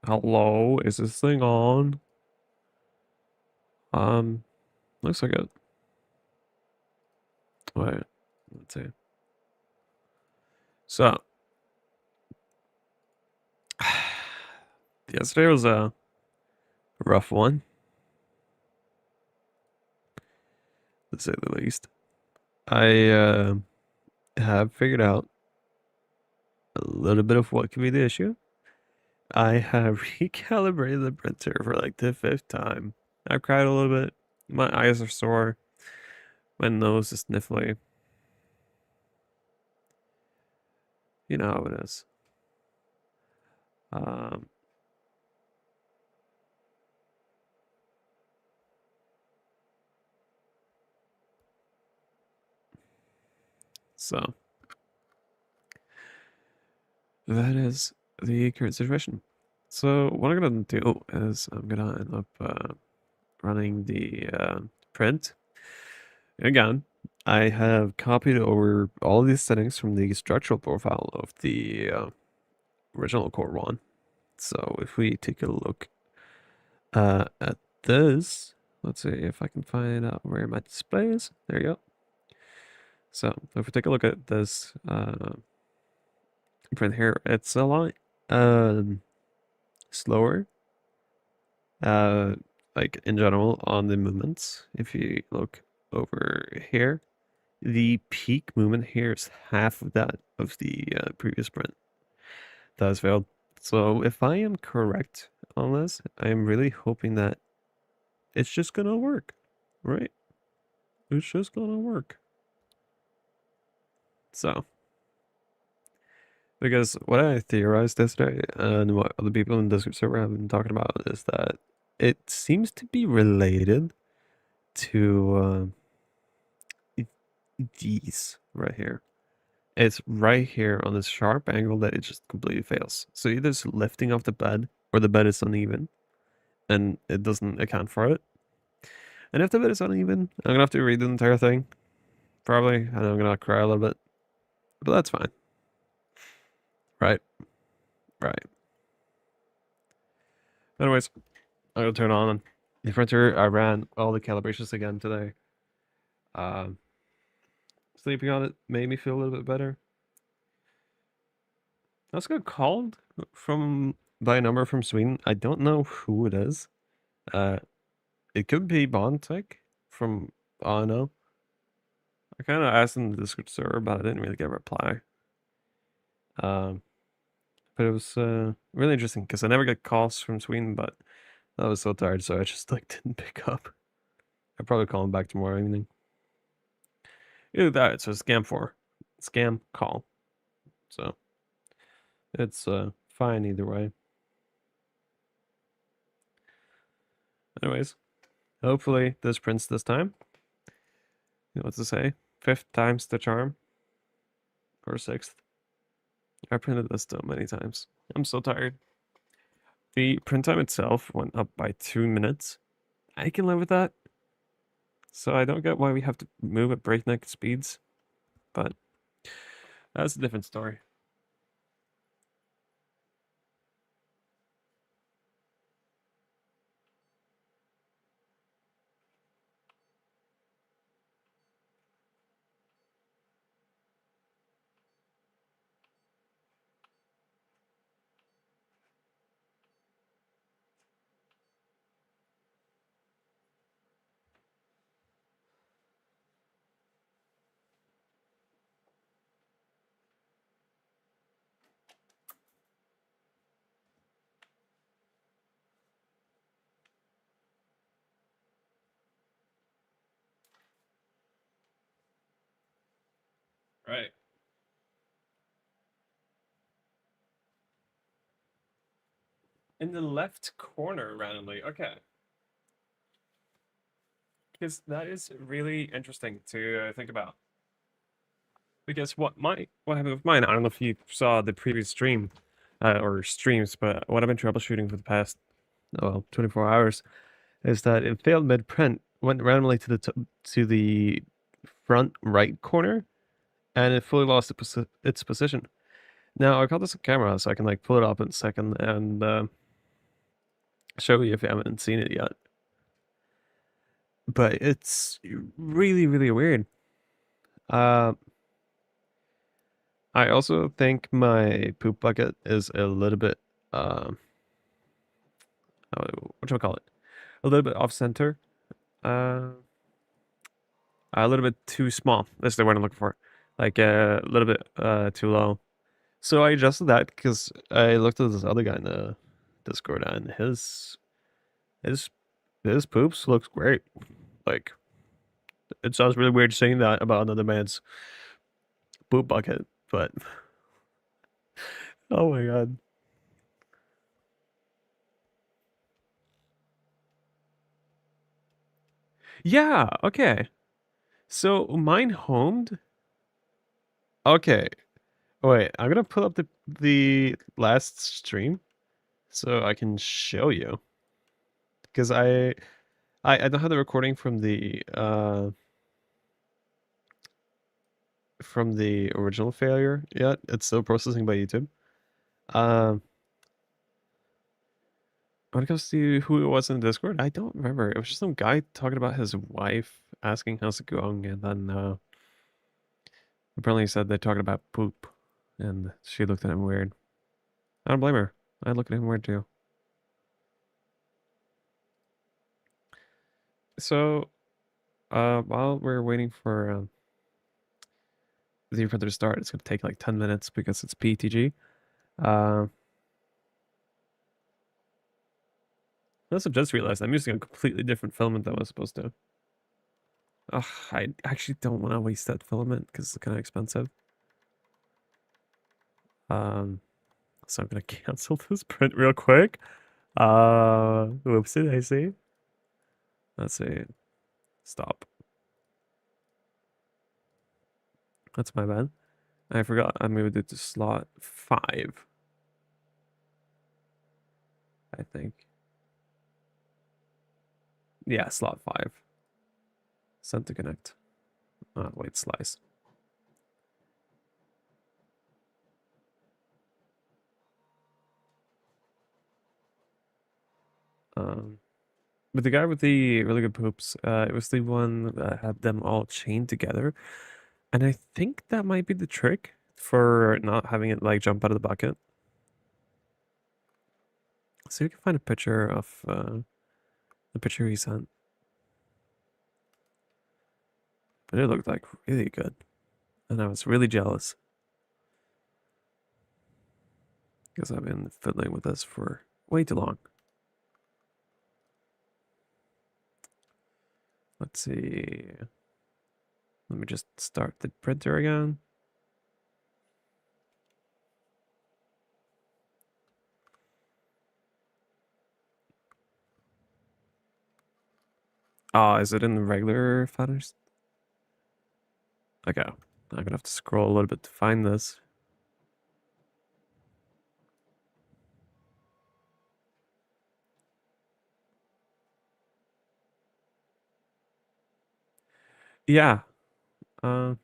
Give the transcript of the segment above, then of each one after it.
Hello, is this thing on? Looks like it. Wait, let's see. So, yesterday was a rough one, to say the least. I have figured out a little bit of what could be the issue. I have recalibrated the printer for like the 5th time. I've cried a little bit. My eyes are sore. My nose is sniffly. You know how it is. Um, so that is the current situation. So what I'm gonna do is I'm gonna end up running the print. Again, I have copied over all these settings from the structural profile of the original Core One. So if we take a look at this, let's see if I can find out where my display is. There you go. So if we take a look at this print here, it's a lot slower, like in general on the movements. If you look over here, the peak movement here is half of that of the previous print. That has failed. So if I am correct on this, I'm really hoping that it's just gonna work, right? It's just gonna work. So, because what I theorized yesterday and what other people in the Discord server have been talking about is that it seems to be related to these right here. It's right here on this sharp angle that it just completely fails. So either it's lifting off the bed or the bed is uneven and it doesn't account for it. And if the bed is uneven, I'm gonna have to redo the entire thing. Probably, and I'm gonna cry a little bit. But that's fine. Right. Right. Anyways, I'm gonna turn on the printer. I ran all the calibrations again today. Sleeping on it made me feel a little bit better. I was got called from by a number from Sweden. I don't know who it is. It could be Bontek from I don't know. I kind of asked in the Discord server, but I didn't really get a reply. But it was really interesting because I never get calls from Sweden, but I was so tired, so I just like didn't pick up. I'll probably call him back tomorrow evening. Either that, it's a scam call. So it's fine either way. Anyways, hopefully this prints this time. You know what to say? 5th time's the charm. Or 6th. I printed this so many times. I'm so tired. The print time itself went up by 2 minutes. I can live with that. So I don't get why we have to move at breakneck speeds. But that's a different story. Right. In the left corner randomly. Okay. Because that is really interesting to think about. Because what happened with mine, I don't know if you saw the previous stream or streams, but what I've been troubleshooting for the past 24 hours is that it failed mid-print, went randomly to the front right corner, and it fully lost its position. Now I got this on camera, so I can like pull it up in a second and show you if you haven't seen it yet. But it's really, really weird. I also think my poop bucket is a little bit, what do I call it? A little bit off center. A little bit too small. That's the word I'm looking for. Like a little bit too low. So I adjusted that because I looked at this other guy in the Discord and his poops looks great. Like it sounds really weird saying that about another man's poop bucket, but oh my god. Yeah, okay. So mine homed. Okay. Wait, I'm gonna pull up the last stream so I can show you. Because I don't have the recording from the original failure yet. It's still processing by YouTube. Um when it comes to who it was in Discord, I don't remember. It was just some guy talking about his wife, asking how's it going, and then apparently he said they're talking about poop, and she looked at him weird. I don't blame her. I look at him weird too. So, while we're waiting for the printer to start, it's gonna take like 10 minutes because it's PTG. I also just realized I'm using a completely different filament than I was supposed to. Ugh, I actually don't want to waste that filament because it's kind of expensive. So I'm gonna cancel this print real quick. Whoopsie daisy. Let's see. Stop. That's my bad. I forgot I moved it to slot 5. I think. Yeah, slot 5. Send to connect. Wait, slice. But the guy with the really good poops, it was the one that had them all chained together. And I think that might be the trick for not having it like jump out of the bucket. So you can find a picture of the picture he sent. But it looked like really good. And I was really jealous. Because I've been fiddling with this for way too long. Let's see. Let me just start the printer again. Oh, is it in the regular feathers? Okay. I'm gonna have to scroll a little bit to find this. Yeah. Trying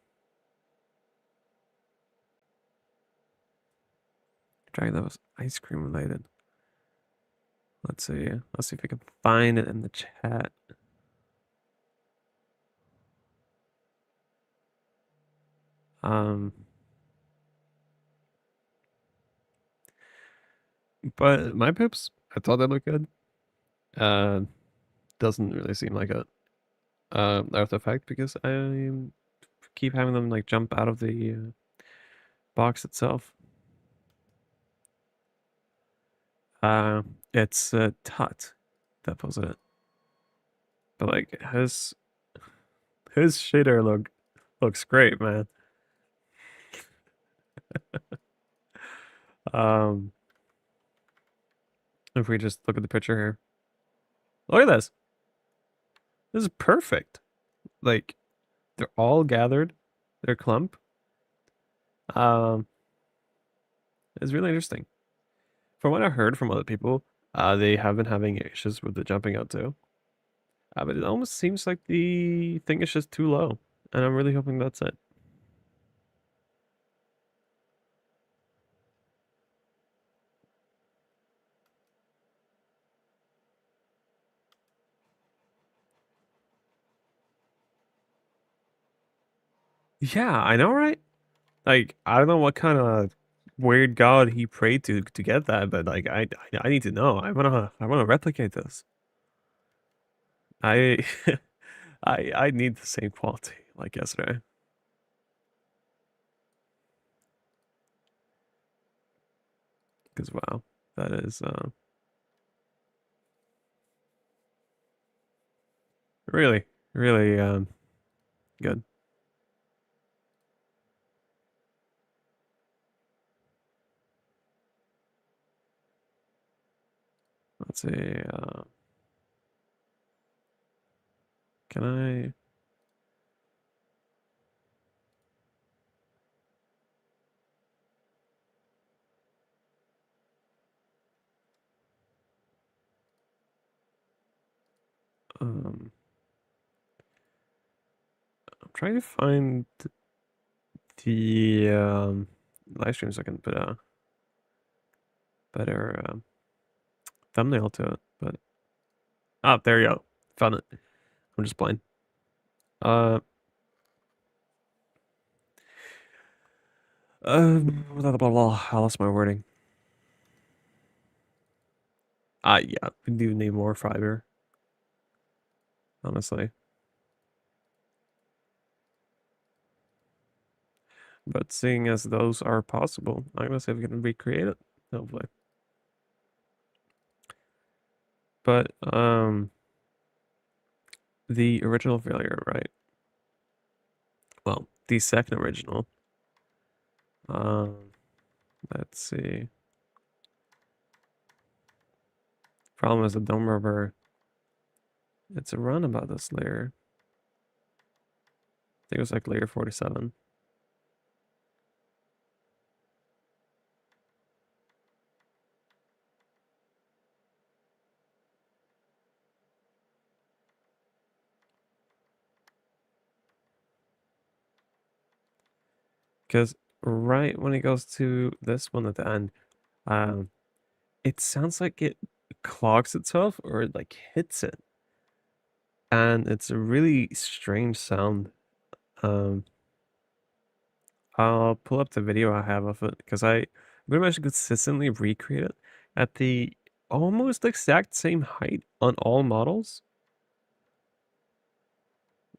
that was ice cream related. Let's see. Let's see if we can find it in the chat. But my poops, I thought they looked good. Doesn't really seem like a artifact because I keep having them like jump out of the box itself. It's Tut that posted it. But like his shader looks great, man. Um, if we just look at the picture here, look at this. This is perfect. Like they're all gathered, they're clump. It's really interesting. From what I heard from other people, they have been having issues with the jumping out too. But it almost seems like the thing is just too low, and I'm really hoping that's it. Yeah, I know, right? Like, I don't know what kind of weird god he prayed to get that, but like, I need to know. I wanna replicate this. I I need the same quality like yesterday. Because wow, that is really, really good. Let's see. Can I? I'm trying to find the live stream so I can put a better thumbnail to it. But there you go. Found it. I'm just playing. Blah, blah, blah, blah. I lost my wording. Yeah, we do need more fiber, honestly. But seeing as those are possible, I'm gonna see if we can recreate it, hopefully. But the original failure, right? Well, the second original. Um, let's see. Problem is I don't remember. It's around about this layer. I think it was like layer 47. Because right when it goes to this one at the end, um, it sounds like it clogs itself or it like hits it. And it's a really strange sound. Um, I'll pull up the video I have of it because I pretty much consistently recreate it at the almost exact same height on all models.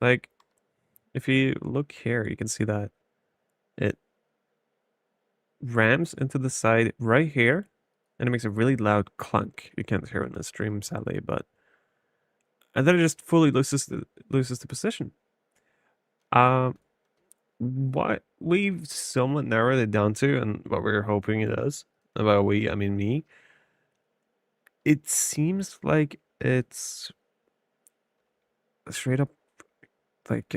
Like, if you look here, you can see that it rams into the side right here, and it makes a really loud clunk. You can't hear it in the stream, sadly, but and then it just fully loses the position. What we've somewhat narrowed it down to, and what we're hoping it does, about we, I mean me, it seems like it's straight up like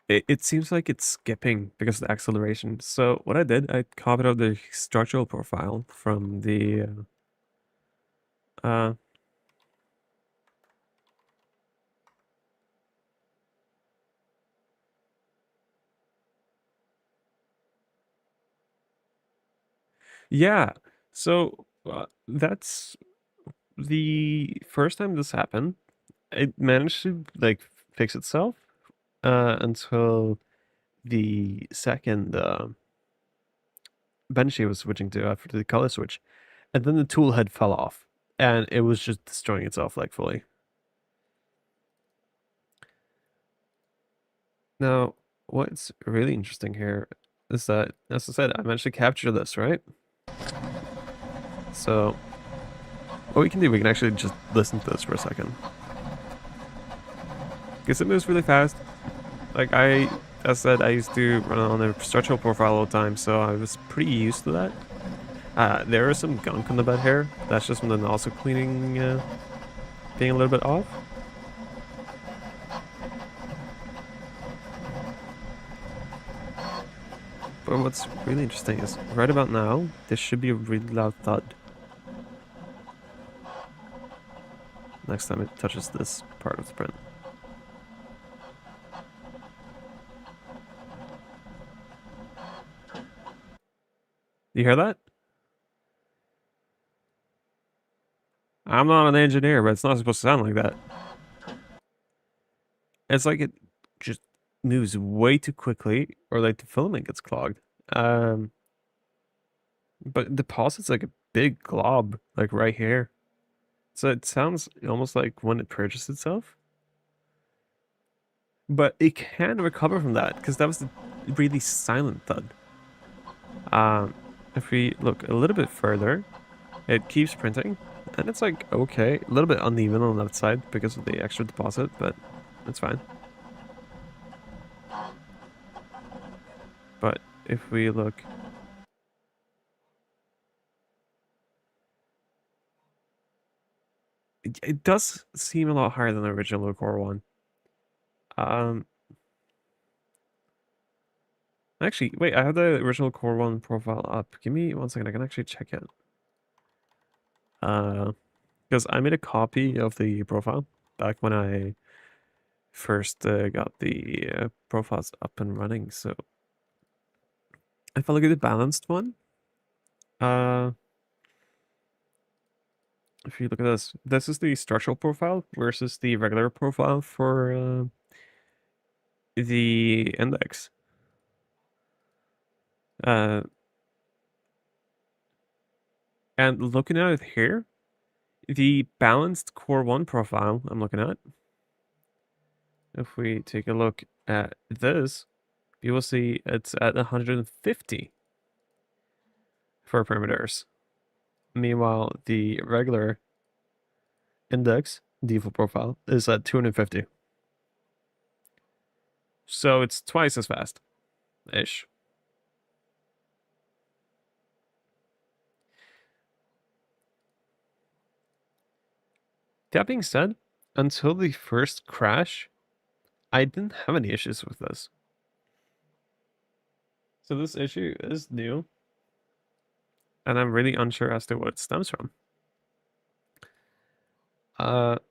it seems like it's skipping because of the acceleration. So what I did, I copied out the structural profile from the uh yeah. So that's the first time this happened. It managed to like fix itself until the second Banshee was switching to after the color switch, and then the tool head fell off, and it was just destroying itself like fully. Now, what's really interesting here is that, as I said, I managed to capture this, right? So, what we can do, we can actually just listen to this for a second. Because it moves really fast. Like, as I said, I used to run on a structural profile all the time, so I was pretty used to that. There is some gunk on the bed here. That's just from the nozzle cleaning being a little bit off. But what's really interesting is right about now, this should be a really loud thud. Next time it touches this part of the print. You hear that? I'm not an engineer, but it's not supposed to sound like that. It's like it just moves way too quickly, or like the filament gets clogged. But it deposits like a big glob, like right here. So it sounds almost like when it purges itself. But it can recover from that, because that was the really silent thud. If we look a little bit further, it keeps printing, and it's like, okay, a little bit uneven on the left side because of the extra deposit, but it's fine. But if we look, it does seem a lot higher than the original Core One. Um, Actually, wait, I have the original Core One profile up. Give me 1 second, I can actually check it. Because I made a copy of the profile back when I first got the profiles up and running. So if I look at the balanced one, if you look at this is the structural profile versus the regular profile for the index. And looking at it here, the balanced Core 1 profile I'm looking at, if we take a look at this, you will see it's at 150 for parameters. Meanwhile, the regular index default profile is at 250. So it's twice as fast-ish. That being said, until the first crash, I didn't have any issues with this. So this issue is new, and I'm really unsure as to what it stems from. But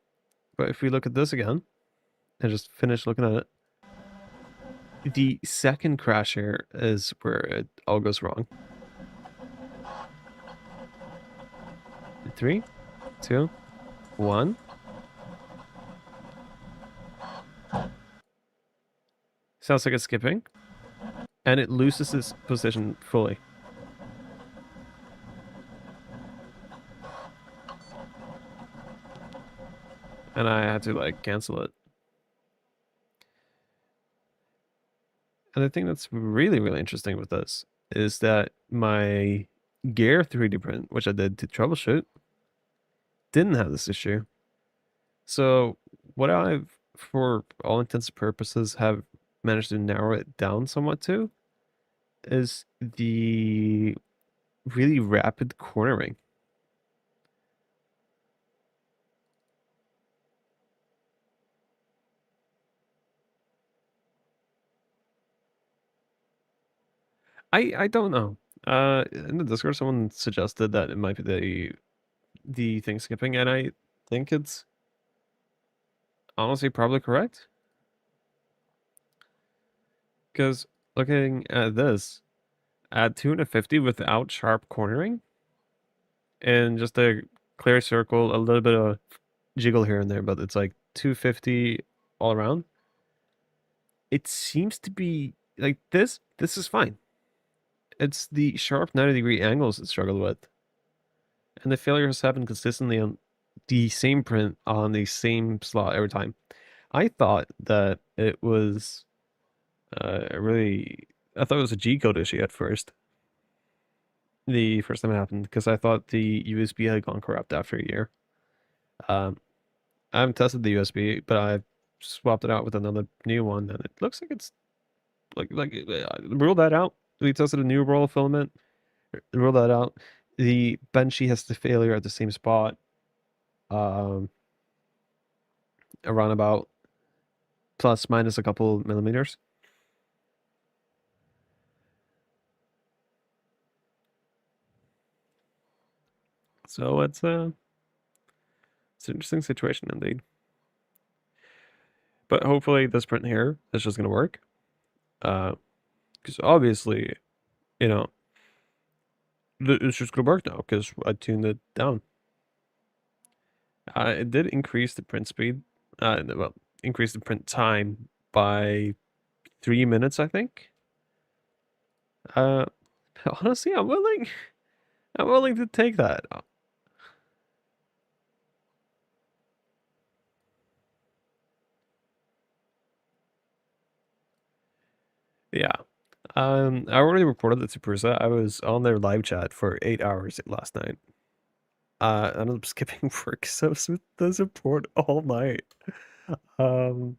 if we look at this again, and just finish looking at it, the second crash here is where it all goes wrong. 3, 2, 1. Sounds like it's skipping, and it loses its position fully. And I had to like cancel it. And the thing that's really, really interesting with this is that my gear 3D print, which I did to troubleshoot, didn't have this issue. So what I've, for all intents and purposes, have managed to narrow it down somewhat to is the really rapid cornering. I don't know. In the Discord, someone suggested that it might be the thing skipping, and I think it's honestly probably correct. Because looking at this, at 250 without sharp cornering, and just a clear circle, a little bit of jiggle here and there, but it's like 250 all around. It seems to be like this. This is fine. It's the sharp 90-degree angles it struggled with. And the failures happen consistently on the same print on the same slot every time. I thought that it was I thought it was a G-code issue at first. The first time it happened, because I thought the USB had gone corrupt after a year. I haven't tested the USB, but I've swapped it out with another new one, and it looks like it's rule that out. We tested a new roll of filament. Rule that out. The benchy has the failure at the same spot. Around about plus minus a couple millimeters. So it's an interesting situation indeed. But hopefully this print here is just gonna work. Because obviously, you know, it's just gonna work now because I tuned it down. It did increase the print speed. Well, increase the print time by 3 minutes, I think. Honestly, I'm willing. I'm willing to take that. Yeah. I already reported it to Prusa. I was on their live chat for 8 hours last night. I ended up skipping work, so I was with the support all night. So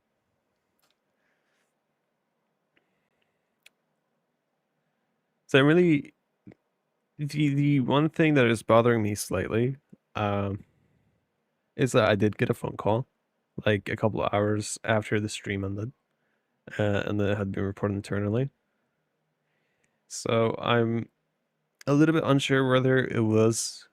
really, the one thing that is bothering me slightly, is that I did get a phone call, like a couple of hours after the stream ended, and that had been reported internally. So I'm a little bit unsure whether it was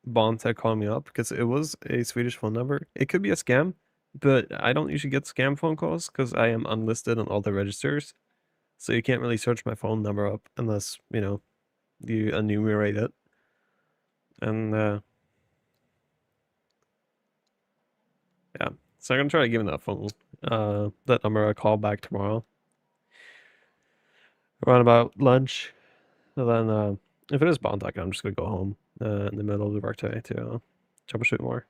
Bontech calling me up because it was a Swedish phone number. It could be a scam, but I don't usually get scam phone calls because I am unlisted on all the registers. So you can't really search my phone number up unless, you enumerate it. And yeah. So I'm gonna try to give him that number a call back tomorrow. Around about lunch. And then if it is Bontech, I'm just gonna go home in the middle of the workday to troubleshoot more.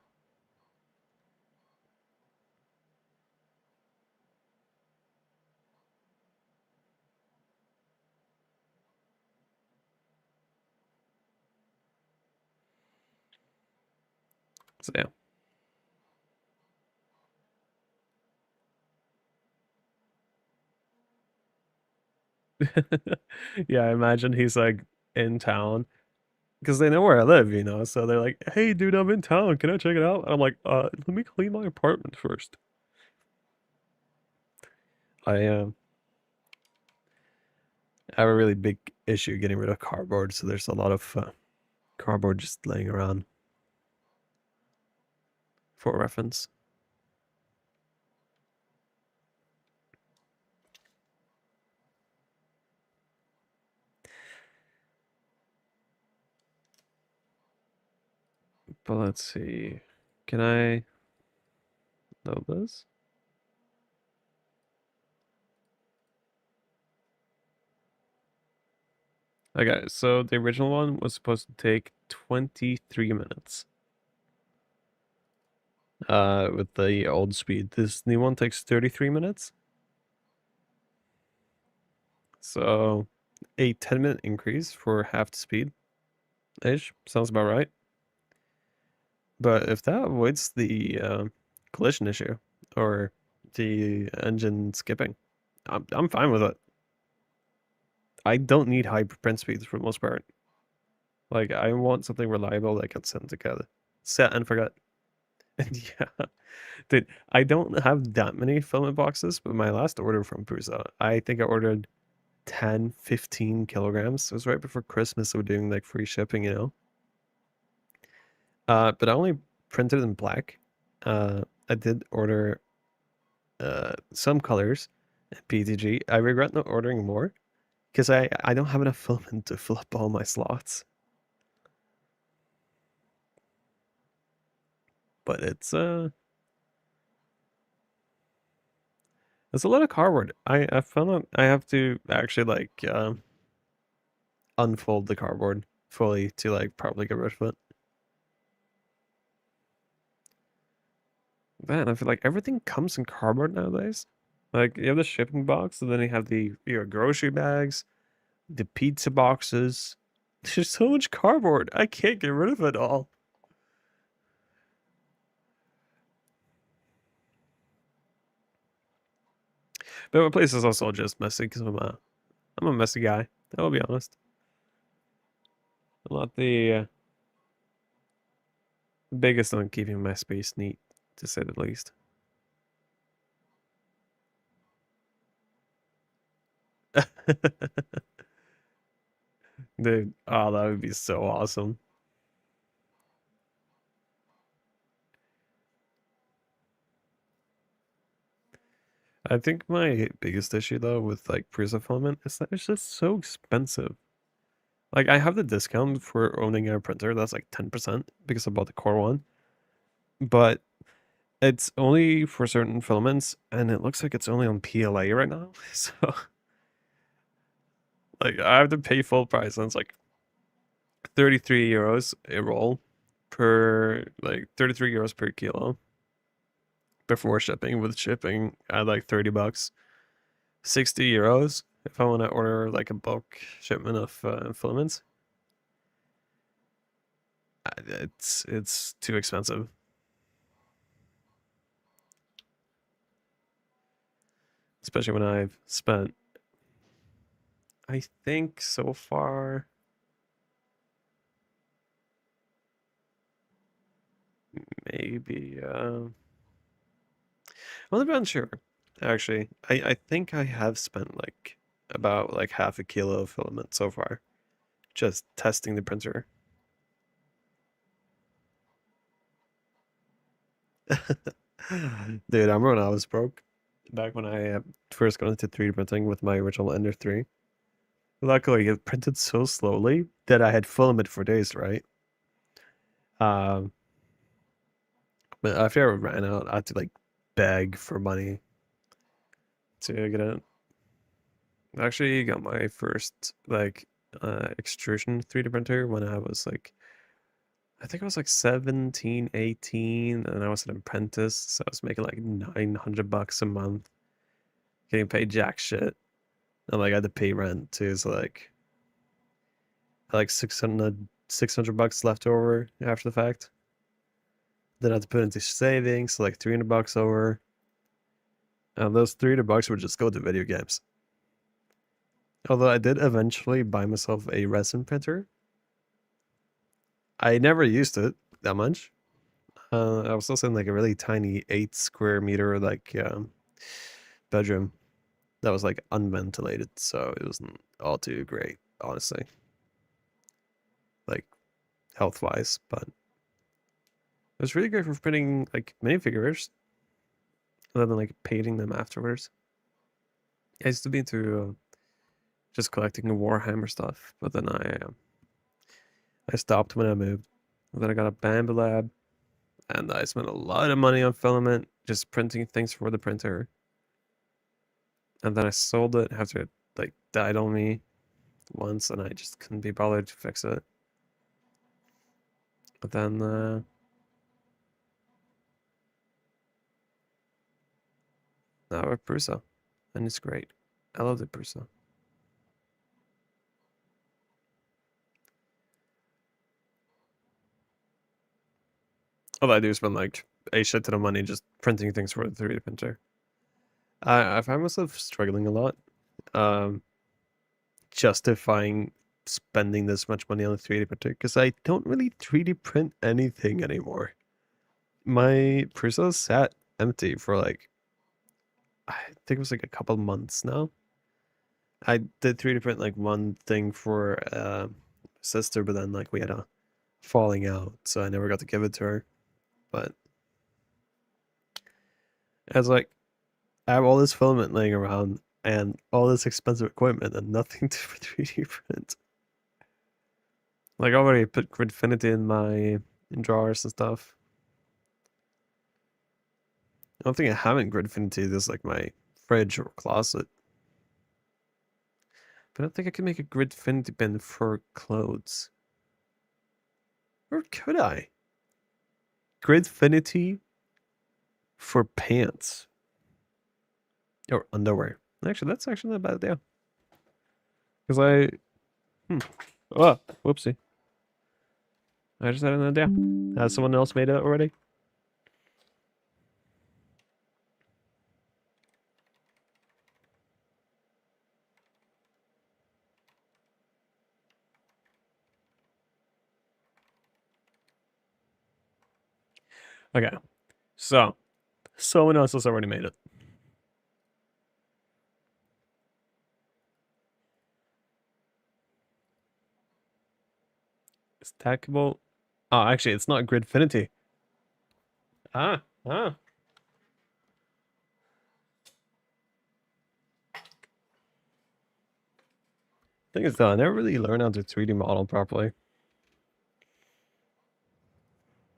So yeah. Yeah, I imagine he's like in town because they know where I live, so they're like, "Hey, dude, I'm in town. Can I check it out?" And I'm like, let me clean my apartment first." I have a really big issue getting rid of cardboard, so there's a lot of cardboard just laying around for reference. But let's see. Can I load this? Okay, so the original one was supposed to take 23 minutes. With the old speed. This new one takes 33 minutes. So a 10-minute increase for half the speed ish. Sounds about right. But if that avoids the collision issue or the engine skipping, I'm fine with it. I don't need high print speeds for the most part. Like I want something reliable that can set and forget. And yeah, dude, I don't have that many filament boxes, but my last order from Prusa, I think I ordered 10, 15 kilograms. It was right before Christmas, so we're doing like free shipping. But I only printed in black. I did order some colors at PTG. I regret not ordering more because I don't have enough filament to fill up all my slots. But it's a lot of cardboard. I found out I have to actually like unfold the cardboard fully to like probably get rid of it. Man, I feel like everything comes in cardboard nowadays. Like you have the shipping box, and then you have the your grocery bags, the pizza boxes. There's so much cardboard. I can't get rid of it all. But my place is also just messy because I'm a messy guy. I will be honest. I'm not the biggest on keeping my space neat, to say the least. Dude, oh, that would be so awesome. I think my biggest issue though with like Prusa filament is that it's just so expensive. Like I have the discount for owning a printer that's like 10% because I bought the Core One, but It's only for certain filaments, and it looks like it's only on PLA right now. So, like, I have to pay full price, and it's like 33 euros a roll per, like, 33 euros per kilo before shipping. With shipping, I like 30 bucks, 60 euros if I want to order like a bulk shipment of filaments. It's too expensive. Especially when I've spent, I think so far, maybe, I'm not even sure. Actually, I think I have spent like about like half a kilo of filament so far, just testing the printer. Dude, I remember when I was broke, back when I first got into 3D printing with my original Ender 3. Luckily, it printed so slowly that I had filament for days, right? Um, but after I ran out, I had to like beg for money to get it. I actually got my first like extrusion 3D printer when I was like, I think I was like 17, 18, and I was an apprentice, so I was making like 900 bucks a month, getting paid jack shit. And like I had to pay rent too, so like 600 bucks left over after the fact. Then I had to put into savings, so like 300 bucks over. And those 300 bucks would just go to video games. Although I did eventually buy myself a resin printer. I never used it that much. I was also in like a really tiny 8 square meter like bedroom that was like unventilated, so it wasn't all too great, honestly. Like health wise, but it was really good for printing like minifigures rather than like painting them afterwards. I used to be into just collecting Warhammer stuff, but then I stopped when I moved. And then I got a Bambu Lab, and I spent a lot of money on filament, just printing things for the printer. And then I sold it after it like died on me once, and I just couldn't be bothered to fix it. But then now we're Prusa, and it's great. I love the Prusa. All I do is spend like a shit ton of money just printing things for the 3D printer. I find myself struggling a lot, um, justifying spending this much money on a 3D printer because I don't really 3D print anything anymore. My Prusa sat empty for like, I think it was like a couple months now. I did 3D print like one thing for sister, but then like we had a falling out, so I never got to give it to her. But I was like, I have all this filament laying around and all this expensive equipment and nothing to 3D print. Like I already put Gridfinity in my drawers and stuff. I don't think I have in Gridfinity. There's like my fridge or closet. But I don't think I can make a Gridfinity bin for clothes. Or could I? Gridfinity for pants. Or underwear. Actually, that's actually not a bad idea. Because oh, whoopsie. I just had an idea. Has someone else made it already? Okay. So, someone else has already made it. Stackable. Oh, actually, it's not Gridfinity. Ah. Thing is, though, I never really learned how to 3D model properly.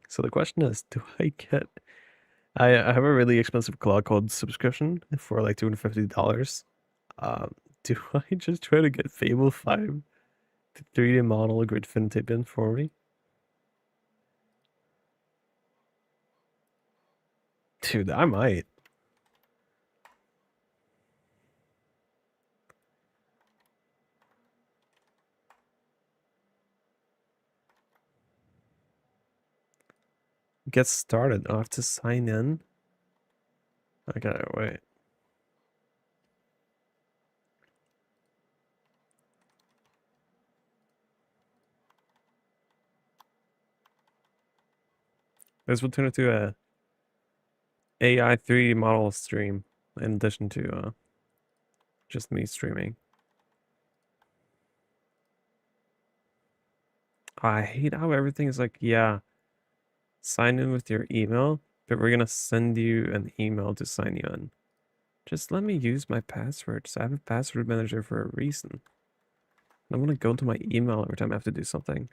So the question is, do I get I have a really expensive Cloud Code subscription for like $250. Do I just try to get Fable 5 to 3D model a grid fin tip in for me? Dude, I might. Get started. I'll have to sign in. Okay, wait. This will turn into a AI 3D model stream in addition to just me streaming. I hate how everything is like, yeah, sign in with your email, but we're gonna send you an email to sign you in. Just let me use my passwords. I have a password manager for a reason. I want to go to my email every time I have to do something.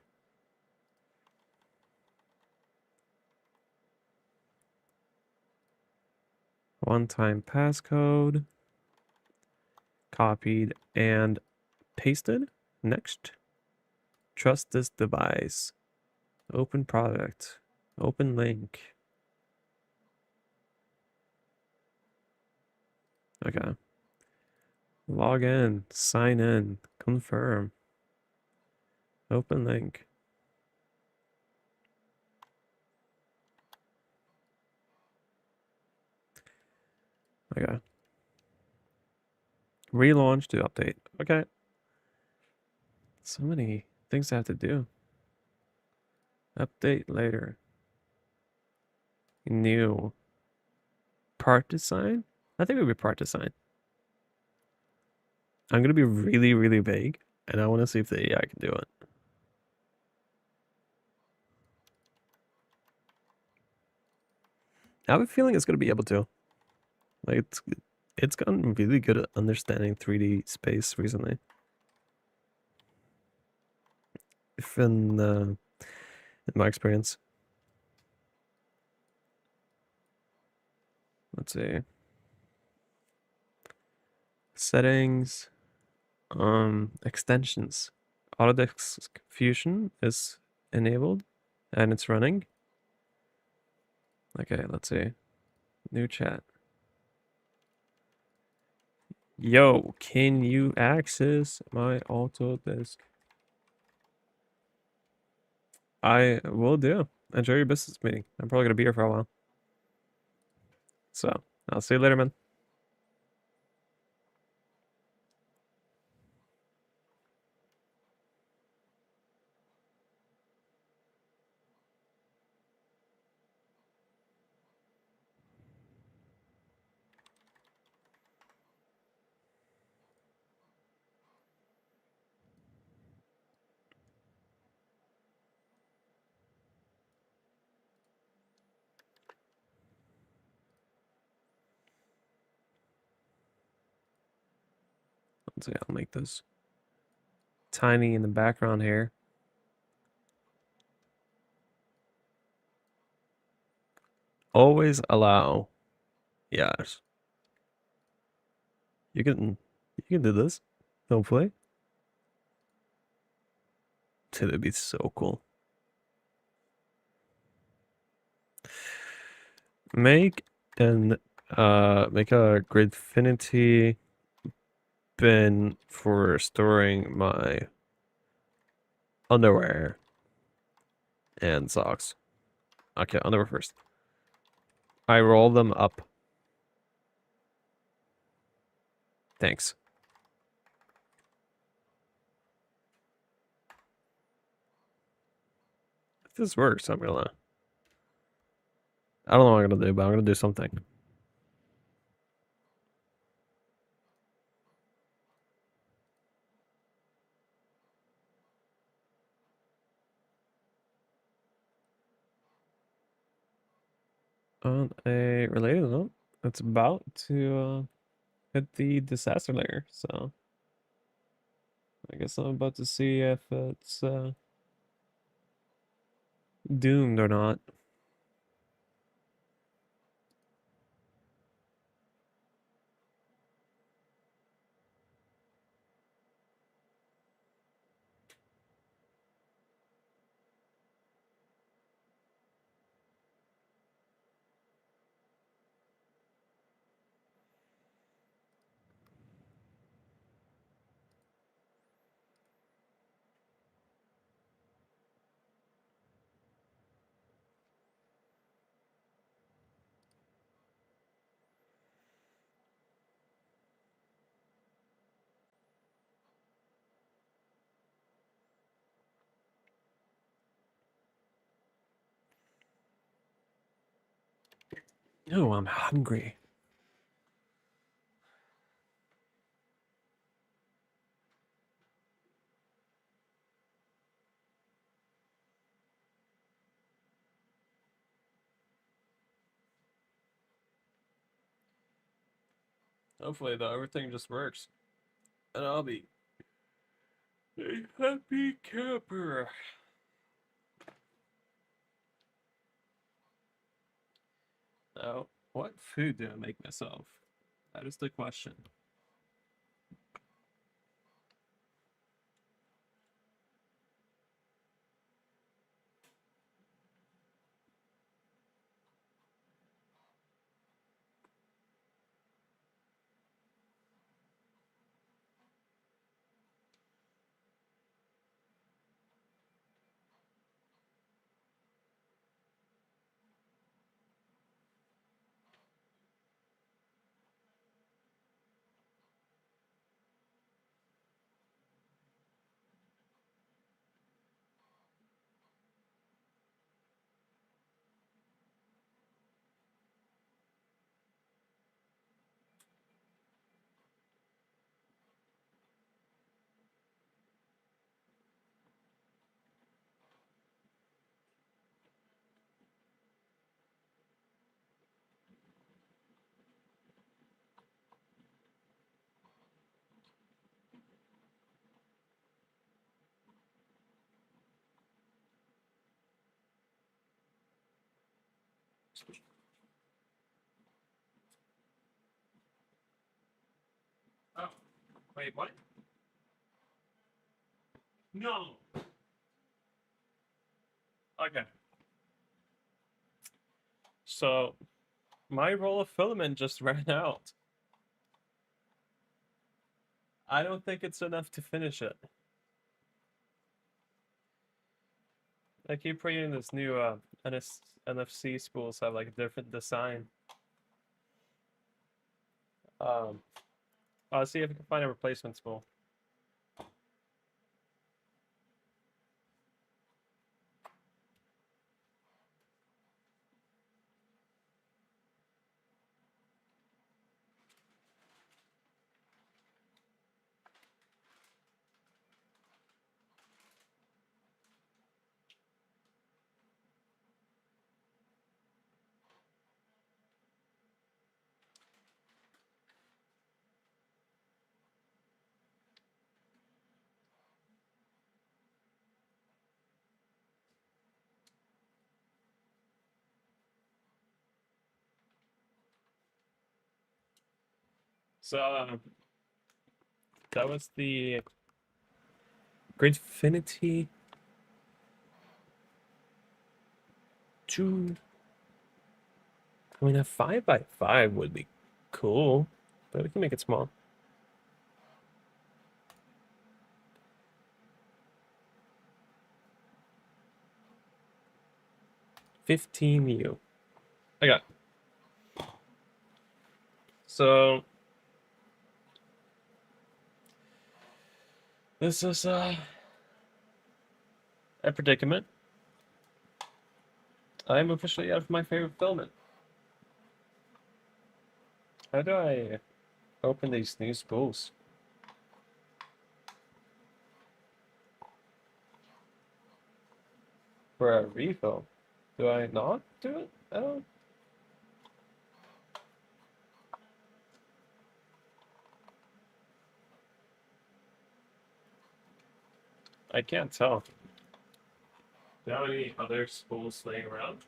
One-time passcode. Copied and pasted. Next. Trust this device. Open product. Open link. Okay. Log in. Sign in. Confirm. Open link. Okay. Relaunch to update. Okay. So many things I have to do. Update later. New. Part design? I think it would be part design. I'm going to be really, really vague, and I want to see if the AI can do it. I have a feeling it's going to be able to. Like, it's gotten really good at understanding 3D space recently. If in my experience. Let's see. Settings. Extensions. Autodesk Fusion is enabled and it's running. Okay, let's see. New chat. Yo, can you access my Autodesk? I will do. Enjoy your business meeting. I'm probably gonna be here for a while. So, I'll see you later, man. Let's see, I'll make this tiny in the background here. Always allow. Yes. You can do this. Hopefully. Dude, it'd be so cool. Make make a Gridfinity bin for storing my underwear and socks. Okay, underwear first. I roll them up. Thanks. If this works, I'm gonna. I don't know what I'm gonna do, but I'm gonna do something. On a related note, it's about to hit the disaster layer, so I guess I'm about to see if it's doomed or not. Oh, I'm hungry. Hopefully, though, everything just works. And I'll be a happy camper. Now, what food do I make myself? That is the question. Oh, wait, what? No. Okay. So, my roll of filament just ran out. I don't think it's enough to finish it. I keep reading this new NFC spools have like a different design. I'll see if I can find a replacement spool. So that was the Gridfinity 2. I mean, a 5x5 would be cool, but we can make it small. $15U. I got. So this is a predicament. I'm officially out of my favorite filament. How do I open these new spools? For a refill? Do I not do it? I don't. I can't tell. Do you have any other spools laying around?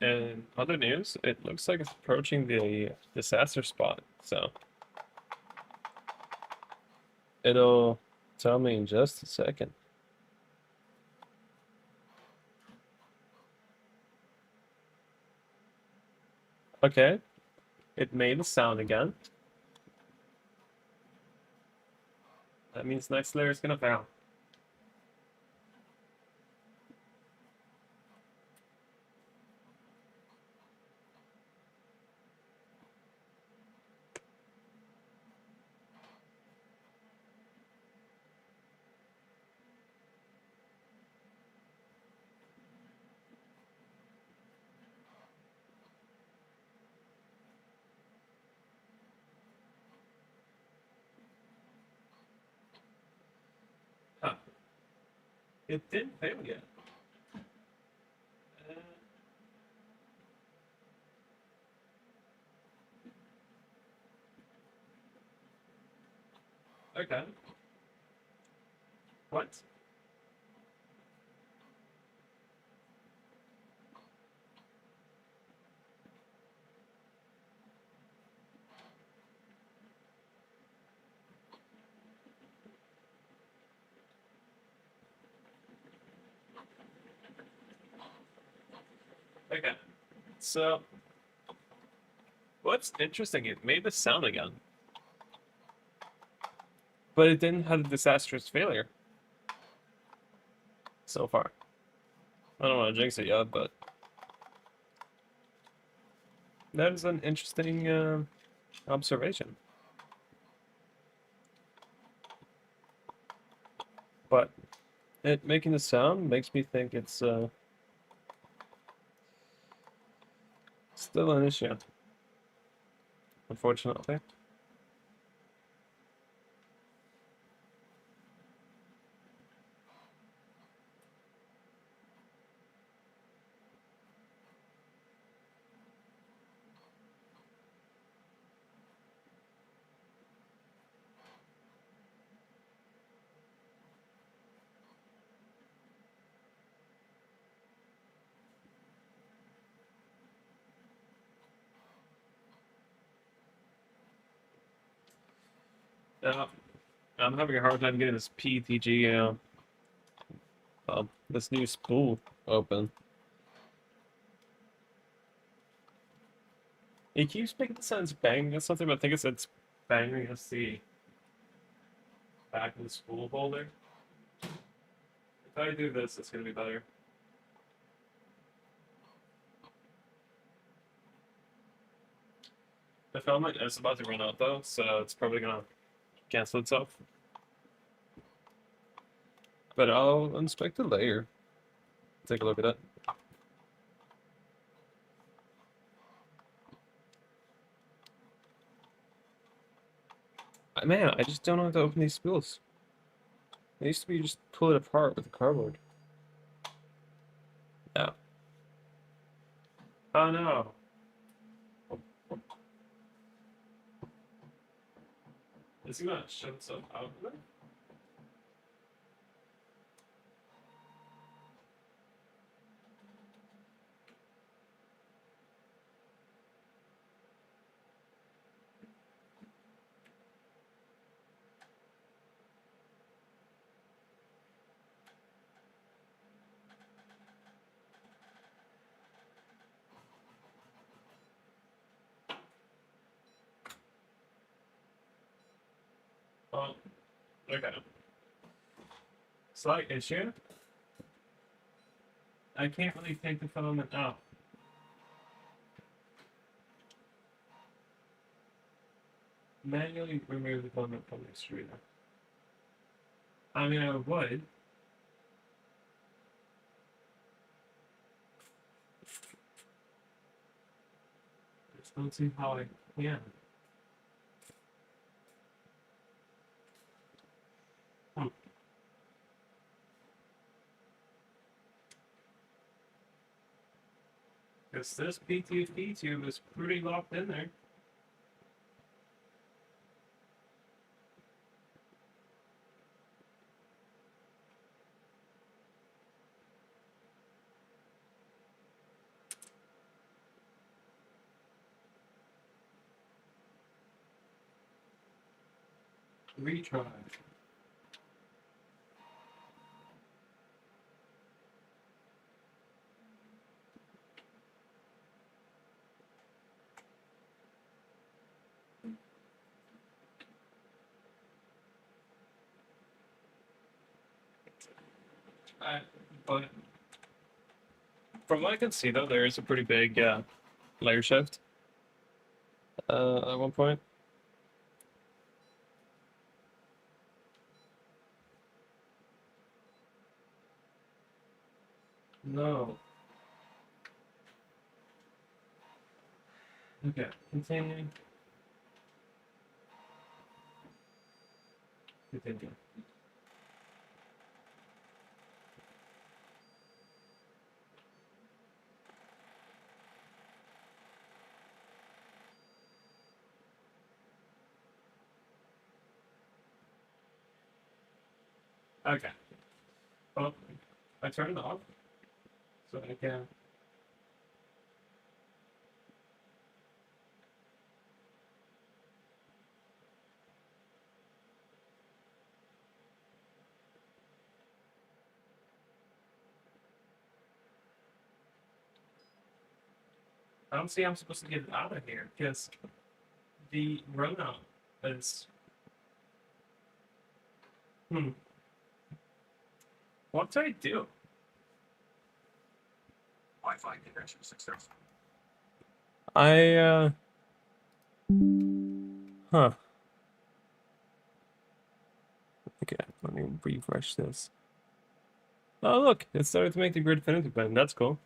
And other news, it looks like it's approaching the disaster spot, so it'll tell me in just a second. Okay, it made a sound again. That means next layer is gonna fail. It didn't fail yet. Okay. What? Okay. So, what's interesting, it made the sound again. But it didn't have a disastrous failure. So far. I don't want to jinx it yet, but that is an interesting observation. But it making the sound makes me think it's still an issue, unfortunately. I'm having a hard time getting this PTG, this new spool open. It keeps making the sounds banging or something, but I think it's banging us the back of the spool holder. If I do this, it's gonna be better. The filament is about to run out though, so it's probably gonna cancel itself. But I'll inspect the layer. Take a look at it. Man, I just don't know how to open these spools. It used to be you just pull it apart with the cardboard. Yeah. Oh no. Is he gonna shut itself out of it? Oh, okay. Slight issue. I can't really take the filament out. Manually remove the filament from the extruder. I mean, I would. I just don't see how I can. Because this PTFE tube is pretty locked in there. Retry. But from what I can see, though, there is a pretty big layer shift at one point. No. Okay, continue. Continue. Okay. Well, I turn it off so I can. I don't see how I'm supposed to get it out of here because the Rona is. What do I do? Wi-Fi connection successful. Huh. Okay, let me refresh this. Oh, look, it started to make the grid definitive button. That's cool.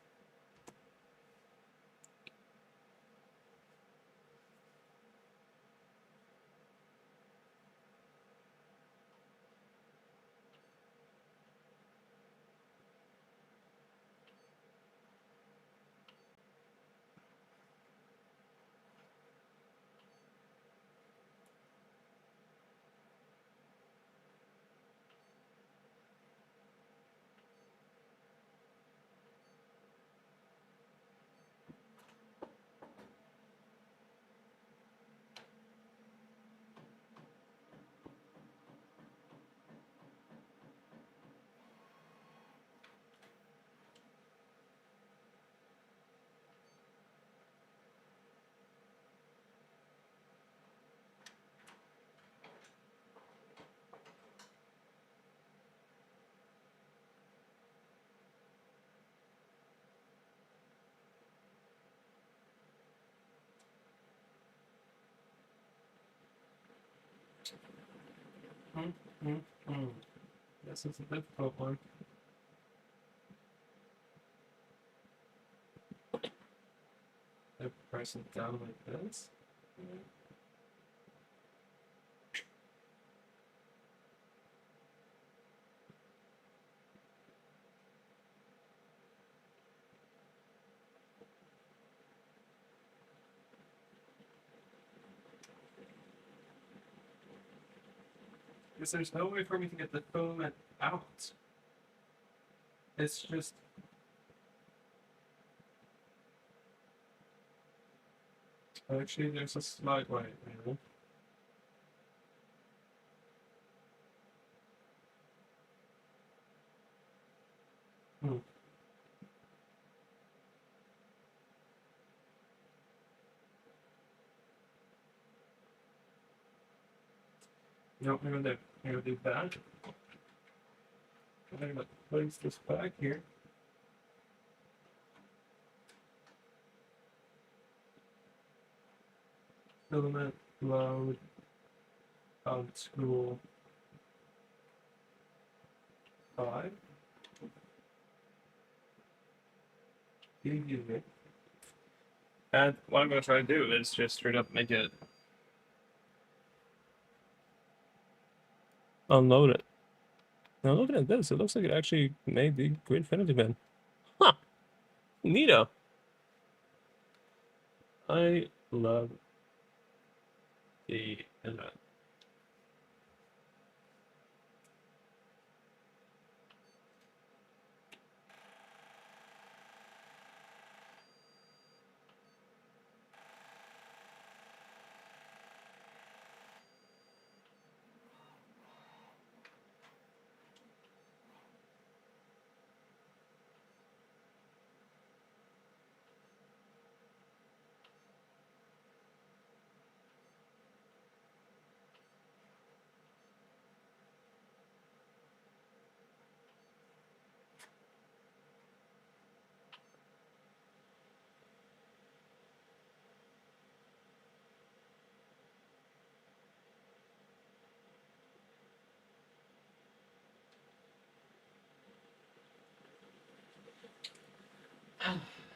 This is a difficult one. I press it down like this. Because there's no way for me to get the filament out. It's just. Actually, there's a slight way. Maybe. No, I'm gonna do that. I'm gonna place this back here. Filament load on school 5. Easy. And what I'm gonna try to do is just straight up make it unload it. Now looking at this, it looks like it actually made the grid infinity bin. Huh. Neato. I love the internet.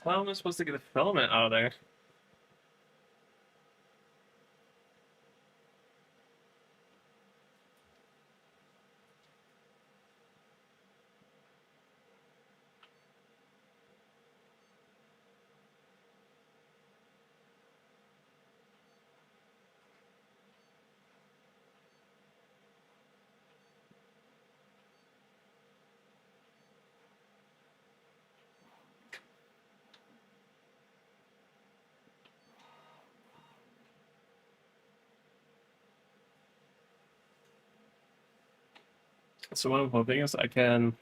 How am I supposed to get a filament out of there? So what I'm hoping is I can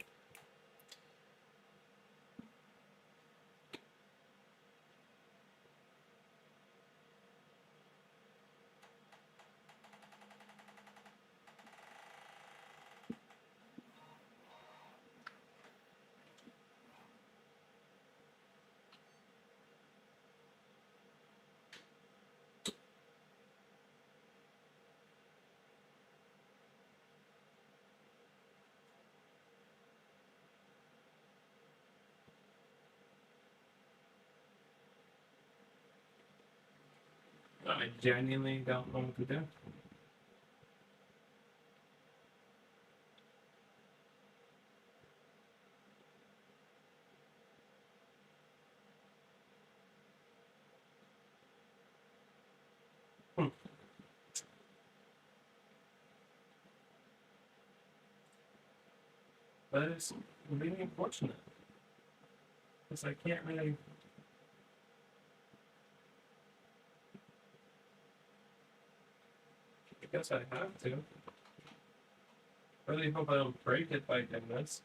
I genuinely don't know what to do. But it's really unfortunate. Because I can't really. I guess I have to. I really hope I don't break it by doing this.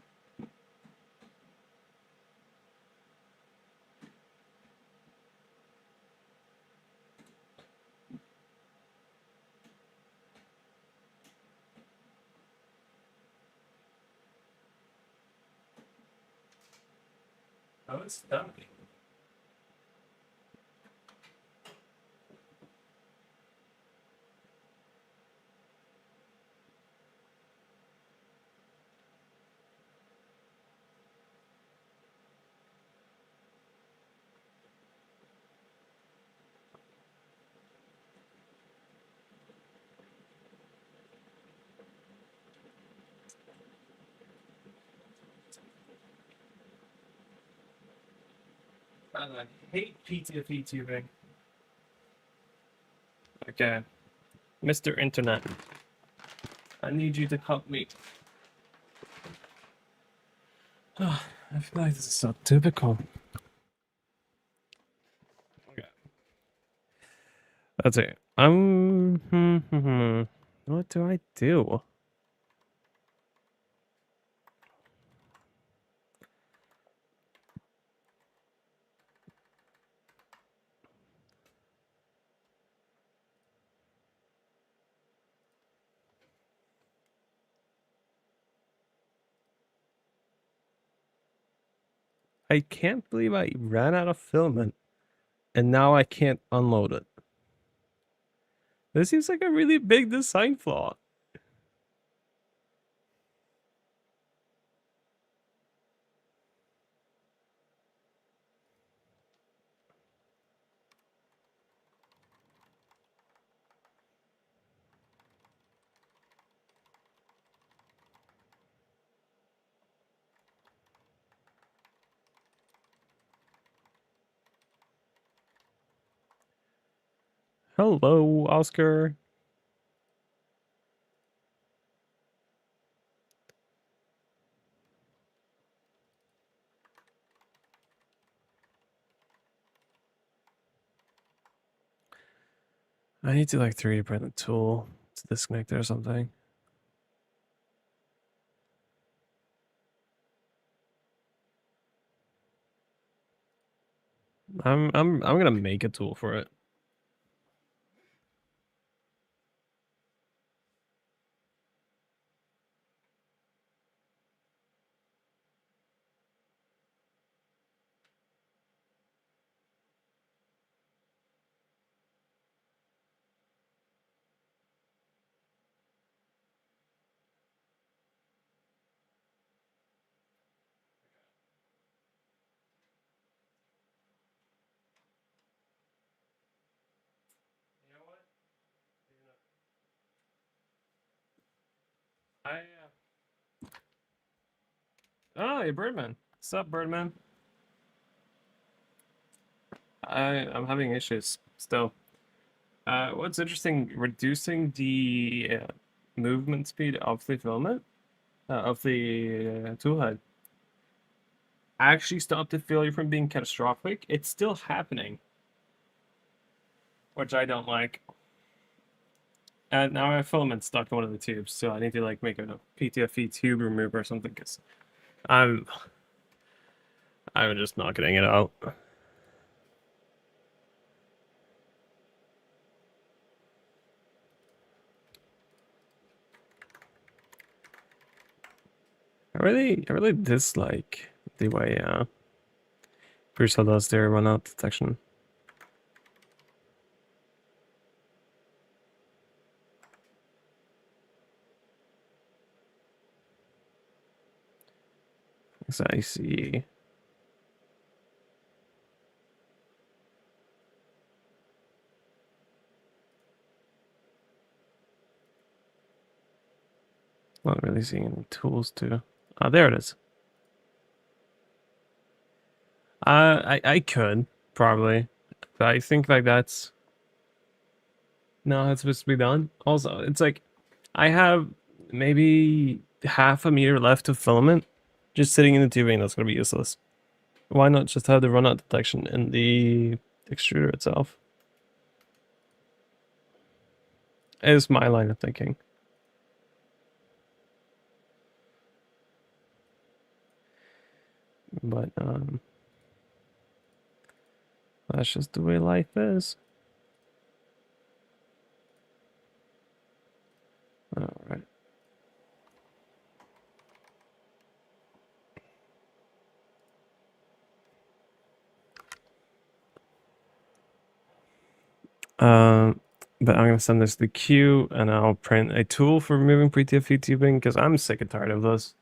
Oh, it's done. And I hate PTFE tubing. Okay. Mr. Internet, I need you to help me. I feel like this is so typical. Okay. That's it. What do I do? I can't believe I ran out of filament and now I can't unload it. This seems like a really big design flaw. Hello, Oscar. I need to like 3D print a tool to disconnect it or something. I'm gonna make a tool for it. You know what? Oh, hey, Birdman. What's up, Birdman? I'm having issues still. What's interesting, reducing the movement speed of the filament, of the tool head, actually stopped the failure from being catastrophic. It's still happening, which I don't like. now I have filament stuck in one of the tubes, so I need to like make a PTFE tube remover or something because I'm just not getting it out. I really dislike the way Prusa does their runout detection. So I see. Not really seeing any tools to. Ah, there it is. I could probably, but I think like that's no, it's supposed to be done. Also, it's like I have maybe half a meter left of filament just sitting in the tubing. That's gonna be useless. Why not just have the runout detection in the extruder itself? Is my line of thinking. But that's just the way life is. All right. But I'm gonna send this to the queue, and I'll print a tool for removing pre-TFE tubing because I'm sick and tired of this.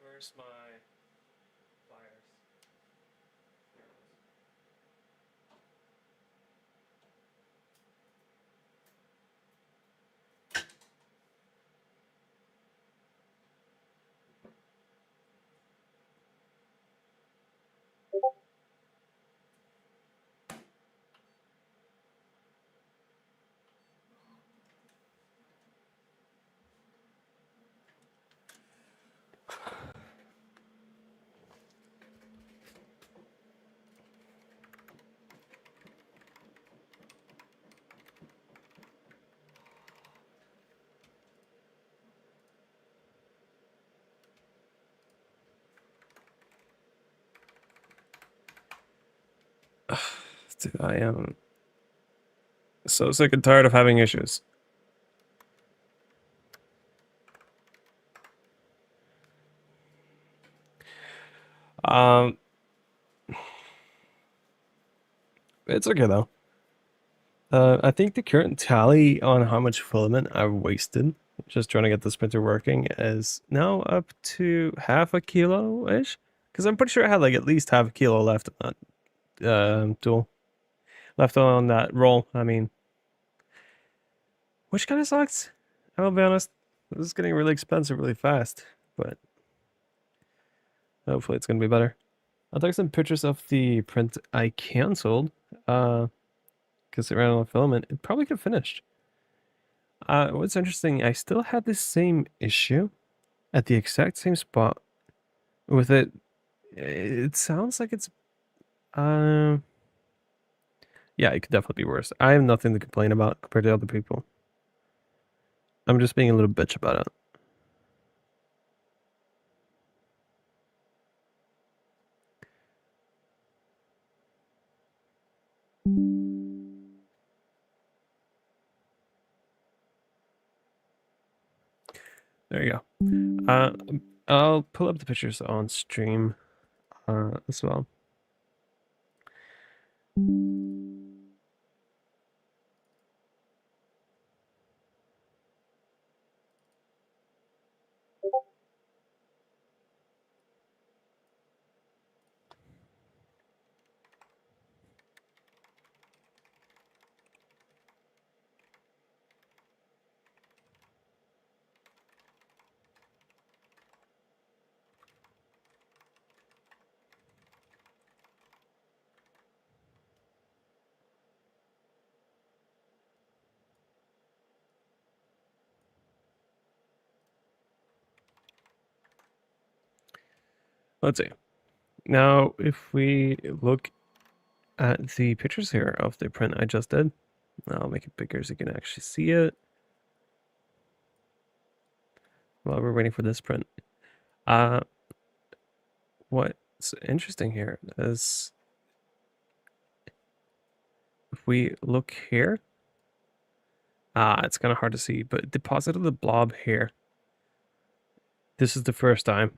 Where's my pliers? Dude, I am so sick and tired of having issues. Um, it's okay though. I think the current tally on how much filament I've wasted just trying to get this printer working is now up to half a kilo-ish. Because I'm pretty sure I had like at least half a kilo left on that tool. Left on that roll, I mean. Which kind of sucks. I'll be honest. This is getting really expensive really fast. But hopefully it's going to be better. I'll take some pictures of the print I canceled. Because it ran out of filament. It probably could have finished. What's interesting, I still had the same issue at the exact same spot with it. It sounds like it's, yeah, it could definitely be worse. I have nothing to complain about compared to other people. I'm just being a little bitch about it. There you go. I'll pull up the pictures on stream as well. Let's see. Now, if we look at the pictures here of the print I just did, I'll make it bigger so you can actually see it while we're waiting for this print. What's interesting here is if we look here, it's kind of hard to see, but deposited the blob here. This is the first time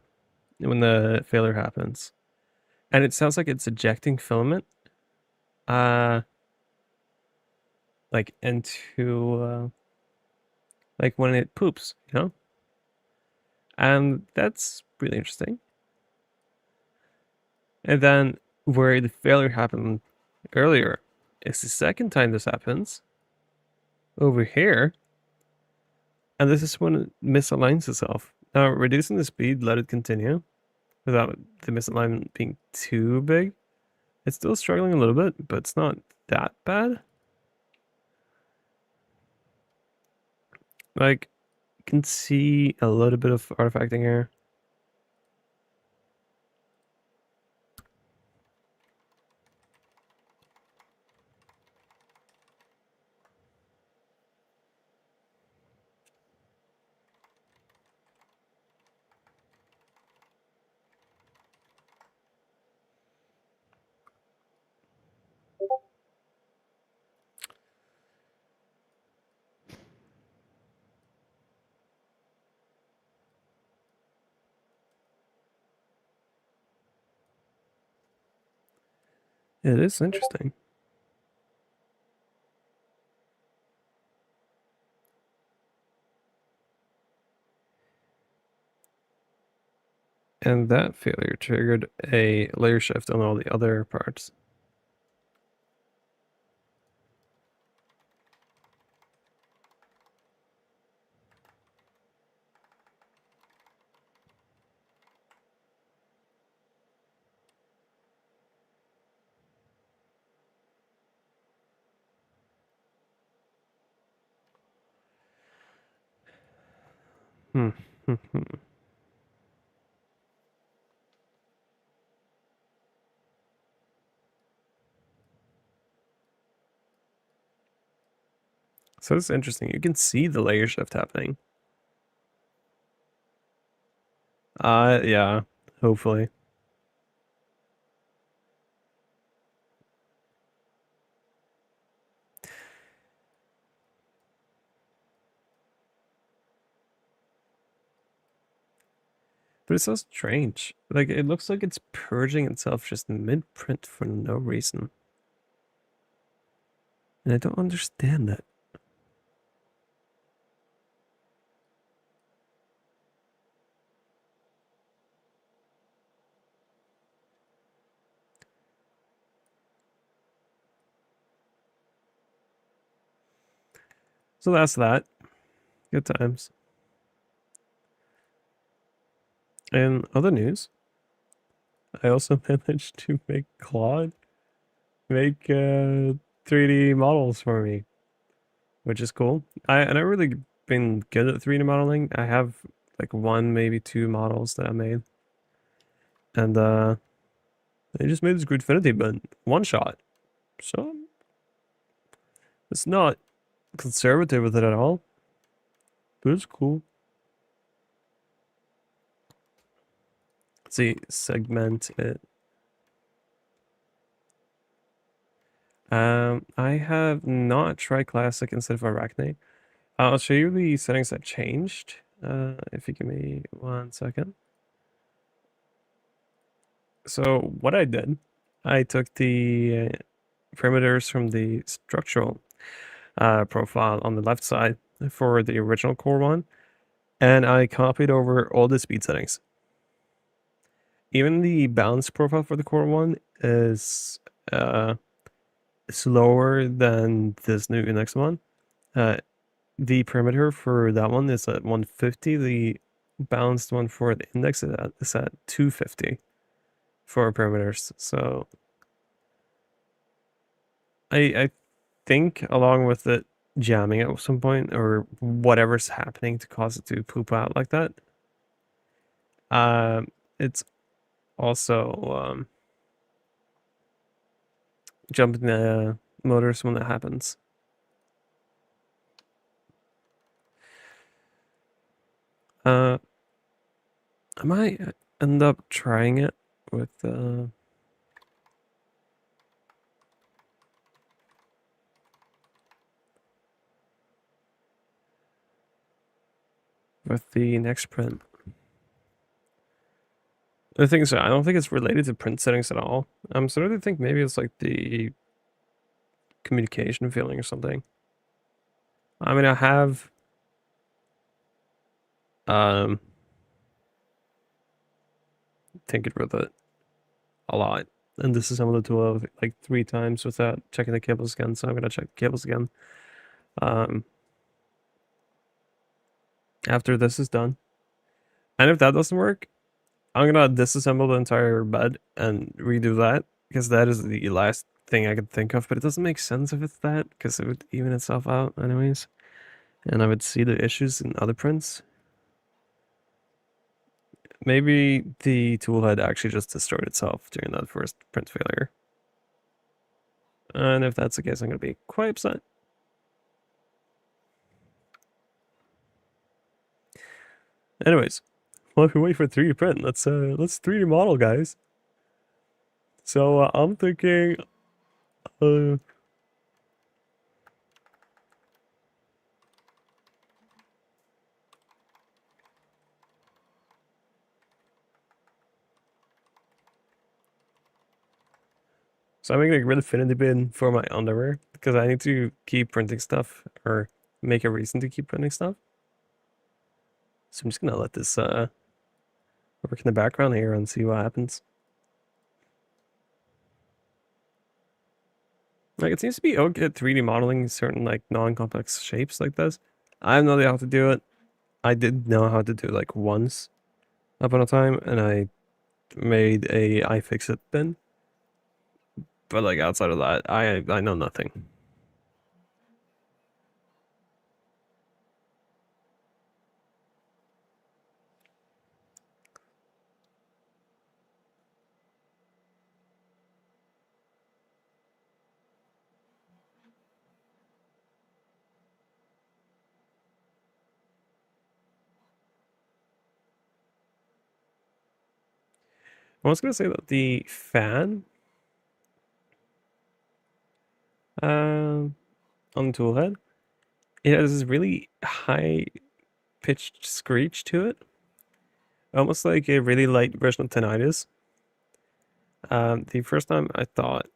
when the failure happens. And it sounds like it's ejecting filament like into like when it poops, you know? And that's really interesting. And then where the failure happened earlier is the second time this happens over here. And this is when it misaligns itself. Now, reducing the speed, let it continue without the misalignment being too big. It's still struggling a little bit, but it's not that bad. Like, you can see a little bit of artifacting here. It is interesting. And that failure triggered a layer shift on all the other parts. Hmm. So it's interesting. You can see the layer shift happening. Yeah, hopefully. But it's so strange. Like, it looks like it's purging itself just mid-print for no reason. And I don't understand that. So that's that. Good times. And other news, I also managed to make Claude make 3D models for me, which is cool. I never really been good at 3D modeling. I have like one, maybe two models that I made. And I just made this Gridfinity, but one shot. So it's not conservative with it at all, but it's cool. Let's see, segment it. I have not tried classic instead of Arachne. I'll show you the settings that changed. If you give me 1 second. So what I did, I took the parameters from the structural profile on the left side for the original Core One, and I copied over all the speed settings. Even the balance profile for the Core One is slower than this new next one. The parameter for that one is at 150. The balanced one for the index is at 250 for parameters. So I think along with it jamming at some point or whatever's happening to cause it to poop out like that, it's also jumping the motors when that happens. I might end up trying it with the next print. The thing is, I don't think it's related to print settings at all. I'm starting to think maybe it's like the communication failing or something. I mean, I have tinkered with it a lot, and this is similar to like 3 times without checking the cables again. So I'm gonna check the cables again. After this is done, and if that doesn't work, I'm gonna disassemble the entire bed and redo that, because that is the last thing I could think of. But it doesn't make sense if it's that, because it would even itself out anyways, and I would see the issues in other prints. Maybe the tool head actually just destroyed itself during that first print failure. And if that's the case, I'm gonna be quite upset. Anyways, while we wait for 3D print, let's 3D model, guys. So I'm thinking, so I'm making a red affinity bin for my underwear because I need to keep printing stuff, or make a reason to keep printing stuff. So I'm just gonna let this work in the background here and see what happens. Like, it seems to be okay at 3D modeling certain like non-complex shapes like this. I have no idea how to do it. I did know how to do it like once upon a time, and I made a iFixit bin. But like outside of that, I know nothing. I was gonna say that the fan on the tool head, it has this really high pitched screech to it, almost like a really light version of tinnitus. The first time I thought,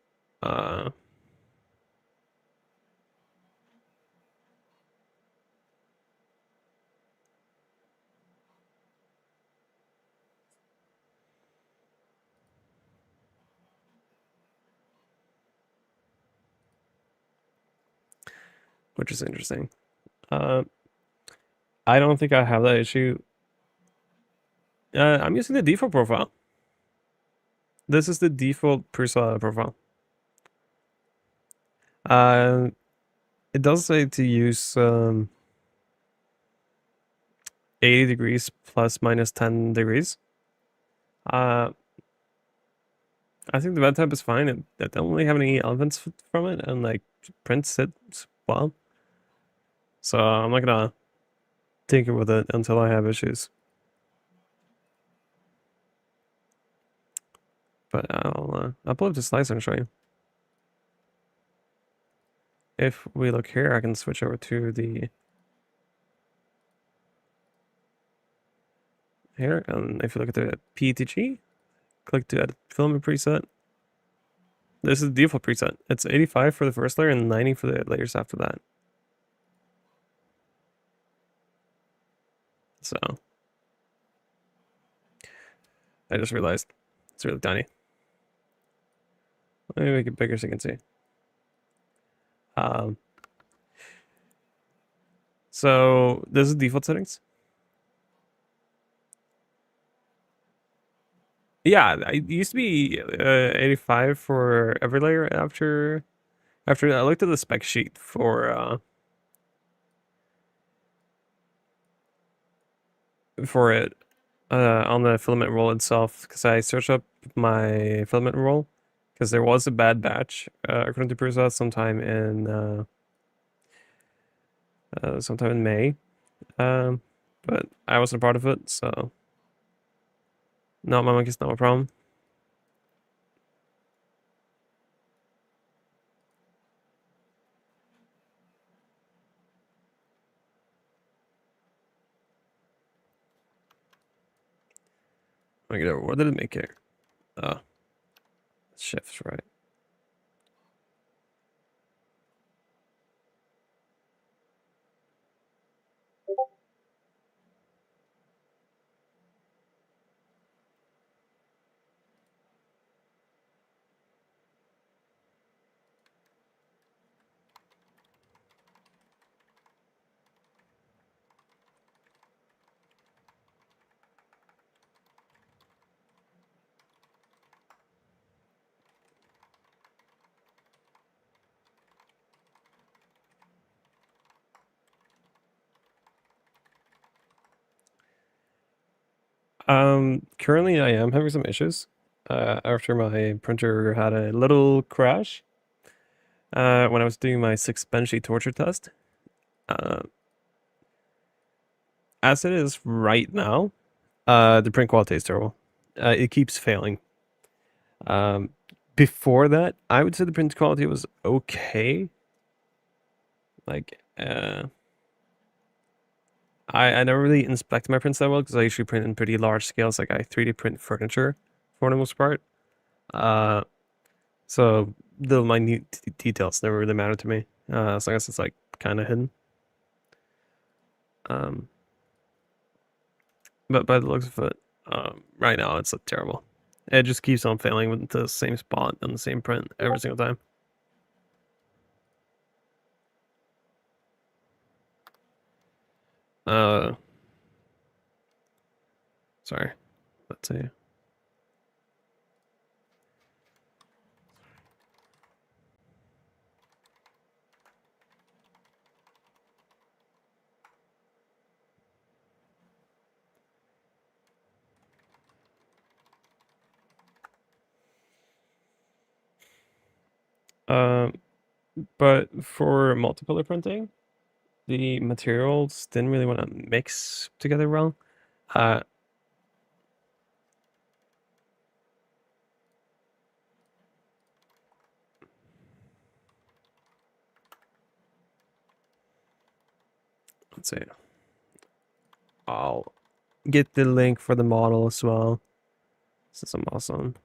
which is interesting. I don't think I have that issue. I'm using the default profile. This is the default Prusa profile. It does say to use 80 degrees plus minus 10 degrees. I think the bed type is fine. I don't really have any elements from it, and like prints it well. So I'm not gonna tinker with it until I have issues. But I'll pull up the slicer and show you. If we look here, I can switch over to the here, and if you look at the PETG, click to add filament preset. This is the default preset. It's 85 for the first layer and 90 for the layers after that. So I just realized it's really tiny. Let me make it bigger so you can see. So this is default settings. Yeah, it used to be 85 for every layer after I looked at the spec sheet for it on the filament roll itself, because I searched up my filament roll because there was a bad batch according to Prusa sometime in May. but I wasn't a part of it, so no, my monkey's not a problem. Okay, what did it make here? Oh, shifts, right. Currently I am having some issues. After my printer had a little crash. When I was doing my 6 benchy torture test. Uh, as it is right now, the print quality is terrible. It keeps failing. Um, before that, I would say the print quality was okay. Like, I never really inspect my prints that well because I usually print in pretty large scales. Like I 3D print furniture for the most part. So the minute details never really matter to me. So I guess it's like kind of hidden. But by the looks of it, right now it's like terrible. It just keeps on failing with the same spot on the same print every single time. Sorry. Let's see. But for multicolor printing, the materials didn't really want to mix together well. Let's see. I'll get the link for the model as well. This is awesome.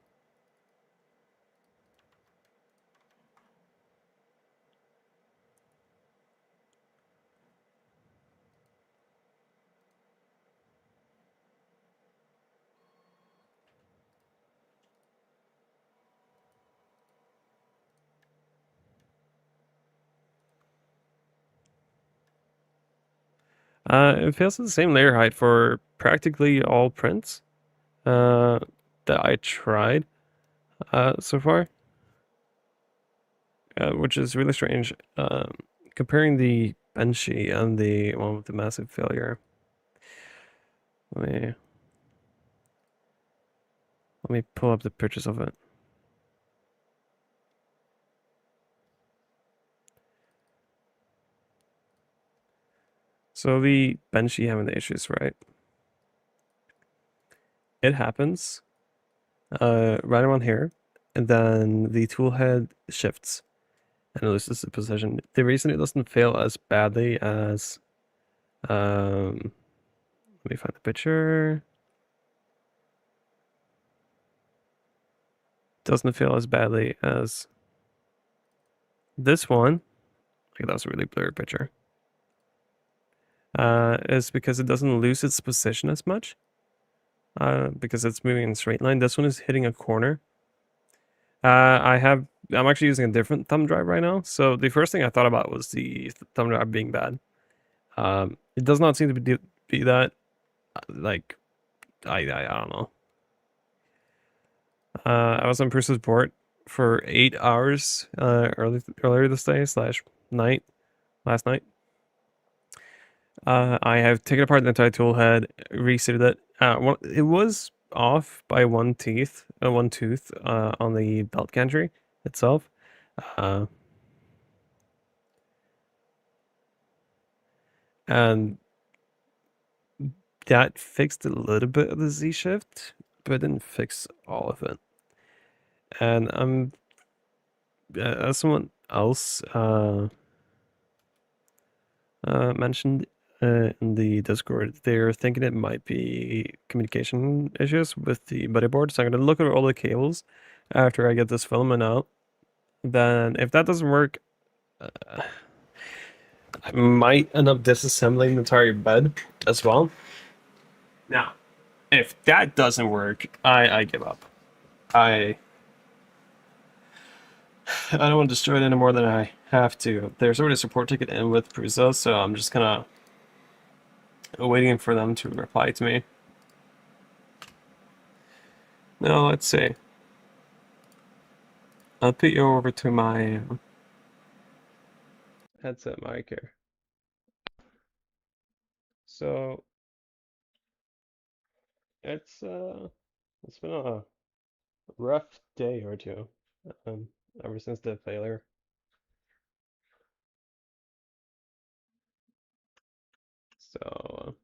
It feels the same layer height for practically all prints that I tried so far, which is really strange. Comparing the Benchy and the one with the massive failure. Let me pull up the pictures of it. So the Benchy having the issues, right? It happens right around here, and then the tool head shifts and loses the position. The reason it doesn't fail as badly as let me find the picture. Doesn't fail as badly as this one. Like that was a really blurry picture. Is because it doesn't lose its position as much. Because it's moving in a straight line. This one is hitting a corner. I'm actually using a different thumb drive right now. So the first thing I thought about was the thumb drive being bad. It does not seem to be that. Like, I don't know. I was on Prusa's board for 8 hours earlier this day / night last night. I have taken apart the entire tool head, reseated it. It was off by one tooth on the belt gantry itself. And that fixed a little bit of the Z shift, but didn't fix all of it. And as someone else mentioned in the Discord, they're thinking it might be communication issues with the motherboard. So I'm gonna look at all the cables after I get this filament out. Then, if that doesn't work, I might end up disassembling the entire bed as well. Now, if that doesn't work, I give up. I don't want to destroy it any more than I have to. There's already a support ticket in with Prusa, so I'm just kind of waiting for them to reply to me. Now, let's see. I'll put you over to my headset mic here. So, it's been a rough day or two, um, ever since the failure. So,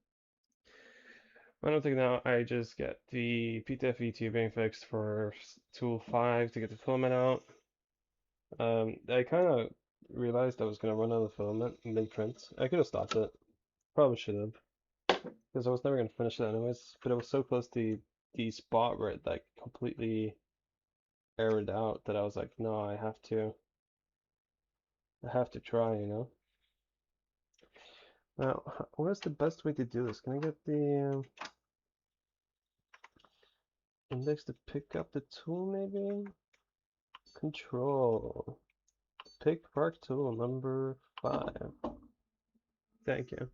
I don't think now I just get the PTFE tubing fixed for tool 5 to get the filament out. I kind of realized I was going to run out of filament mid-print. I could have stopped it. Probably should have. Because I was never going to finish it anyways. But it was so close to the spot where it like completely aired out that I was like, no, I have to try, you know? Now, where's the best way to do this? Can I get the index to pick up the tool maybe? Control. Pick part tool number 5. Thank you.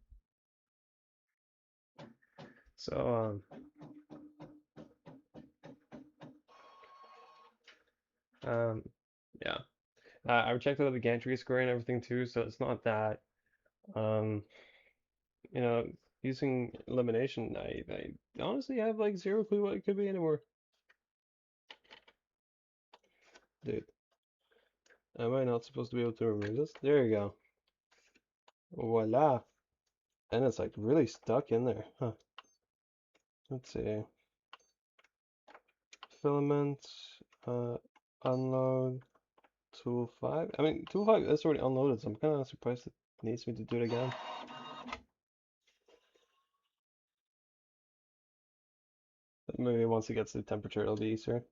So, yeah. I checked out the gantry score and everything too, so it's not that. Um, you know, using elimination, I honestly have like zero clue what it could be anymore. Dude, am I not supposed to be able to remove this? There you go. Voila. And it's like really stuck in there. Huh. Let's see. Filament, unload, tool 5. I mean, tool 5 is already unloaded, so I'm kind of surprised it needs me to do it again. But maybe once it gets to the temperature, it'll be easier.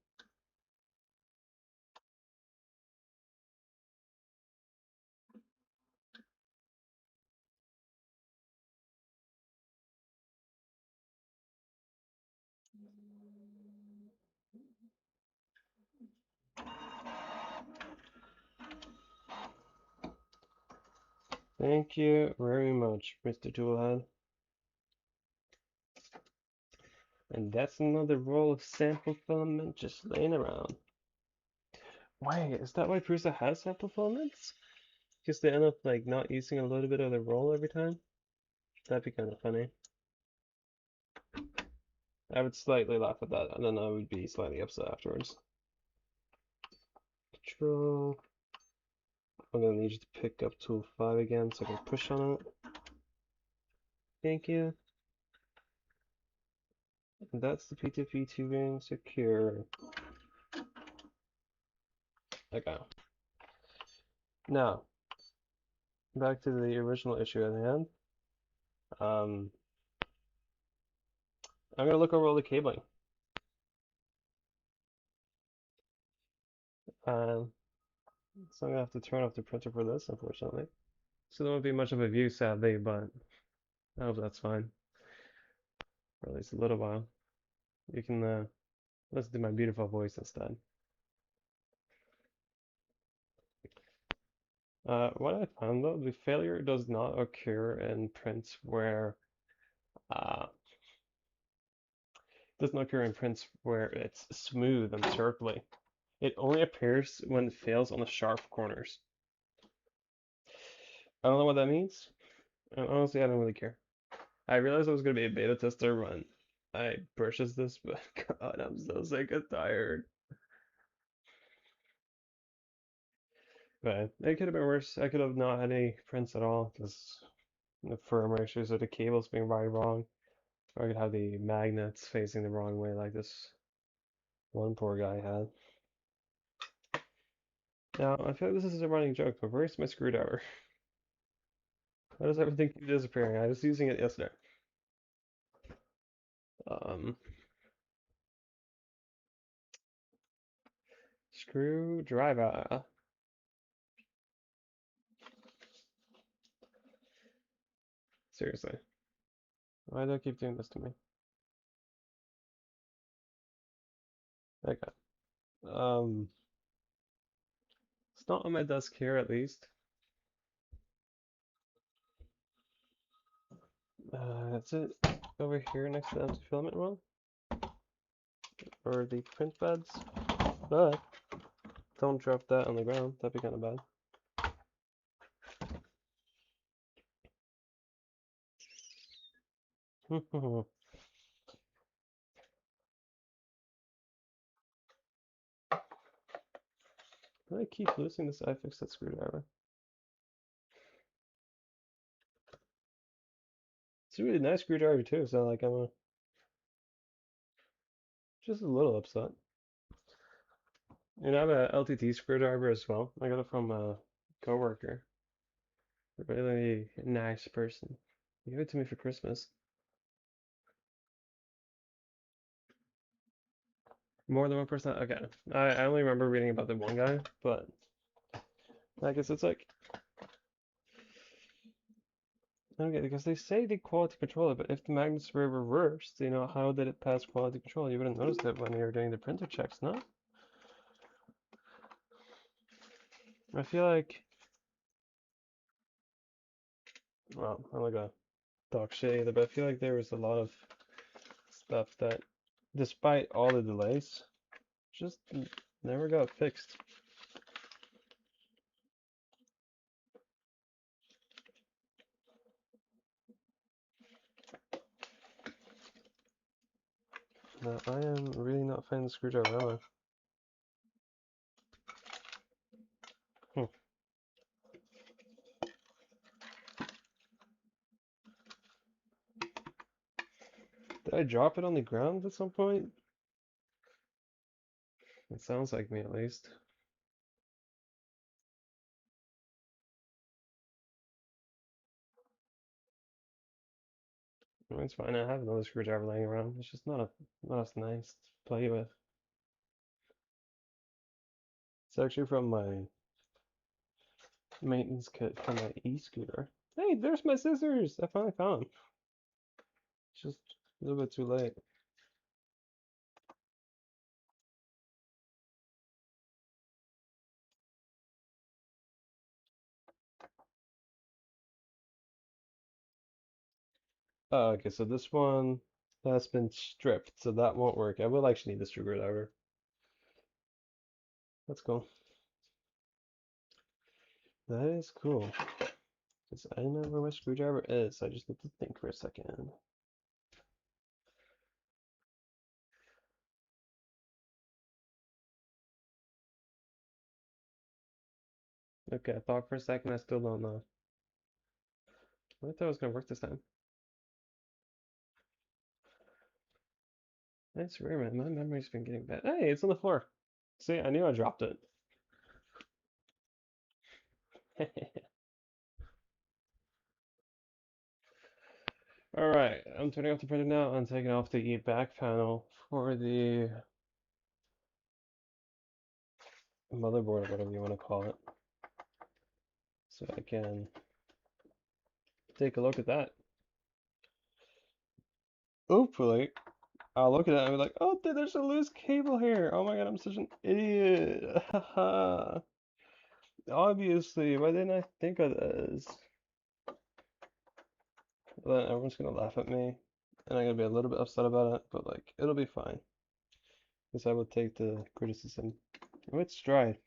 Thank you very much, Mr. Toolhead. And that's another roll of sample filament just laying around. Wait, is that why Prusa has sample filaments? Because they end up like not using a little bit of the roll every time? That'd be kind of funny. I would slightly laugh at that, and then I would be slightly upset afterwards. Control. I'm gonna need you to pick up tool 5 again so I can push on it. Thank you. And that's the PTFE tubing secure. Okay. Now, back to the original issue at hand. I'm gonna look over all the cabling. So I'm gonna have to turn off the printer for this, unfortunately. So there won't be much of a view, sadly, but I hope that's fine. For at least a little while. You can listen to my beautiful voice instead. What I found though, the failure does not occur in prints where it's smooth and circly. It only appears when it fails on the sharp corners. I don't know what that means, and honestly, I don't really care. I realized I was gonna be a beta tester when I purchased this, but God, I'm so sick and tired. But it could have been worse. I could have not had any prints at all because the firmware issues or the cables being right wrong. Or I could have the magnets facing the wrong way like this one poor guy had. Now, I feel like this is a running joke, but where's my screwdriver? Why does everything keep disappearing? I was using it yesterday. Um, Screwdriver. Seriously. Why do I keep doing this to me? Okay. Um, it's not on my desk here at least. That's it. Over here next to the empty filament roll. Or the print beds. But don't drop that on the ground. That'd be kind of bad. I keep losing this iFixit screwdriver. It's a really nice screwdriver too, so like I'm just a little upset. And I have a LTT screwdriver as well. I got it from a coworker. A really nice person. He gave it to me for Christmas. More than one person? Okay. I only remember reading about the one guy, but I guess it's like okay, because they say they quality control it, but if the magnets were reversed, you know, how did it pass quality control? You wouldn't notice it when you were doing the printer checks, no? I feel like, well, I'm not gonna talk shit either, but I feel like there was a lot of stuff that, despite all the delays, just never got fixed. No, I am really not finding the screwdriver, am I? Hmm. Did I drop it on the ground at some point? It sounds like me at least. I mean, it's fine. I have another screwdriver laying around. It's just not as nice to play with. It's actually from my maintenance kit for my e-scooter. Hey, there's my scissors! I finally found them. It's just a little bit too late. Oh, okay, so this one has been stripped, so that won't work. I will actually need the screwdriver. That's cool. That is cool. Because I know where my screwdriver is. I just need to think for a second. Okay, I thought for a second. I still don't know. I thought it was gonna work this time. I swear, man, my memory's been getting bad. Hey, it's on the floor. See, I knew I dropped it. All right, I'm turning off the printer now and taking off the back panel for the motherboard, or whatever you want to call it, so I can take a look at that. Hopefully, I'll look at it and be like, oh, there's a loose cable here. Oh my God, I'm such an idiot. Obviously, why didn't I think of this? Then everyone's gonna laugh at me, and I'm gonna be a little bit upset about it, but like, it'll be fine. Because I will take the criticism. Oh, it's dry.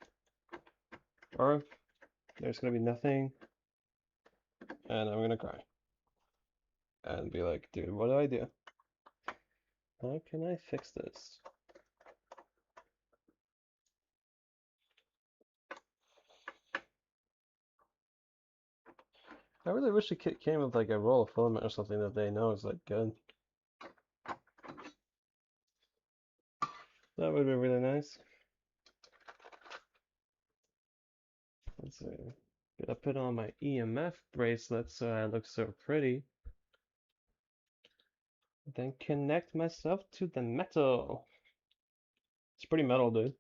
Or there's gonna be nothing, and I'm gonna cry. And be like, dude, what do I do? How can I fix this? I really wish the kit came with like a roll of filament or something that they know is like good. That would be really nice. Let's see. Gotta put on my EMF bracelet so I look so pretty. Then connect myself to the metal. It's pretty metal, dude.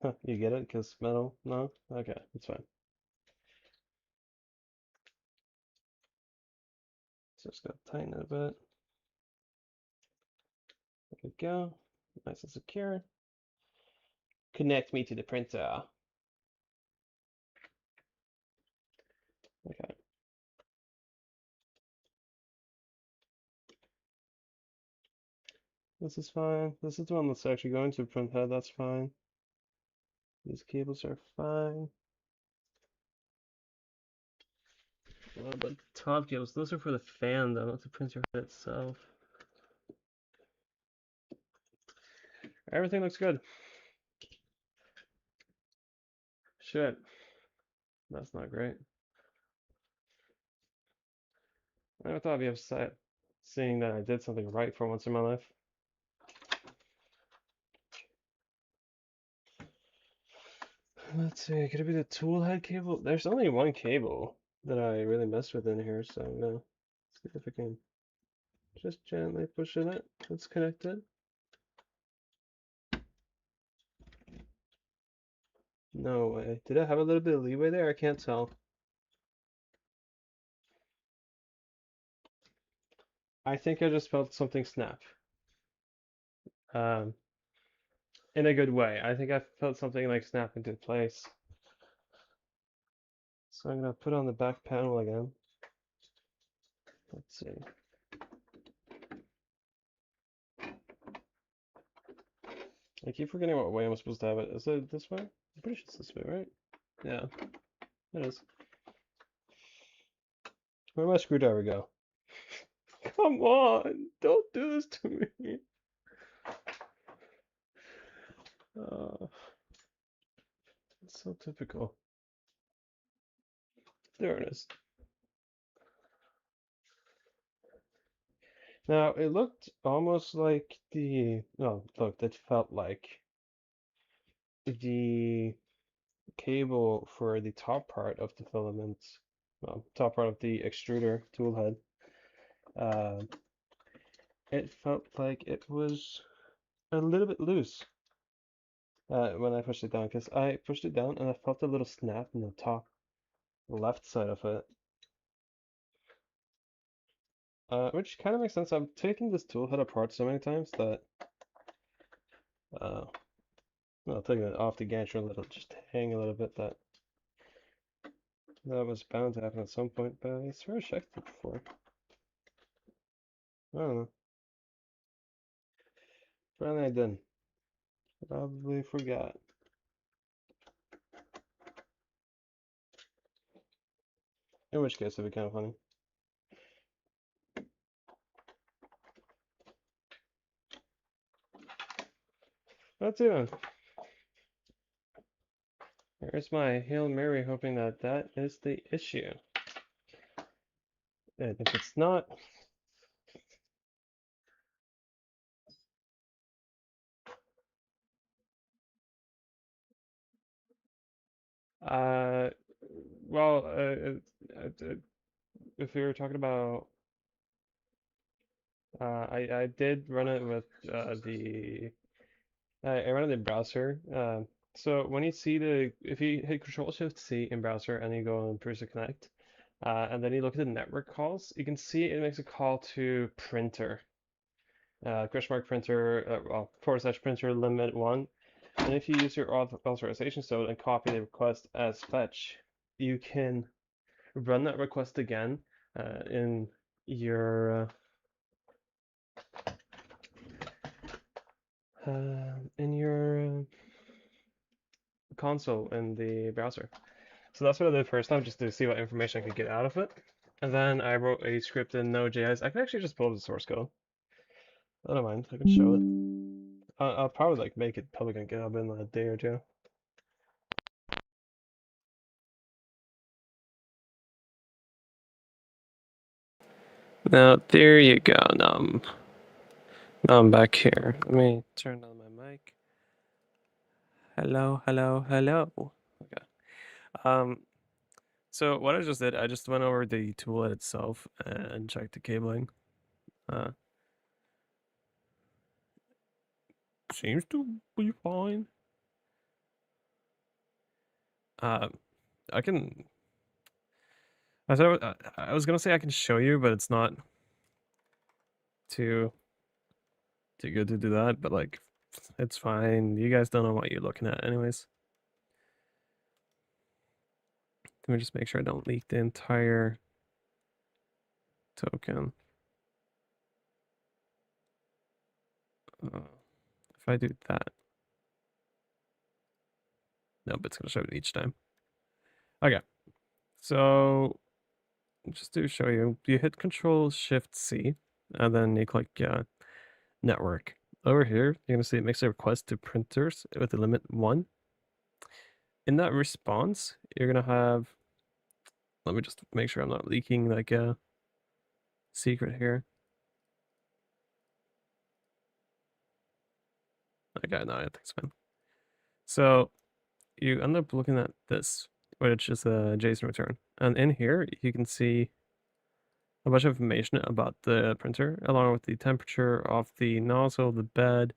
Huh, you get it? Because metal? No? Okay, that's fine. So just gotta tighten it a bit. There we go. Nice and secure. Connect me to the printer. Okay. This is fine. This is the one that's actually going to print head. That's fine. These cables are fine. But the top cables, those are for the fan though, not the printer head itself. Everything looks good. Shit. That's not great. I never thought I'd be upset seeing that I did something right for once in my life. Let's see, could it be the tool head cable? There's only one cable that I really messed with in here, so I'm gonna see if I can just gently push it in. It's connected. No way. Did I have a little bit of leeway there? I can't tell. I think I just felt something snap. Um, in a good way. I think I felt something like snap into place. So I'm gonna put on the back panel again. Let's see. I keep forgetting what way I'm supposed to have it. Is it this way? I'm pretty sure it's this way, right? Yeah, it is. Where'd my screwdriver go? Come on! Don't do this to me! It's so typical. There it is. Now, it looked almost like the... No, look, it felt like the cable for the top part of the filament, well, top part of the extruder tool head. It felt like it was a little bit loose when I pushed it down, because I pushed it down and I felt a little snap in the top left side of it. Which kind of makes sense. I've taken this tool head apart so many times that, well, taking it off the gantry and let it just hang a little bit, that was bound to happen at some point, but I swear I checked it before. I don't know. Apparently I didn't. Probably forgot. In which case, it'd be kind of funny. That's it then. There's my Hail Mary, hoping that that is the issue. And if it's not, uh, well, if we were talking about, I did run it with I run it in browser. So when you see if you hit Control-Shift-C in browser and you go on PrusaConnect, and then you look at the network calls, you can see it makes a call to printer. Question mark printer, well, / printer limit 1. And if you use your authorization code and copy the request as fetch, you can run that request again in your console in the browser. So that's what I did first time, just to see what information I could get out of it. And then I wrote a script in Node.js. I can actually just pull up the source code. I don't mind. I can show it. I'll probably like make it public on GitHub in a day or two. Now there you go. Now I'm back here. Let me turn on my mic. Hello, hello, hello. Okay. So what I just did, I just went over the tool itself and checked the cabling. Seems to be fine. I can. I was gonna say I can show you, but it's not too good to do that. But like, it's fine. You guys don't know what you're looking at, anyways. Let me just make sure I don't leak the entire token. If I do that, nope, it's gonna show it each time. Okay, so just to show you, you hit Control Shift C, and then you click Network. Over here, you're gonna see it makes a request to printers with the limit 1. In that response, you're gonna have. Let me just make sure I'm not leaking like a secret here. Okay, no, I think it's fine. So you end up looking at this, which is a JSON return, and in here you can see a bunch of information about the printer, along with the temperature of the nozzle, the bed,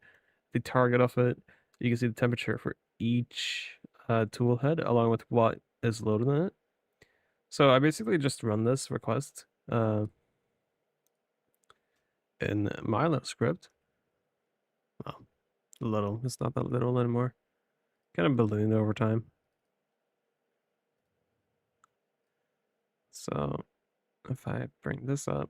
the target of it. You can see the temperature for each tool head, along with what is loaded in it. So I basically just run this request in my little script. Well, little, it's not that little anymore. Kind of ballooned over time. So if I bring this up,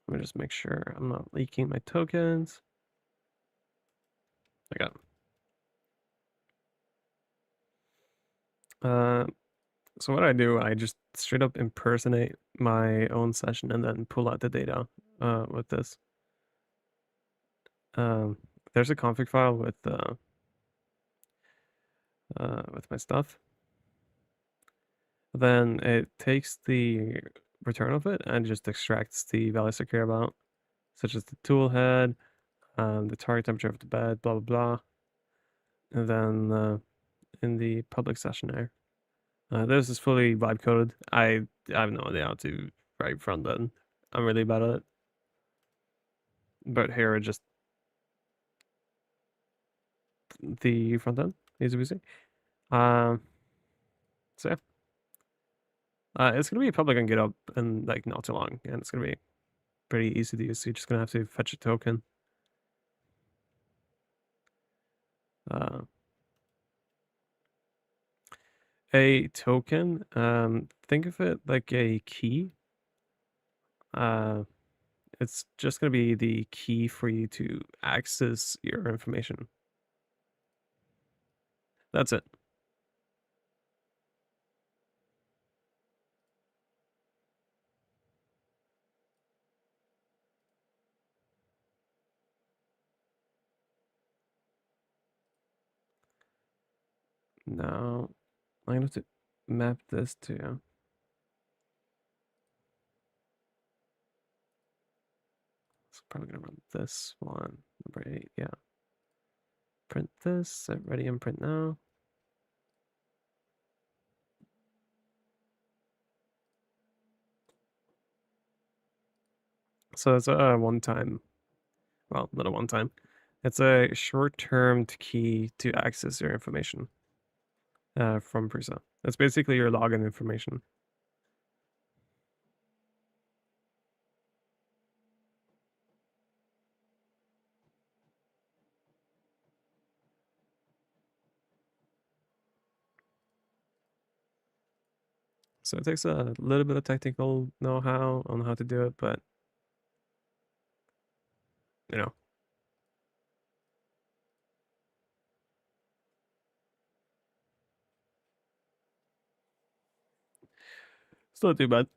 let me just make sure I'm not leaking my tokens. I got so what I do, I just straight up impersonate my own session and then pull out the data with this. There's a config file with my stuff. Then it takes the return of it and just extracts the values I care about, such as the tool head, the target temperature of the bed, blah blah blah. And then in the public session there, this is fully vibe coded. I have no idea how to write front end. I'm really bad at it. But here, just the front end, easy peasy. So yeah. It's gonna be public on GitHub in like not too long, and it's gonna be pretty easy to use. So you're just gonna have to fetch a token. A token, think of it like a key. It's just gonna be the key for you to access your information. That's it. Now I'm gonna have to map this to. So probably gonna run this one, number 8. Yeah. Print this. Set ready and print now. So it's a one-time. Well, not a one-time. It's a short-term key to access your information from Prusa. That's basically your login information. So it takes a little bit of technical know-how on how to do it, but you know, it's not too bad.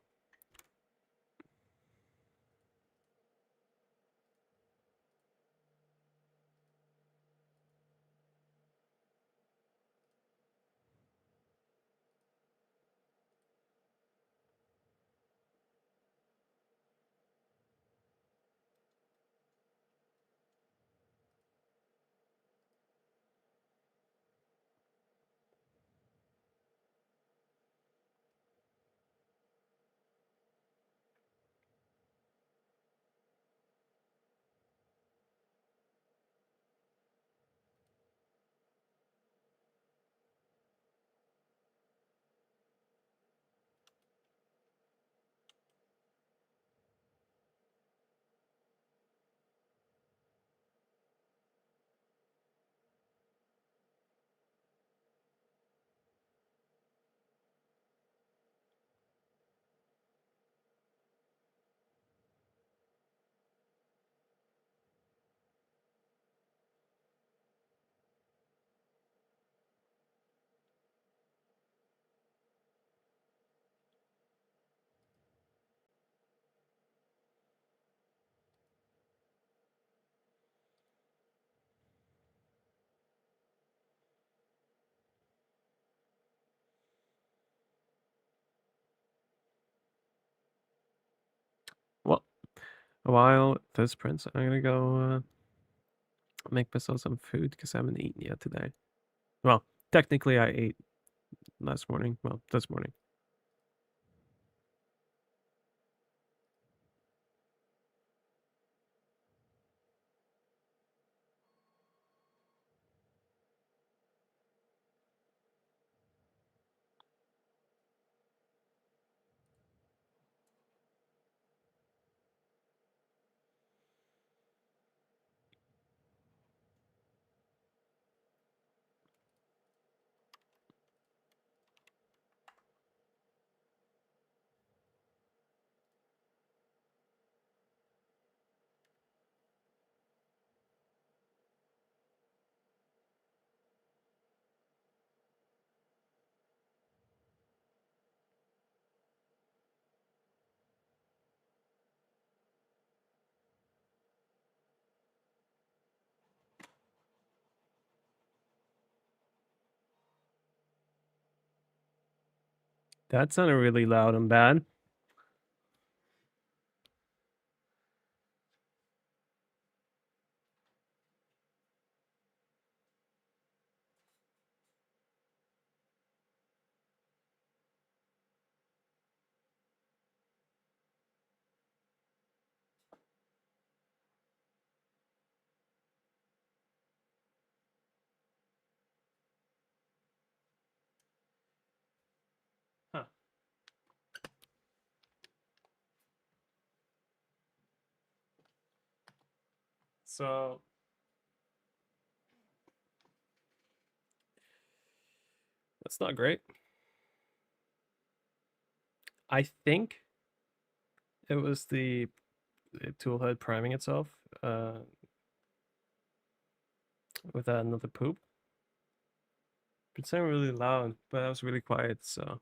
while this prints, I'm gonna go make myself some food because I haven't eaten yet today. Well, technically I ate last morning. Well, this morning. That sounded really loud and bad. Huh. So that's not great. I think it was the tool head priming itself with another poop. It sounded really loud, but I was really quiet, so.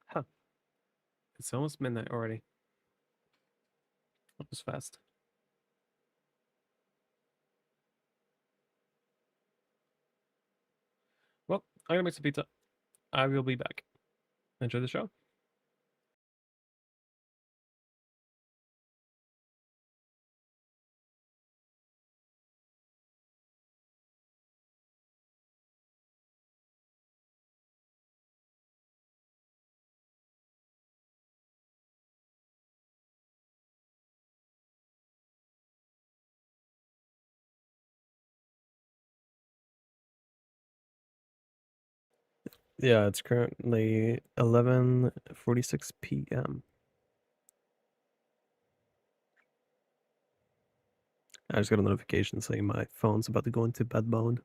Huh. It's almost midnight already. That was fast. Well, I'm gonna make some pizza. I will be back. Enjoy the show. Yeah, it's currently 11:46 p.m. I just got a notification saying my phone's about to go into bed mode.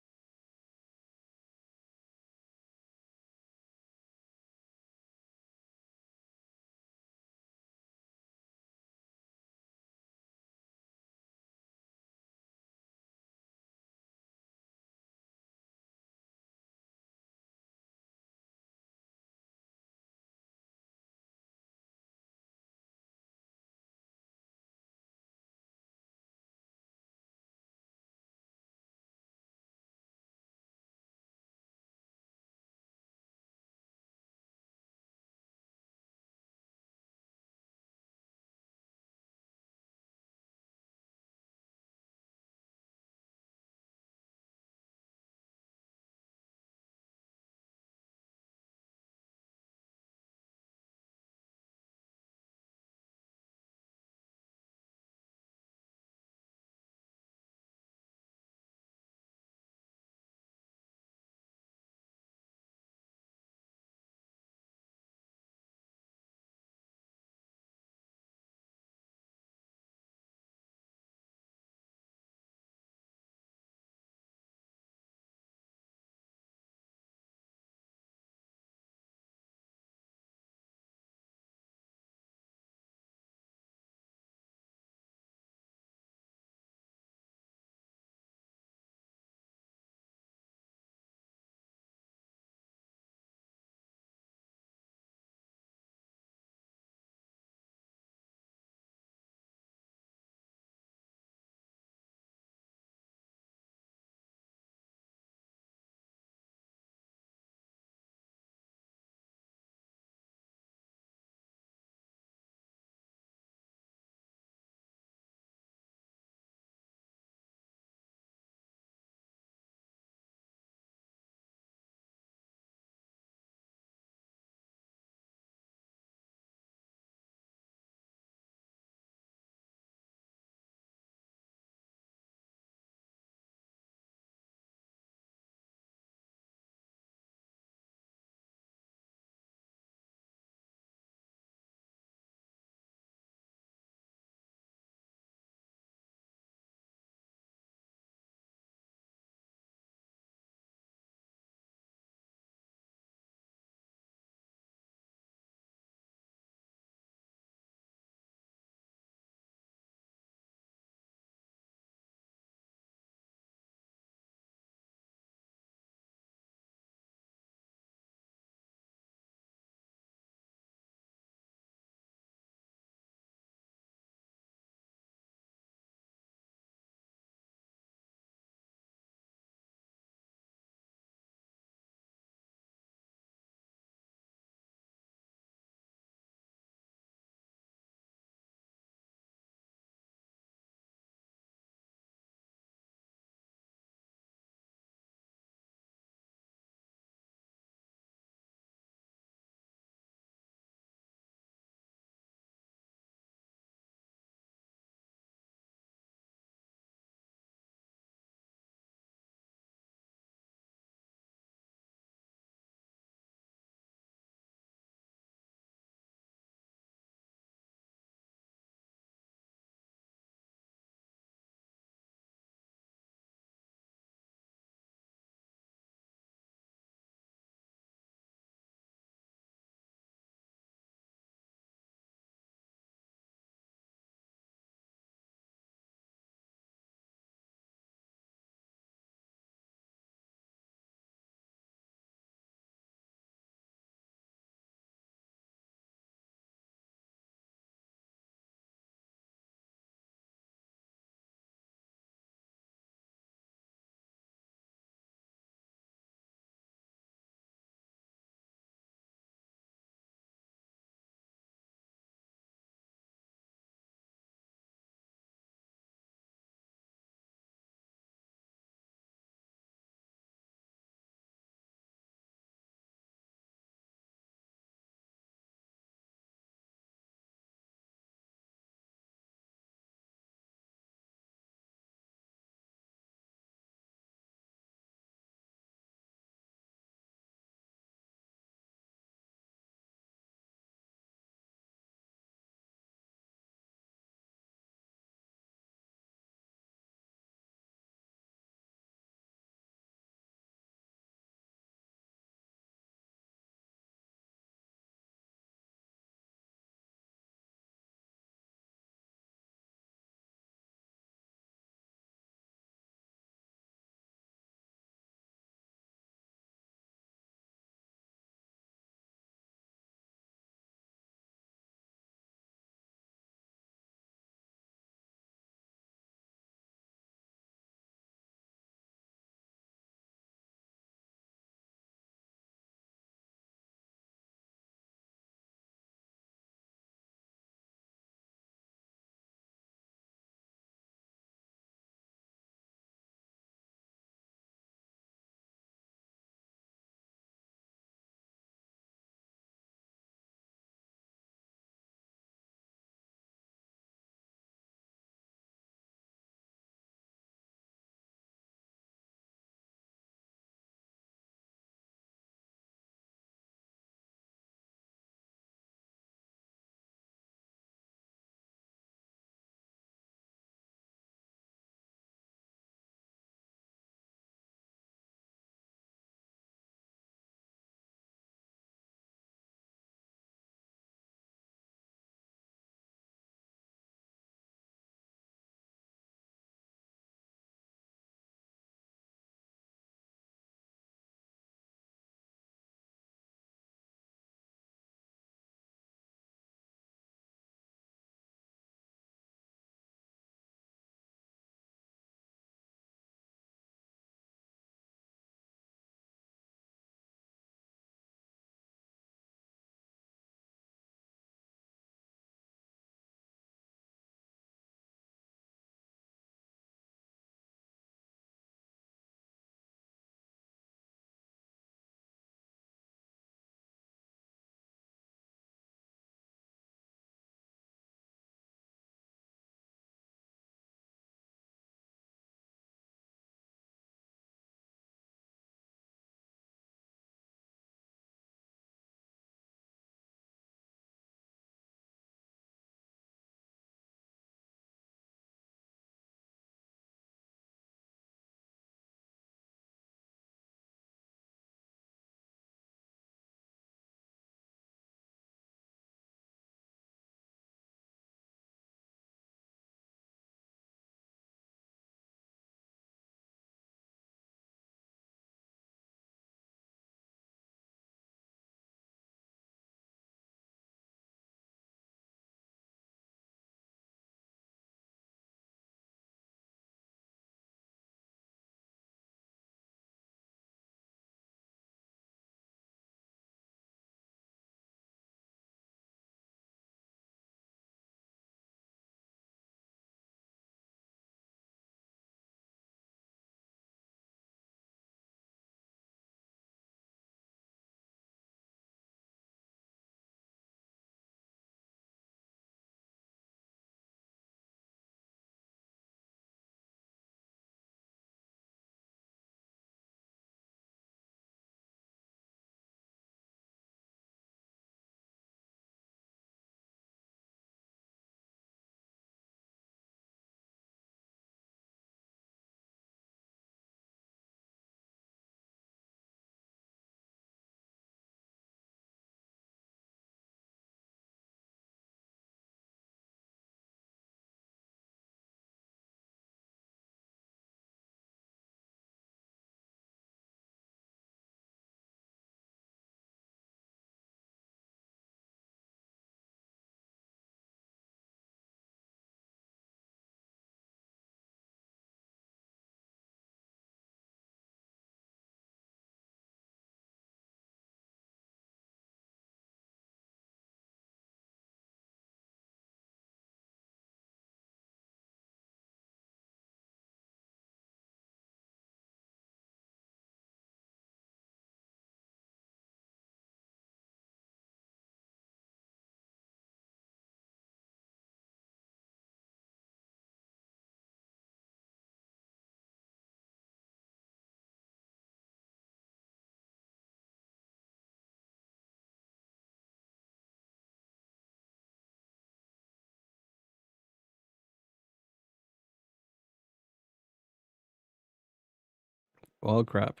Well, crap.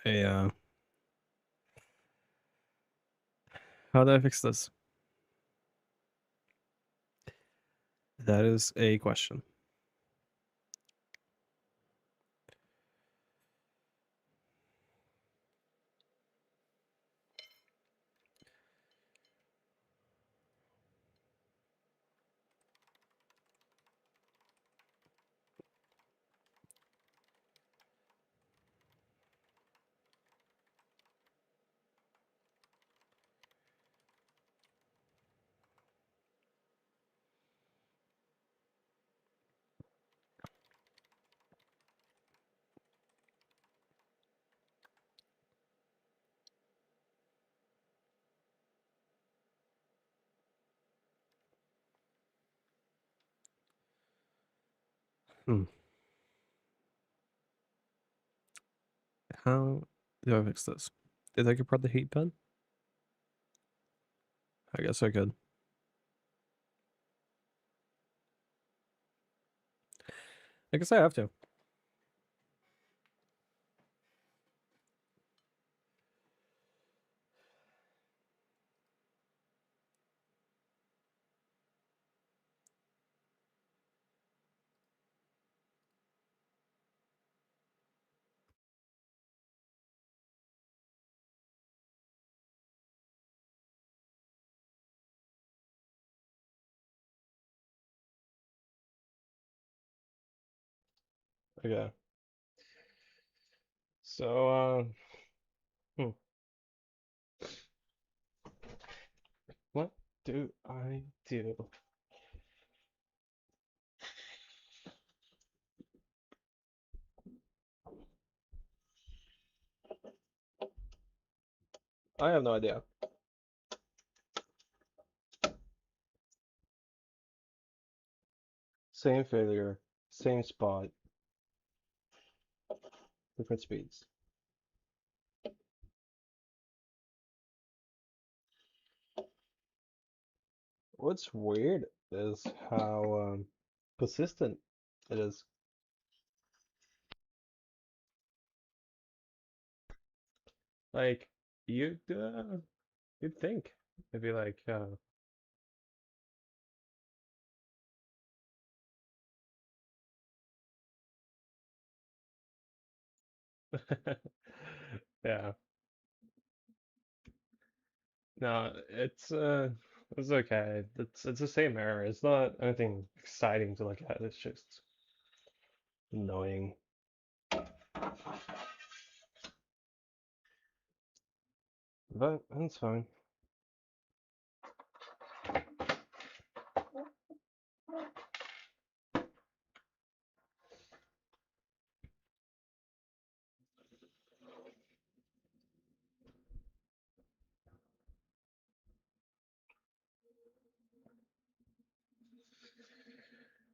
How do I fix this? That is a question. How do I fix this? Did I get the heat pen? I guess I could. I guess I have to. Okay. So, what do I do? I have no idea. Same failure, same spot, different speeds. What's weird is how persistent it is. Like you'd think it'd be like yeah. No, it's okay. It's the same error. It's not anything exciting to look at. It's just annoying. But that's fine.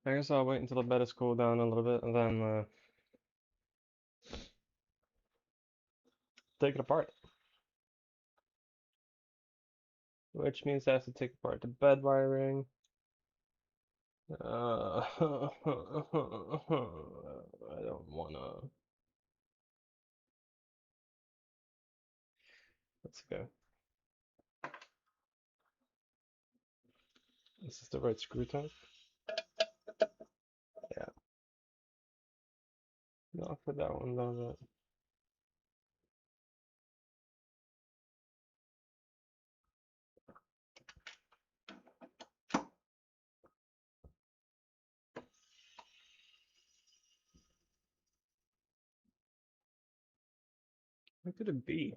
I guess I'll wait until the bed is cooled down a little bit and then take it apart. Which means I have to take apart the bed wiring. I don't wanna. Let's go. This is the right screw type. Yeah. No, I'll put that one down. That. What could it be?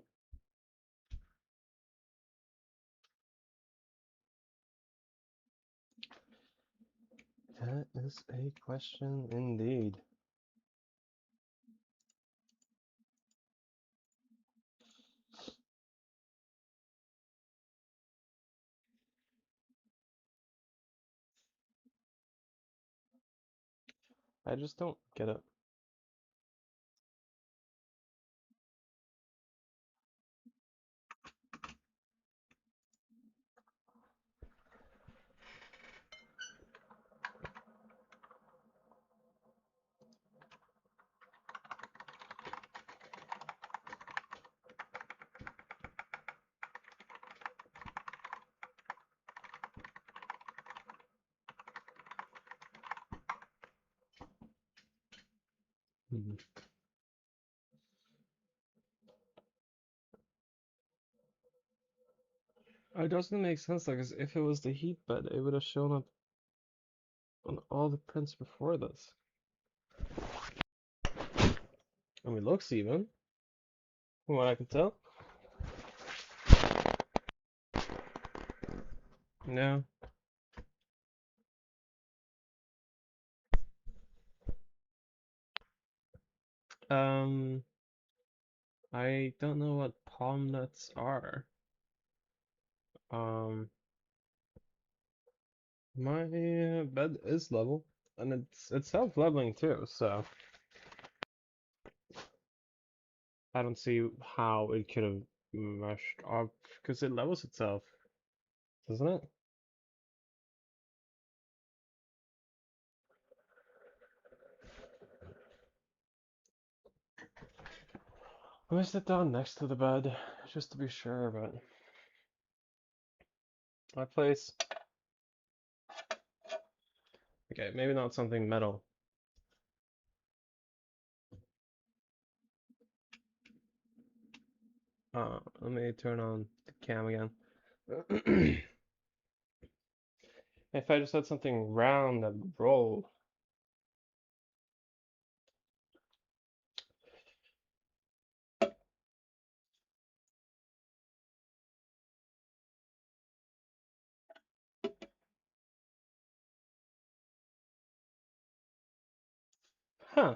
That is a question indeed. I just don't get it. Mhm. It doesn't make sense though, because if it was the heat bed, it would have shown up on all the prints before this. I mean, it looks even, from what I can tell. No. Um, I don't know what palm nuts are. Um, my bed is level, and it's self-leveling too, so I don't see how it could have meshed up, because it levels itself, doesn't it? Let me sit down next to the bed, just to be sure, but my place. Okay, maybe not something metal. Let me turn on the cam again. If I just had something round that would roll. Huh.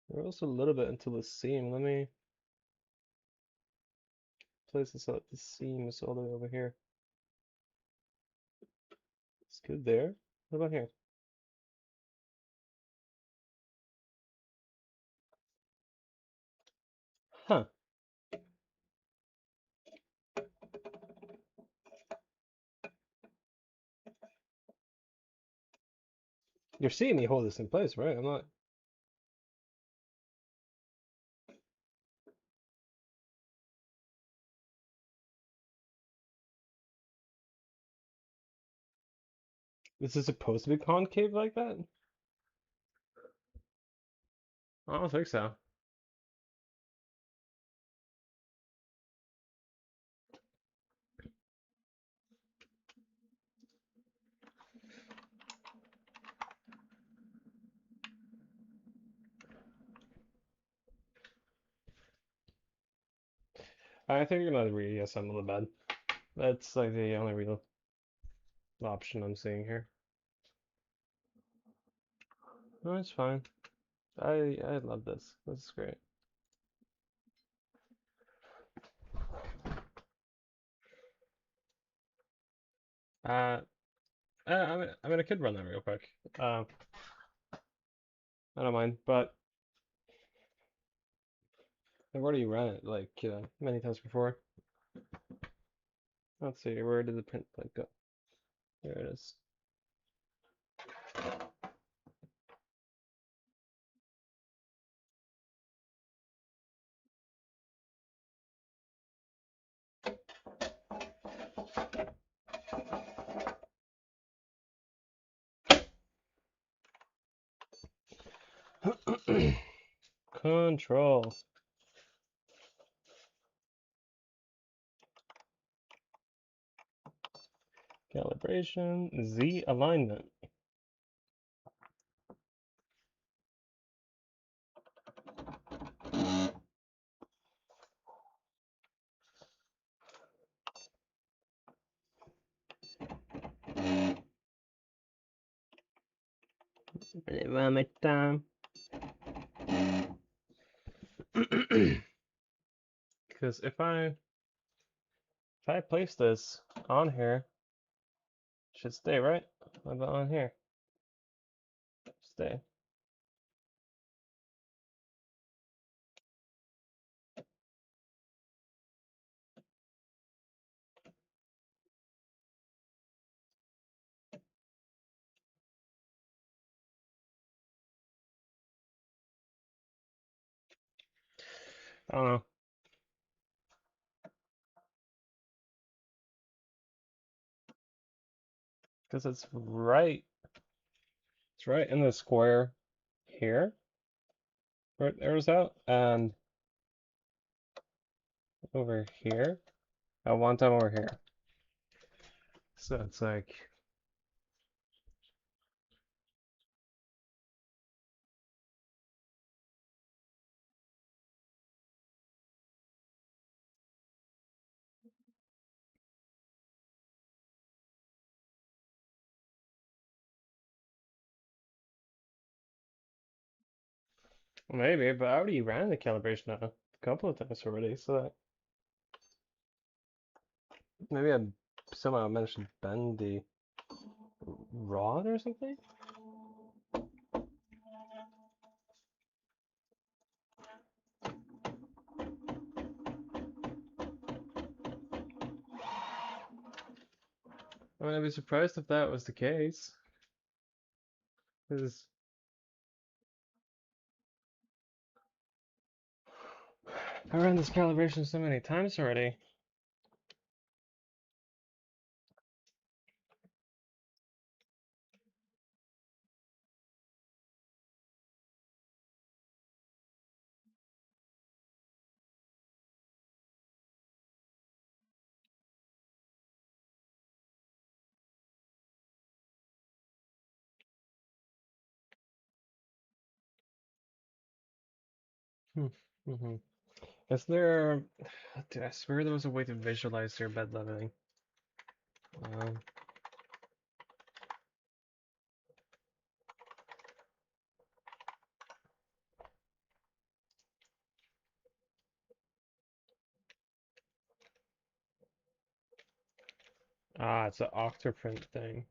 We're also a little bit into the seam. Let me place this at the seam is all the way over here. It's good there. What about here? Huh. You're seeing me hold this in place, right? I'm not. This is supposed to be concave like that? I don't think so. I think you're gonna reassemble the bed. That's like the only real option I'm seeing here. No, it's fine. I love this. This is great. Uh, I mean, I could run that real quick. Uh, I don't mind, but I've already run it like many times before. Let's see, where did the print plate go? There it is. Control. Calibration. Z alignment. Run it down. Because if I place this on here, it should stay, right? What about on here? Stay. I don't know. Because it's right It's right in the square here, where it arrows out, and over here, and one time over here. So it's like, maybe, but I already ran the calibration a couple of times already, so that maybe I somehow managed to bend the rod or something? I mean, I'd be surprised if that was the case, because I ran this calibration so many times already. Mm-hmm. Is there... Dude, I swear there was a way to visualize your bed leveling. Um, it's an Octoprint thing.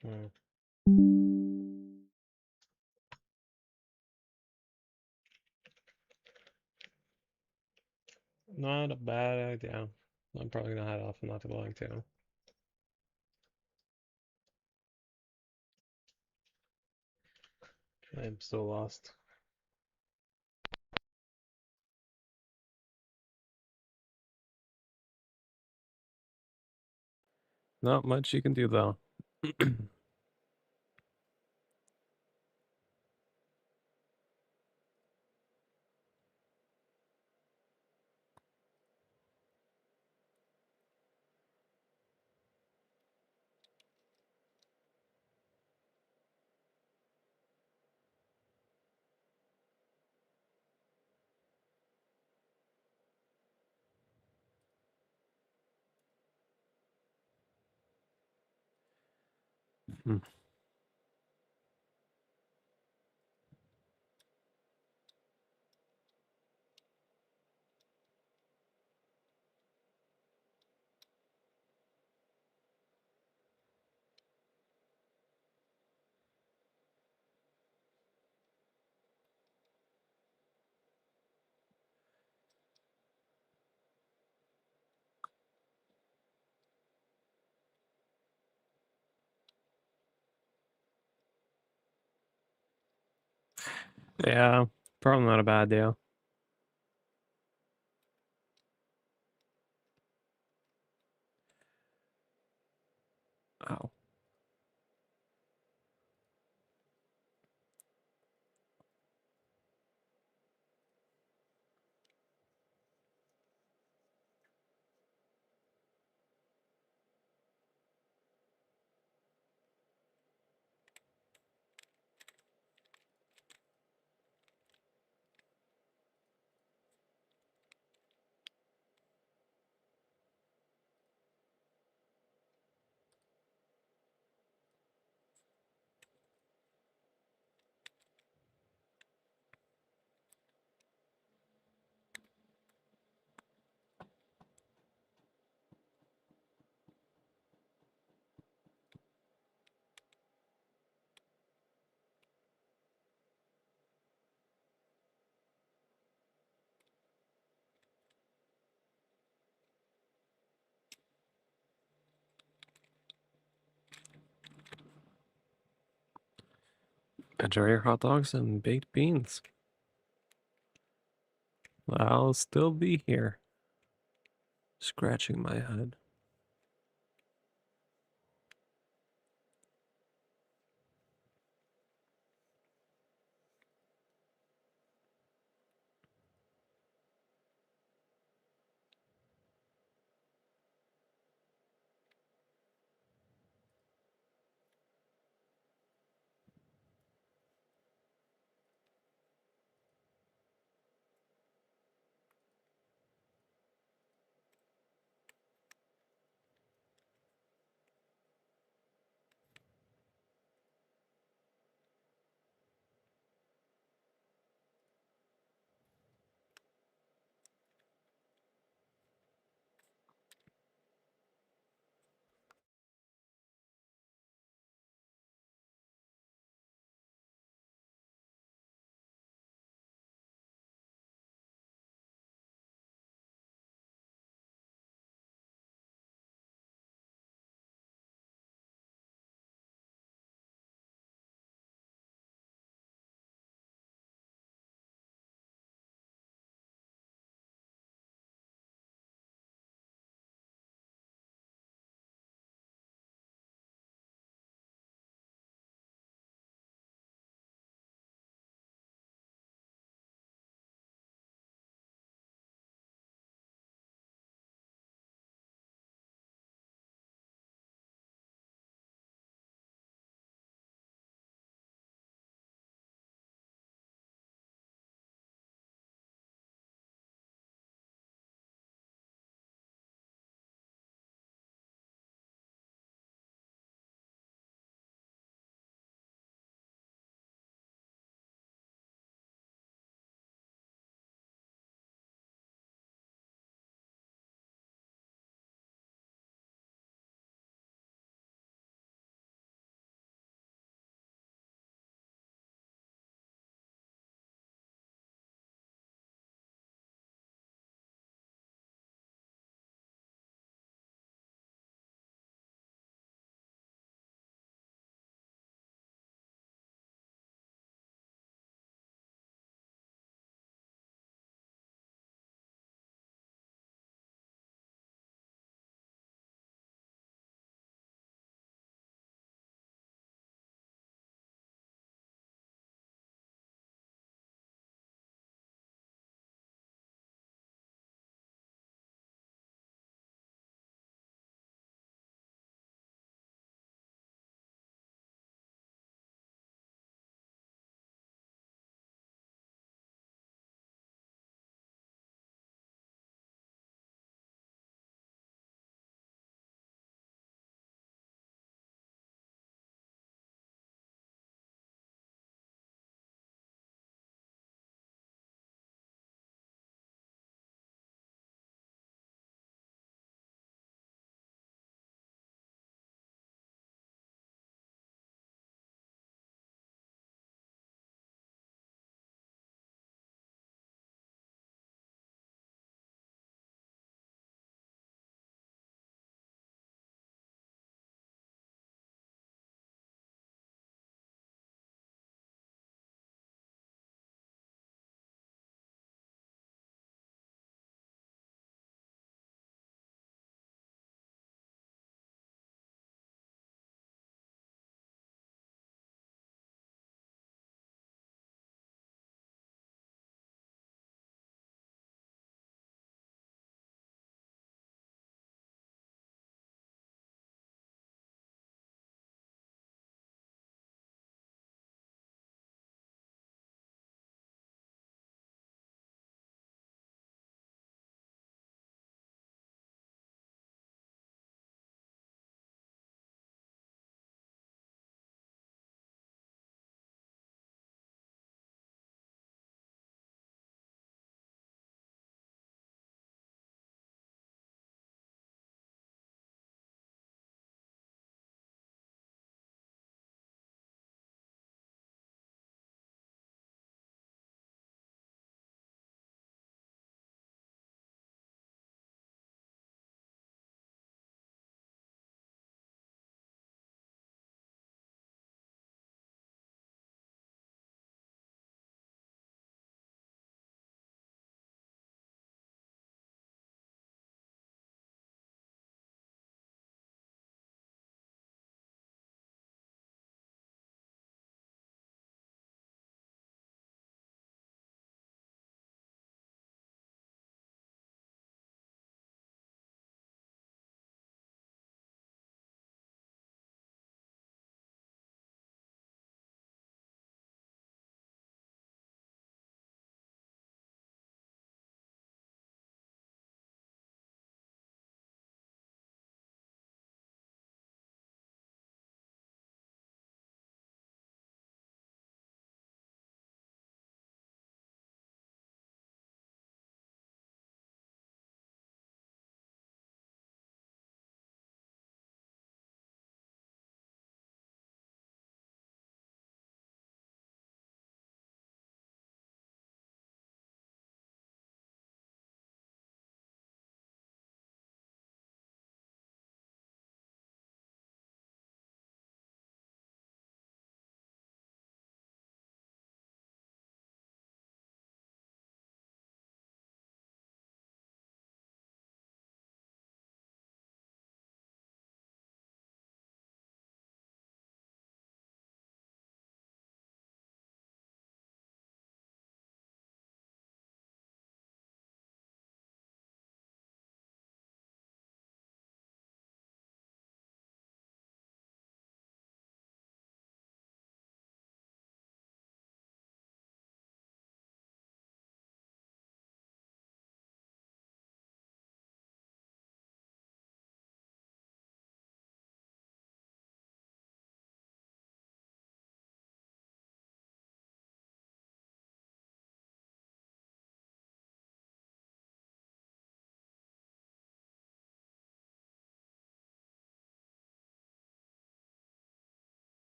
Hmm. Not a bad idea. I'm probably gonna head off. I'm not going to. I'm still lost. Not much you can do though. Hmm. Yeah, probably not a bad deal. Ow. Enjoy your hot dogs and baked beans. I'll still be here, scratching my head.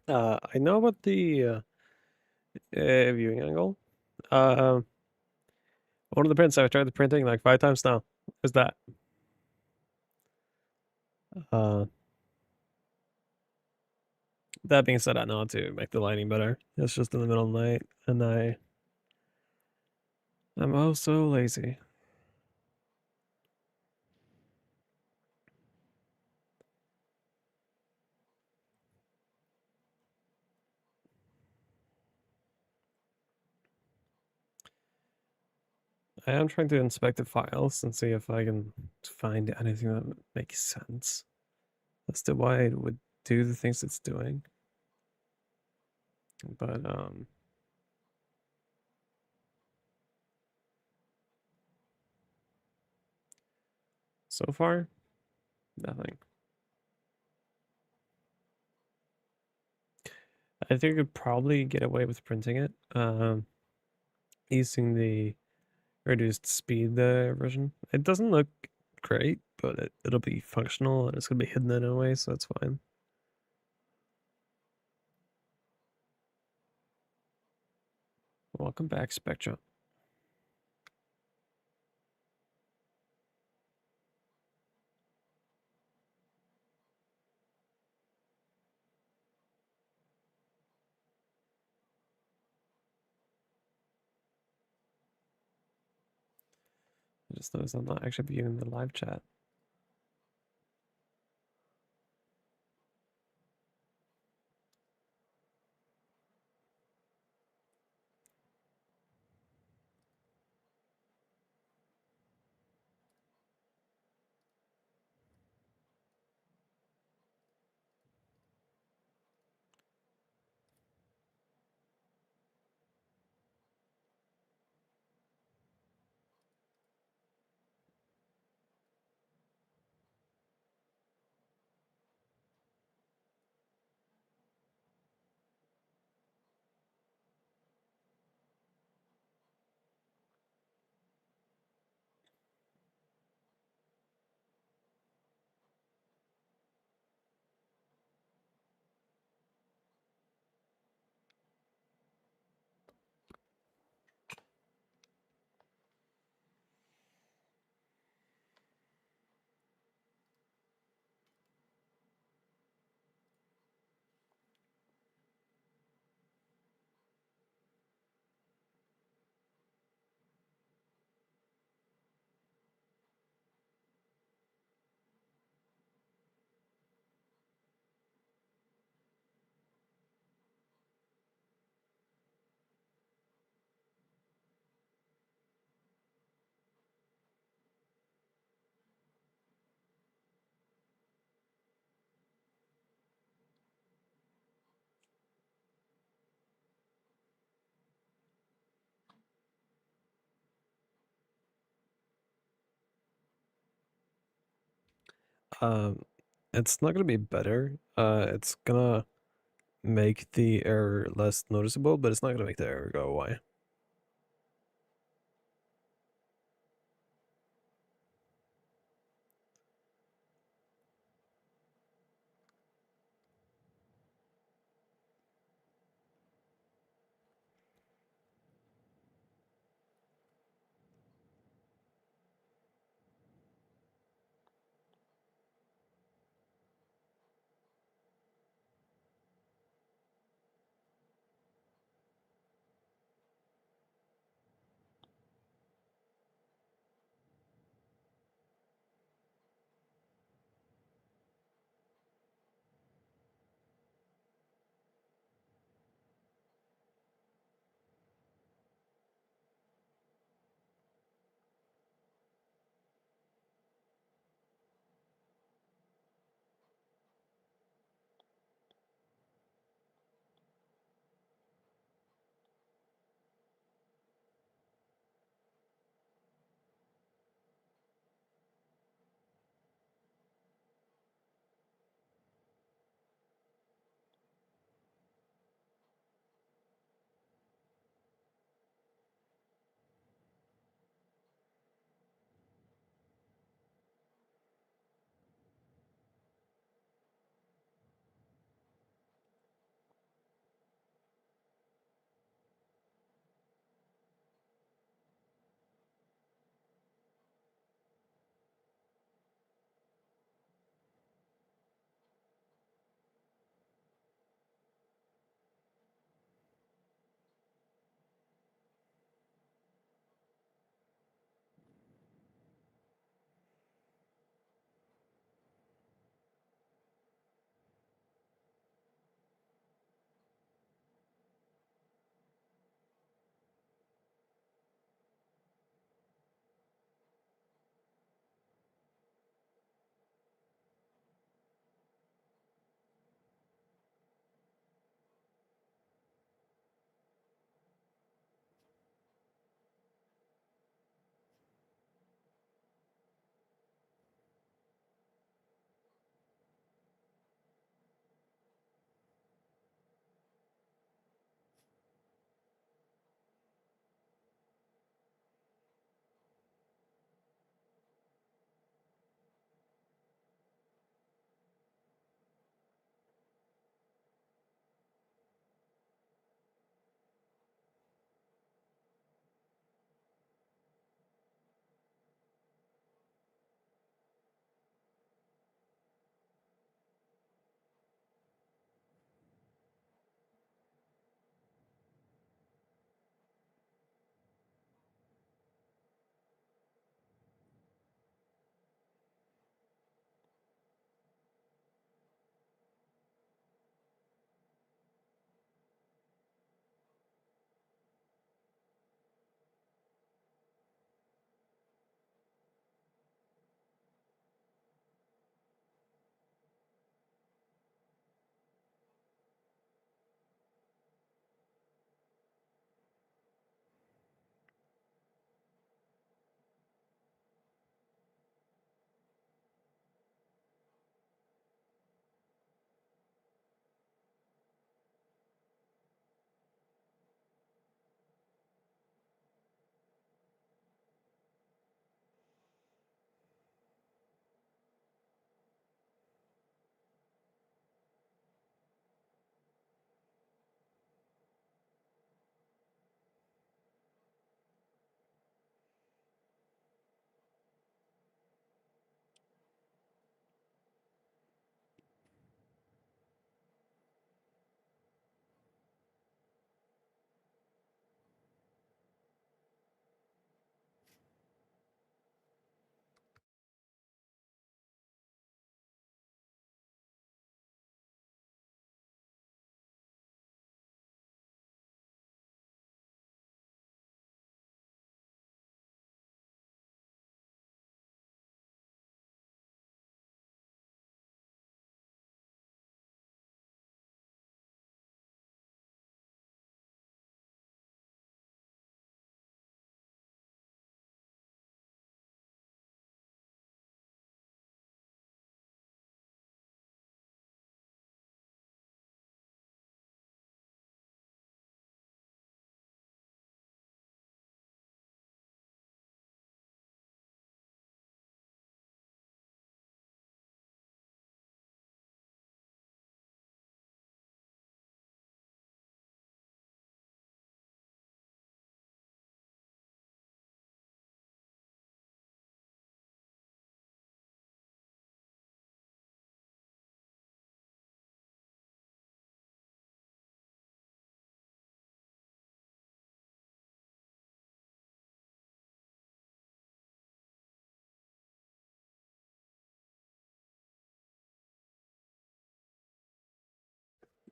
I know about the viewing angle. Uh, one of the prints I've tried the printing like 5 times now. Is that? Uh, that being said, I know how to make the lighting better. It's just in the middle of the night, and I'm oh so lazy. I am trying to inspect the files and see if I can find anything that makes sense as to why it would do the things it's doing. But so far, nothing. I think I could probably get away with printing it, using the reduced speed version. It doesn't look great, but it'll be functional and it's gonna be hidden in a way, so that's fine. Welcome back, Spectra. I just noticed I'm not actually viewing the live chat. Um, it's not gonna be better. It's gonna make the error less noticeable, but it's not gonna make the error go away.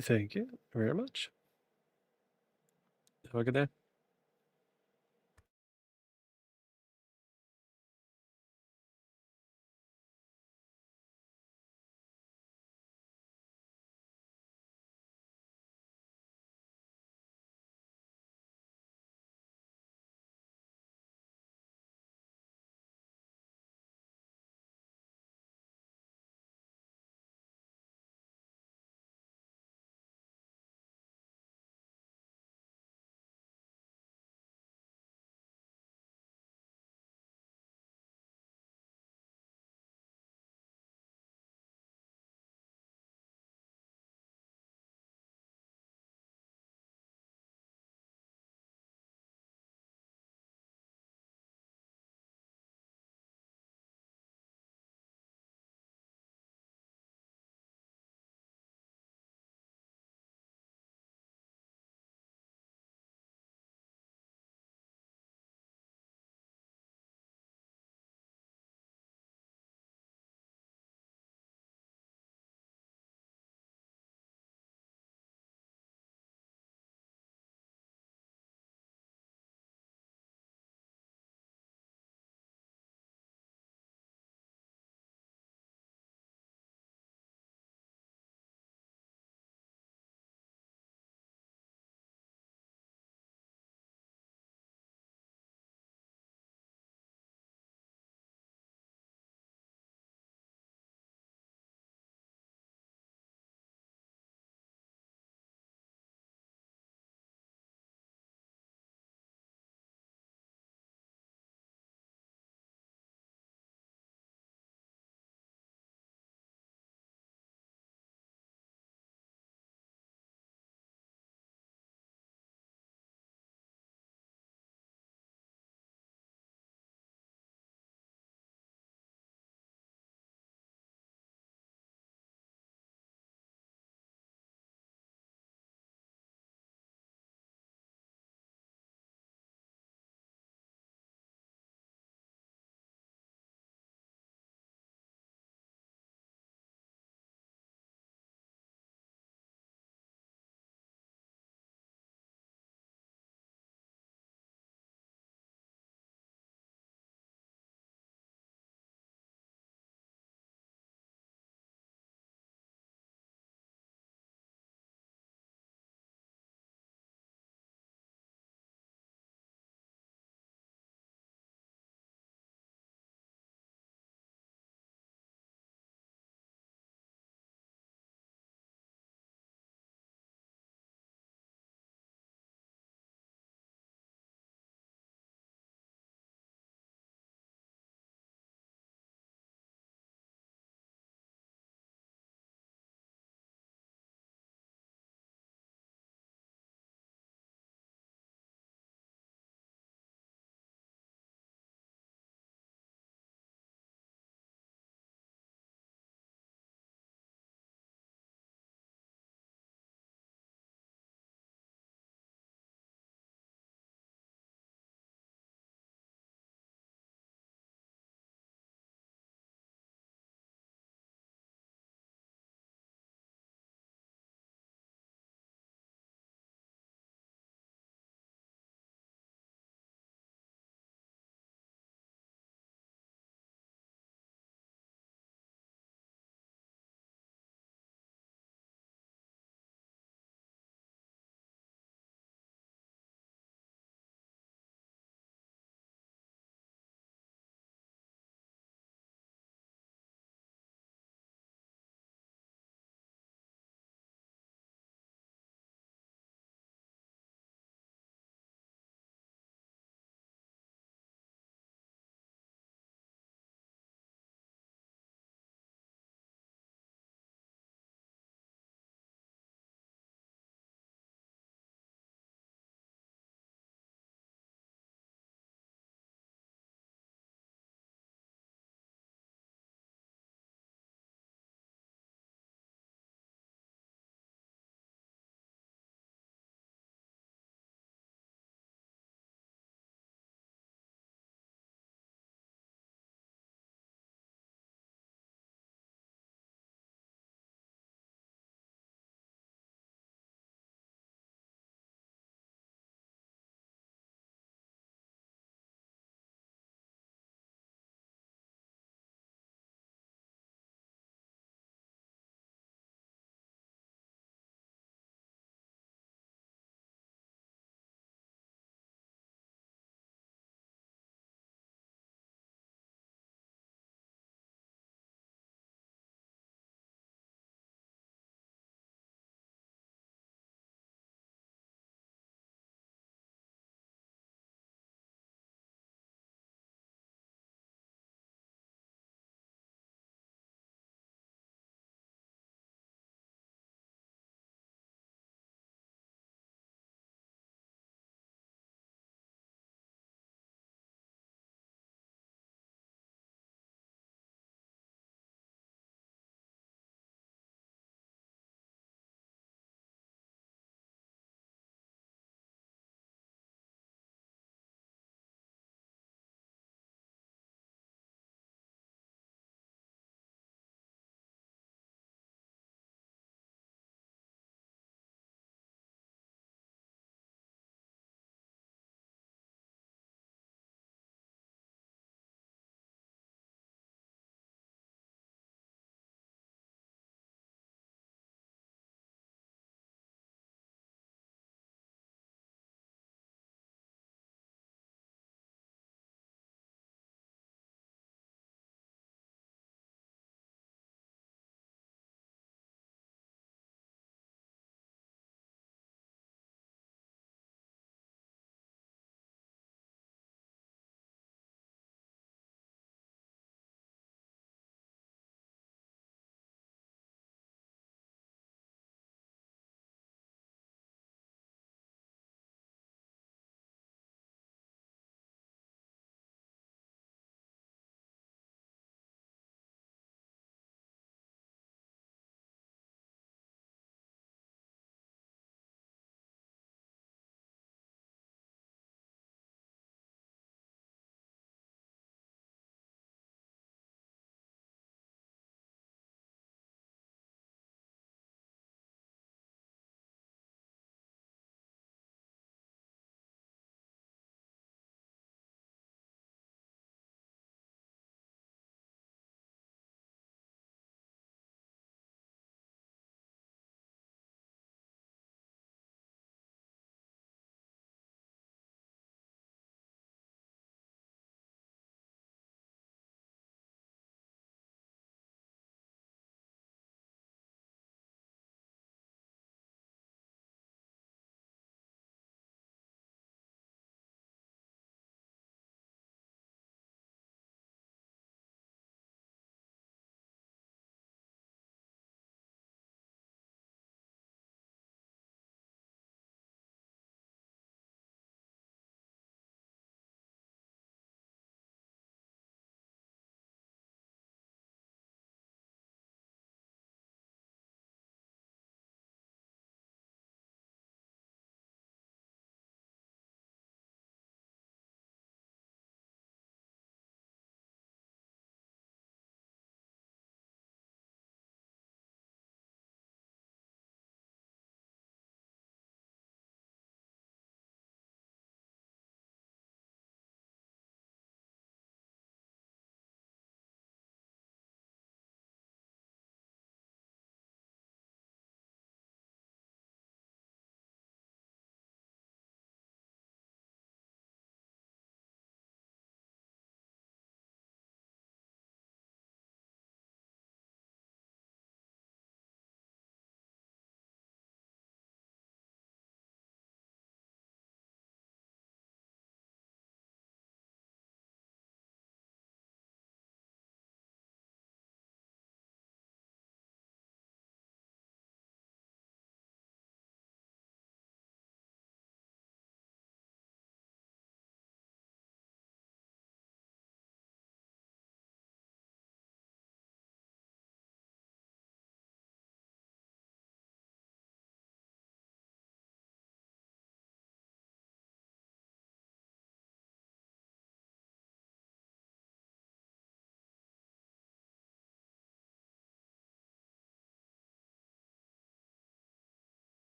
Thank you very much. Have a good day.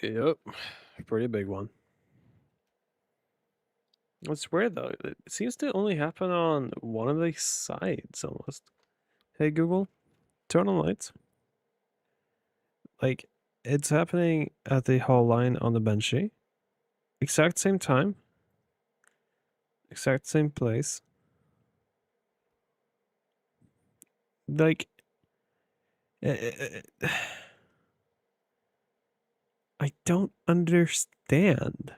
Yep, pretty big one. It's weird though. It seems to only happen on one of the sides almost. Hey Google, turn on lights. Like, it's happening at the hall line on the benchy. Exact same time. Exact same place. Like, I don't understand.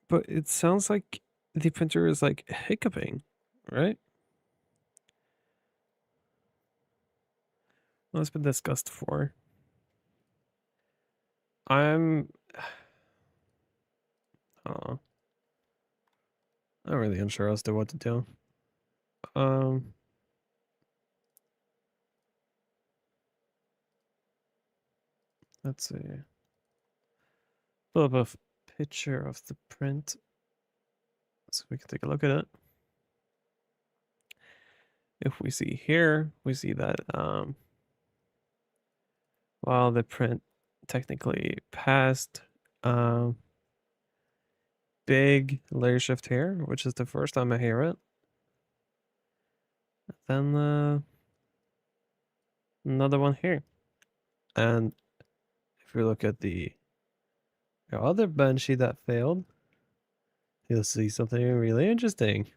But it sounds like the printer is like hiccuping, right? Well, it's been discussed before. I'm, I don't know. I'm really unsure as to what to do. Um, let's see. Pull up a picture of the print so we can take a look at it. If we see here, we see that while the print technically passed big layer shift here, which is the first time I hear it. Then another one here. And if we look at the other benchy that failed, you'll see something really interesting.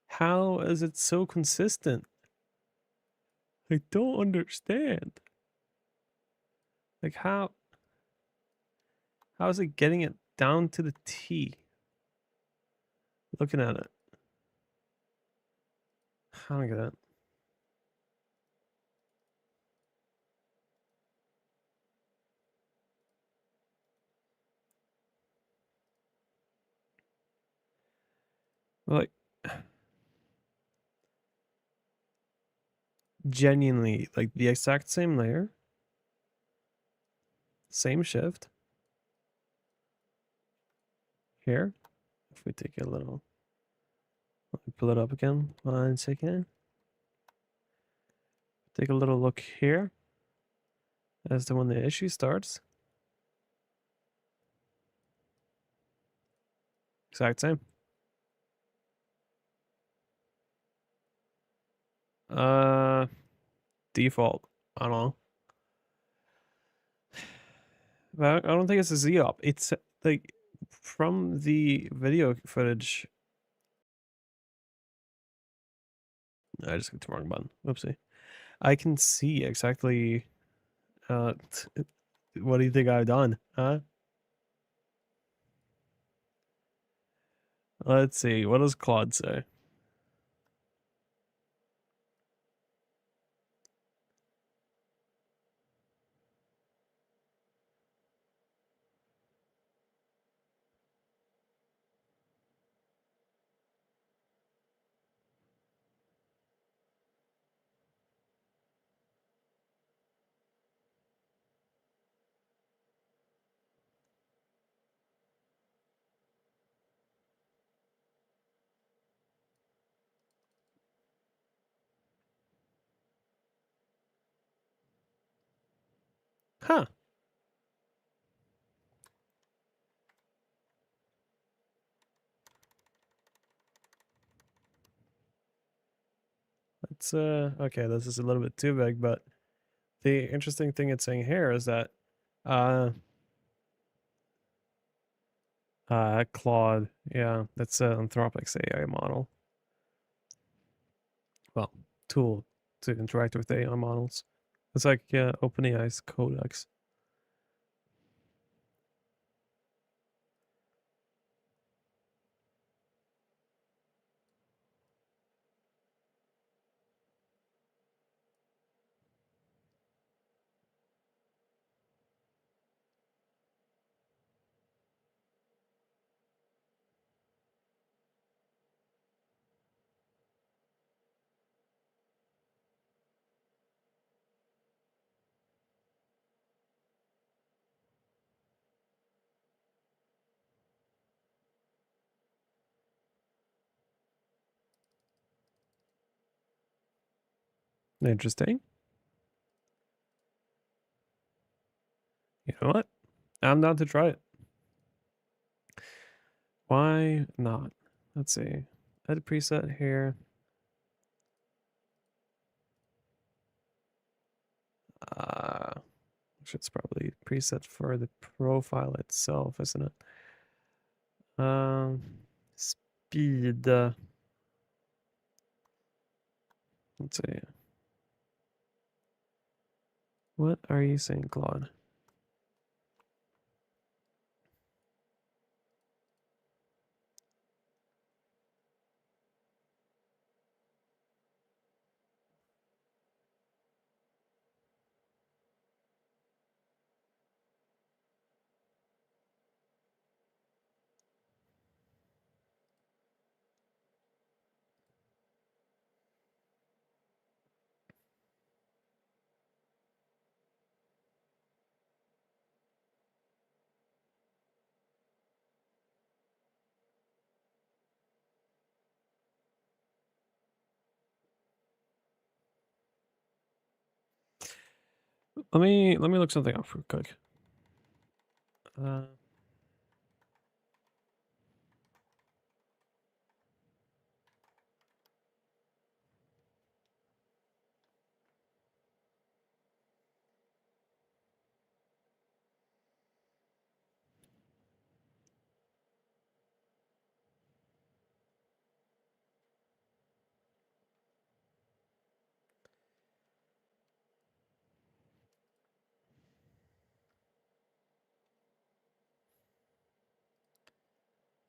How is it so consistent? I don't understand. Like how is it getting it down to the T? Looking at it. I don't get it. Like genuinely, like the exact same layer, same shift. Here, if we take a little, let me pull it up again. 1 second. Take a little look here as to when the issue starts. Exact same. Uh, default. I don't know. But I don't think it's a Z-op. It's like from the video footage. I just clicked the wrong button. Oopsie. I can see exactly. What do you think I've done? Huh? Let's see. What does Claude say? Huh. It's okay, this is a little bit too big, but the interesting thing it's saying here is that Claude, yeah, that's Anthropic's AI model. Well, tool to interact with AI models. It's like OpenAI's Codex. Interesting. You know what? I'm down to try it. Why not? Let's see. Add a preset here. It's probably preset for the profile itself, isn't it? Speed. Let's see. What are you saying, Claude? Let me look something up real quick.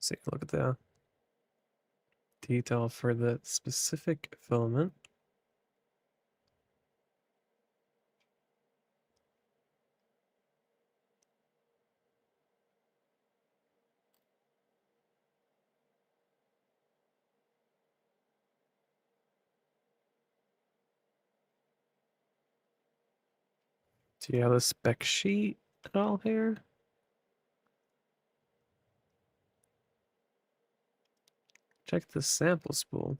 See, look at the detail for the specific filament. Do you have a spec sheet at all here? Check the sample spool.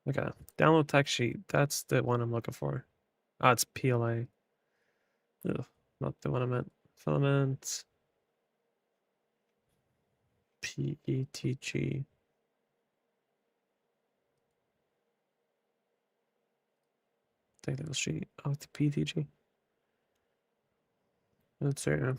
Okay, download text sheet. That's the one I'm looking for. Ah, it's PLA. Ugh, not the one I meant. Filament. PETG. Technical sheet of the PETG. That's right.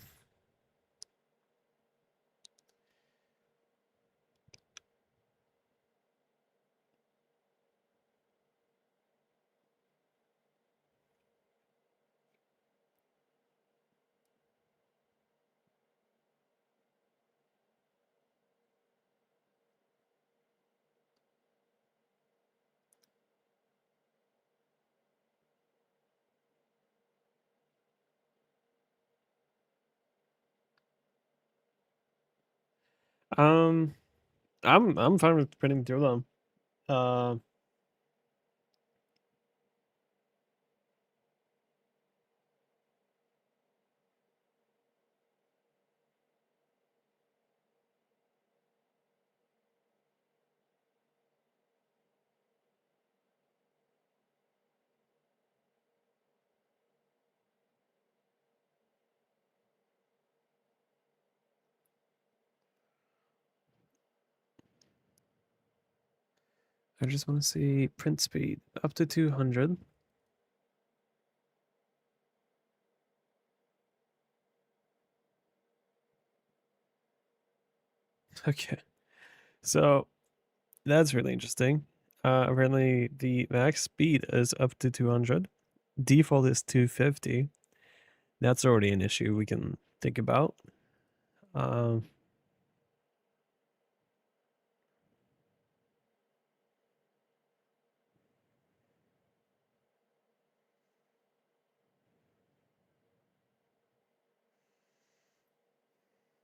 Um, I'm fine with printing through them. Uh, I just want to see print speed up to 200. Okay, so that's really interesting. Apparently the max speed is up to 200. Default is 250. That's already an issue we can think about. Um,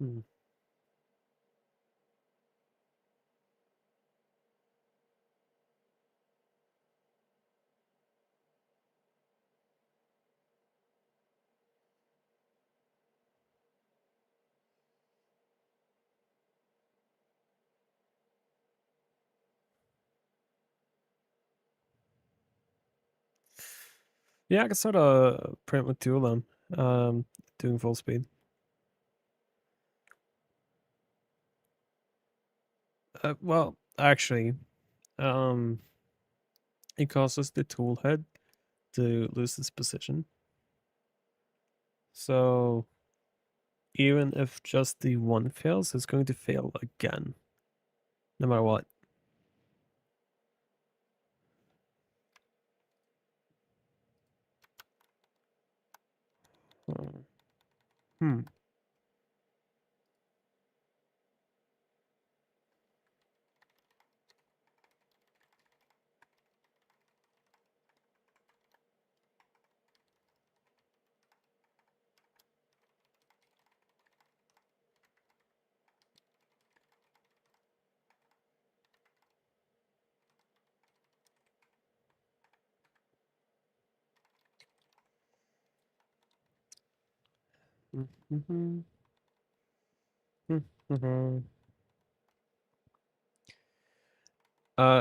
hmm. Yeah, I can start a print with two of them, doing full speed. Well, actually, it causes the tool head to lose its position. So even if just the one fails, it's going to fail again, no matter what. Hmm.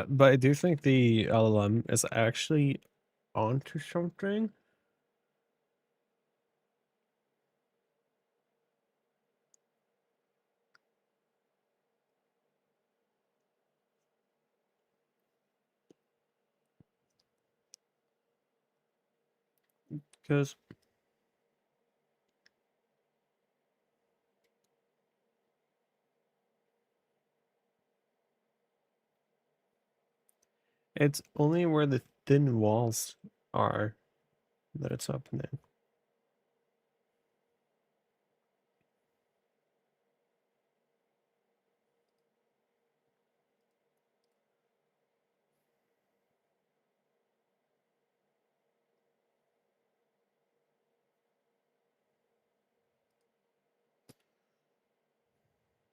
But I do think the LLM is actually onto something. Because it's only where the thin walls are that it's happening.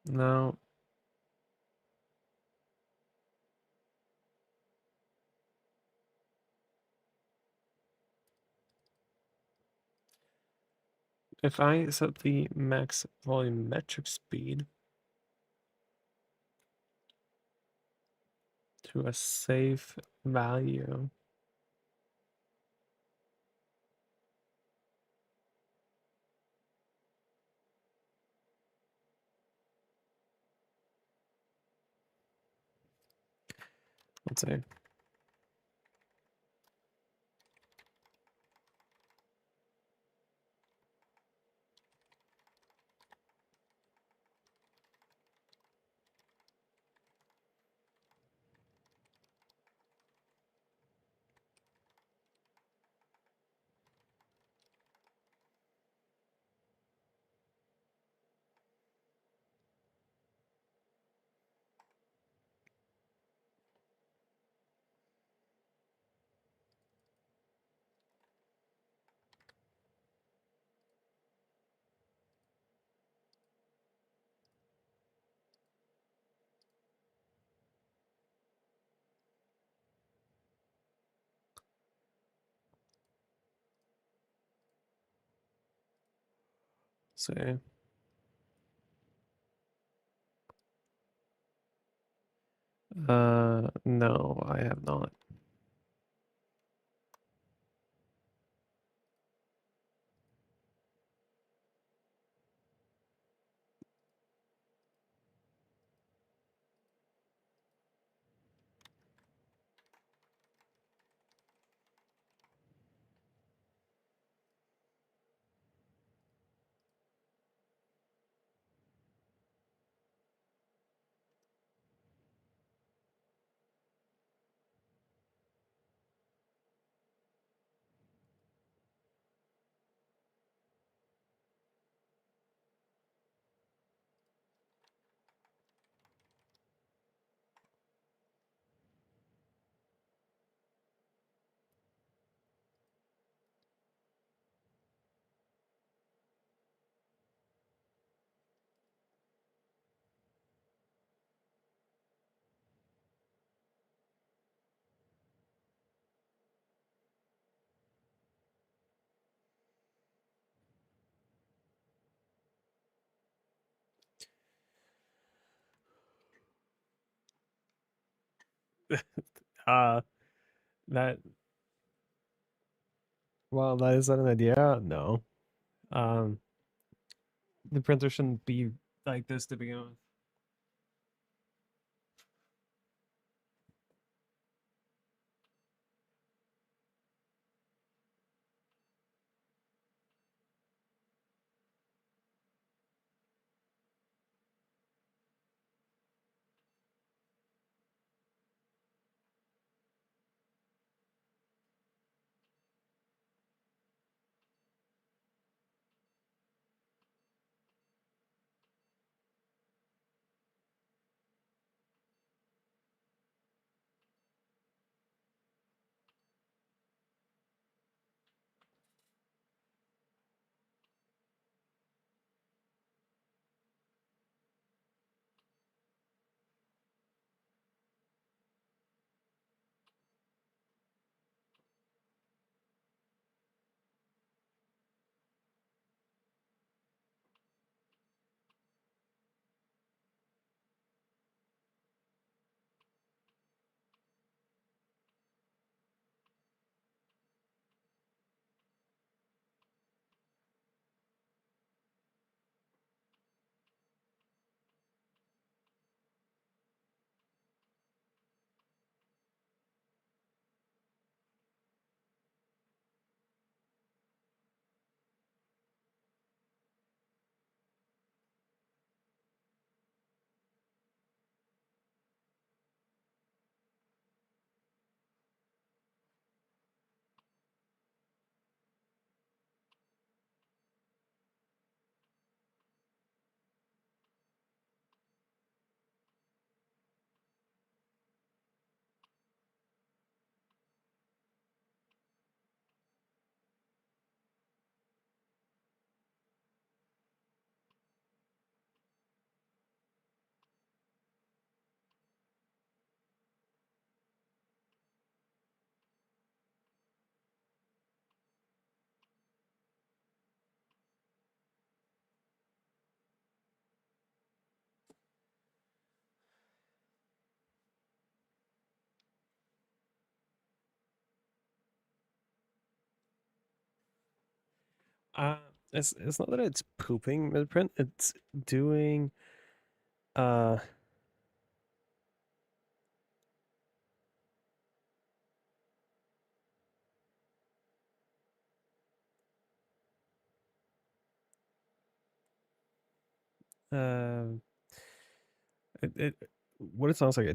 Now, if I set the max volumetric speed to a safe value, let's say, say, no, I have not. Uh, that Well, that is that an idea? No. Um, the printer shouldn't be like this to begin with. Uh, it's not that it's pooping mid-print, it's doing uh um it what it sounds like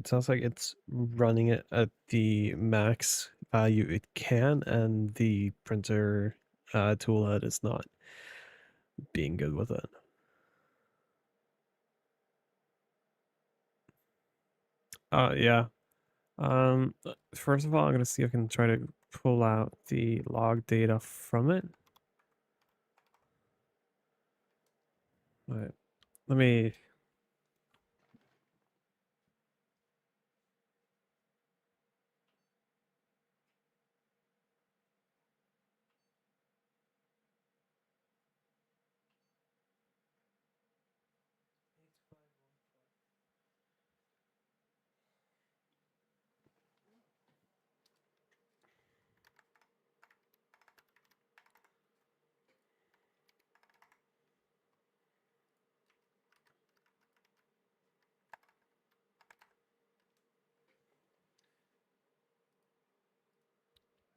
it's running it at the max value it can, and the printer toolhead is not being good with it. Yeah. First of all, I'm gonna see if I can try to pull out the log data from it. But let me.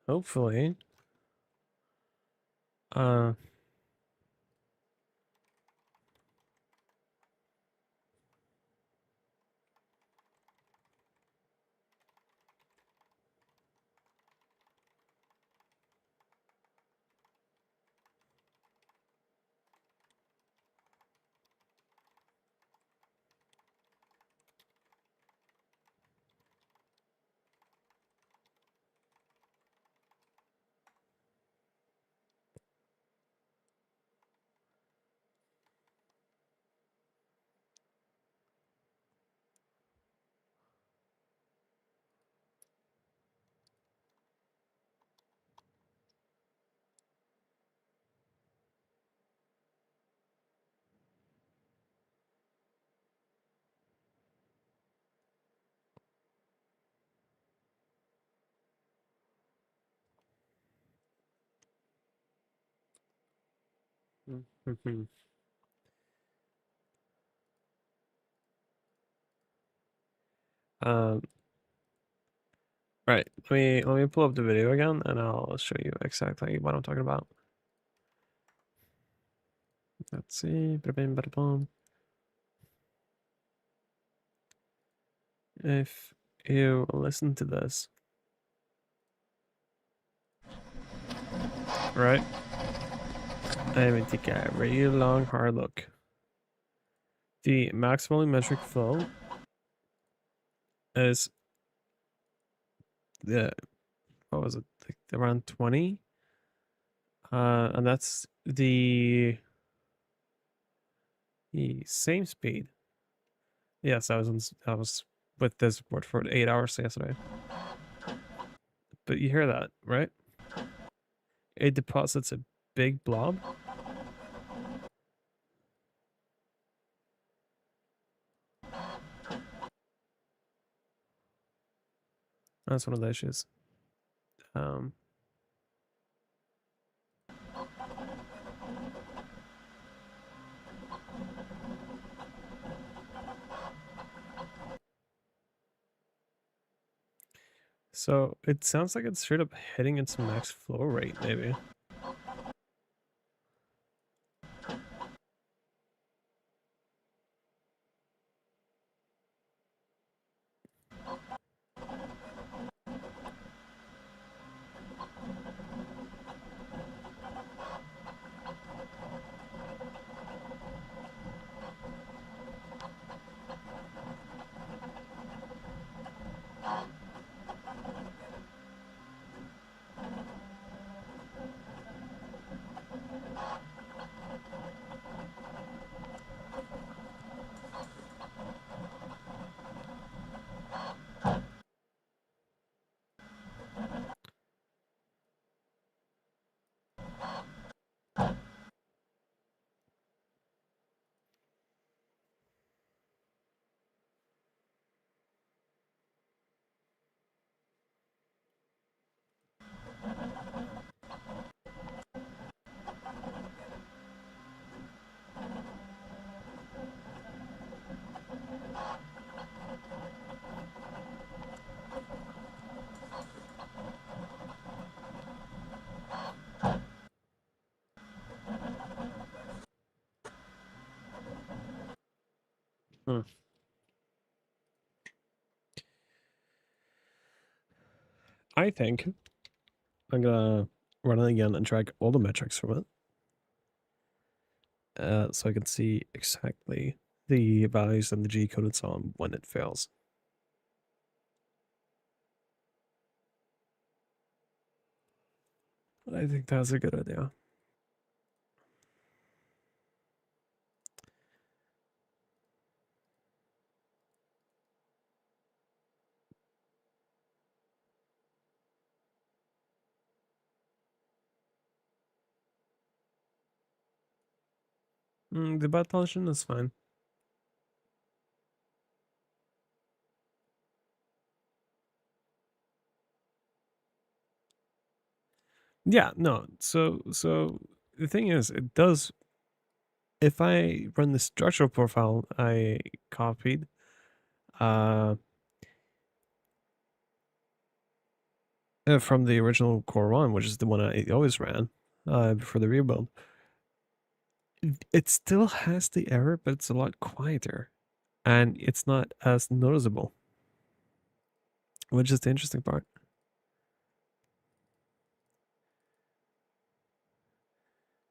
Hopefully. Uh, Um, right. Let me pull up the video again, and I'll show you exactly what I'm talking about. Let's see. Ba-da-bing, ba-da-bum. If you listen to this, right? I'm gonna take a really long, hard look. The maximal metric flow is the what was it? Like around 20. And that's the same speed. Yes, I was with this board for 8 hours yesterday. But you hear that, right? It deposits a big blob. That's one of the issues. Um, so it sounds like it's straight up hitting its max flow rate, maybe. Hmm. I think I'm gonna run it again and track all the metrics from it. So I can see exactly the values and the G code and so on when it fails. I think that's a good idea. The bad tension is fine. Yeah, no. So the thing is, it does. If I run the structural profile I copied, uh, from the original Core One, which is the one I always ran, before the rebuild, it still has the error, but it's a lot quieter, and it's not as noticeable, which is the interesting part.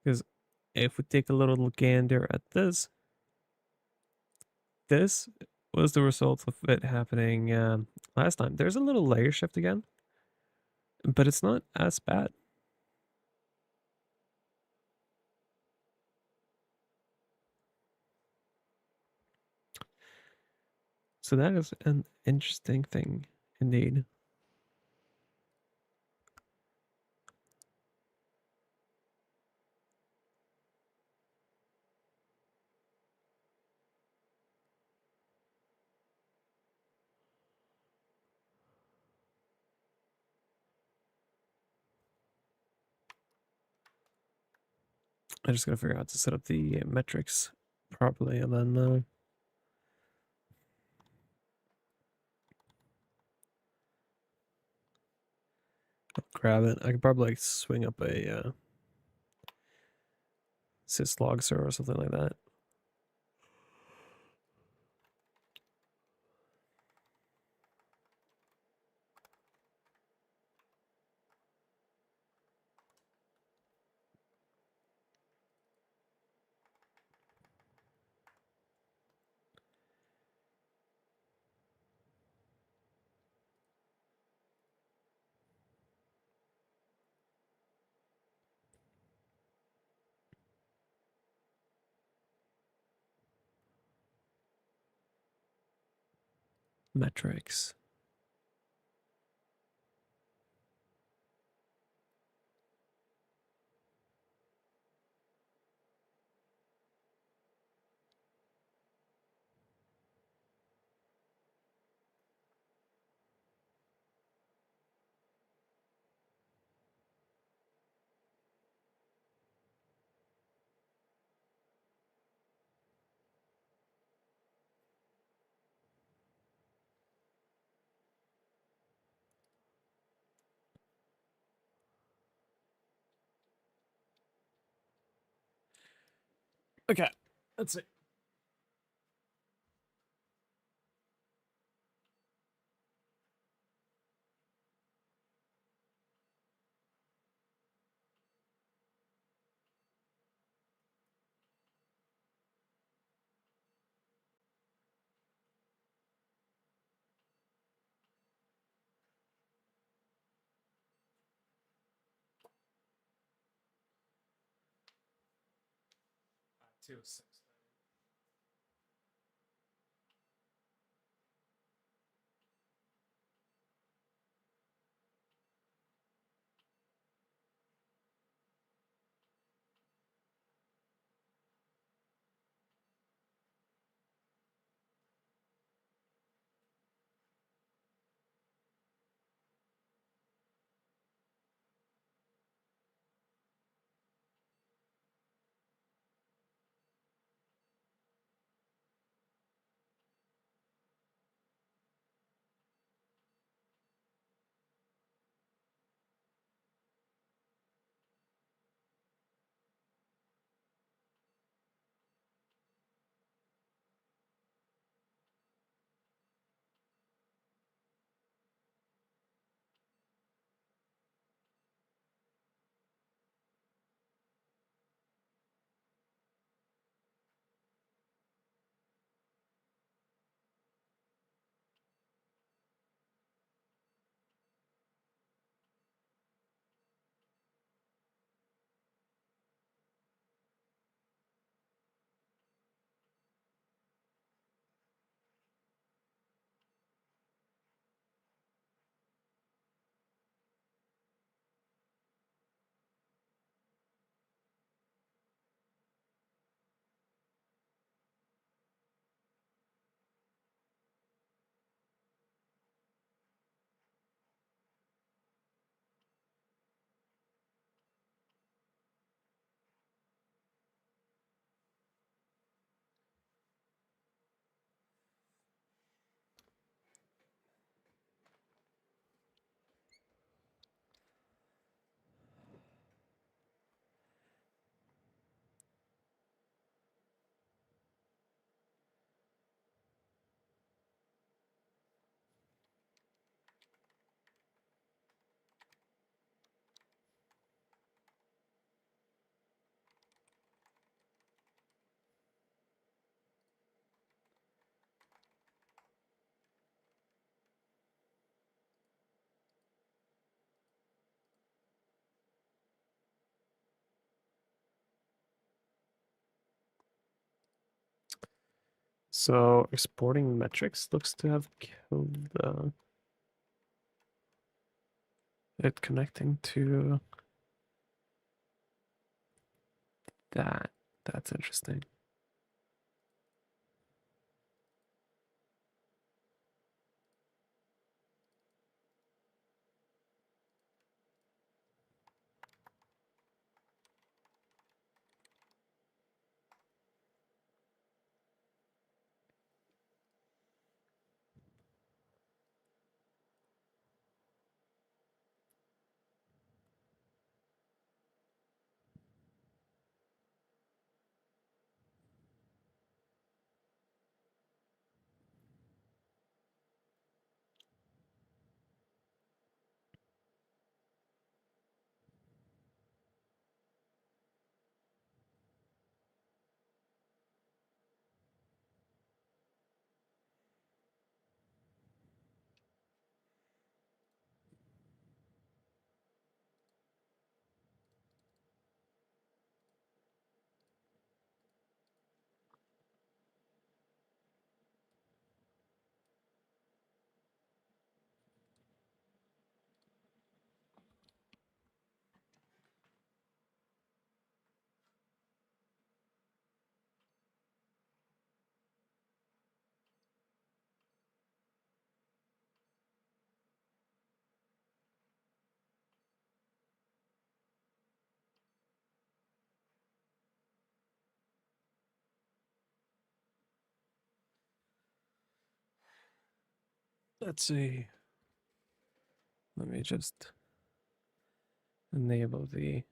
Because if we take a little gander at this, this was the result of it happening last time. There's a little layer shift again, but it's not as bad. So that is an interesting thing indeed. I just gotta figure out how to set up the metrics properly, and then I'll grab it. I could probably like swing up a syslog server or something like that. Metrics. Okay, that's it. So exporting metrics looks to have killed it connecting to that. That's interesting. Let's see. Let me just enable the.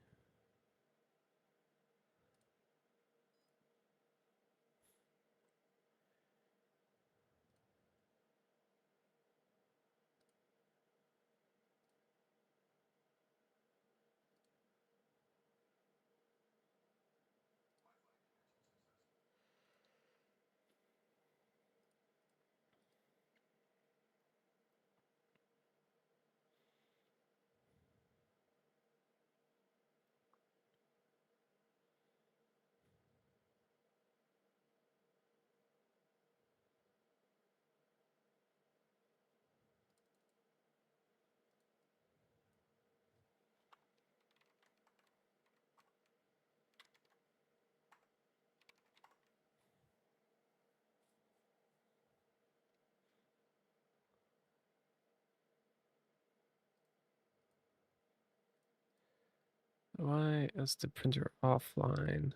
Why is the printer offline?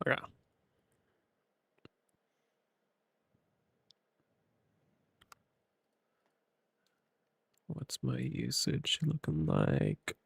Okay. What's my usage looking like?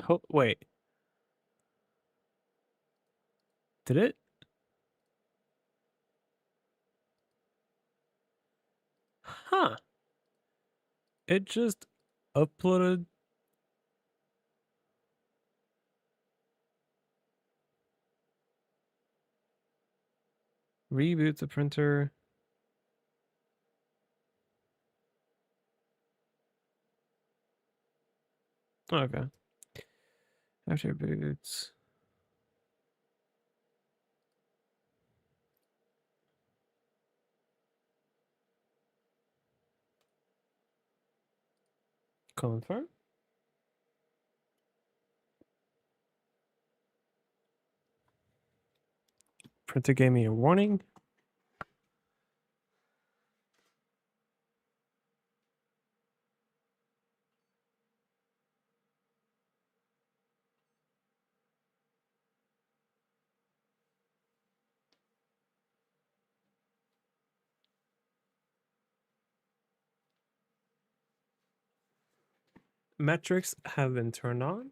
Oh, wait. Did it? Huh. It just uploaded. Reboot the printer. Okay. After boots. Confirm. Printer gave me a warning. metrics have been turned on.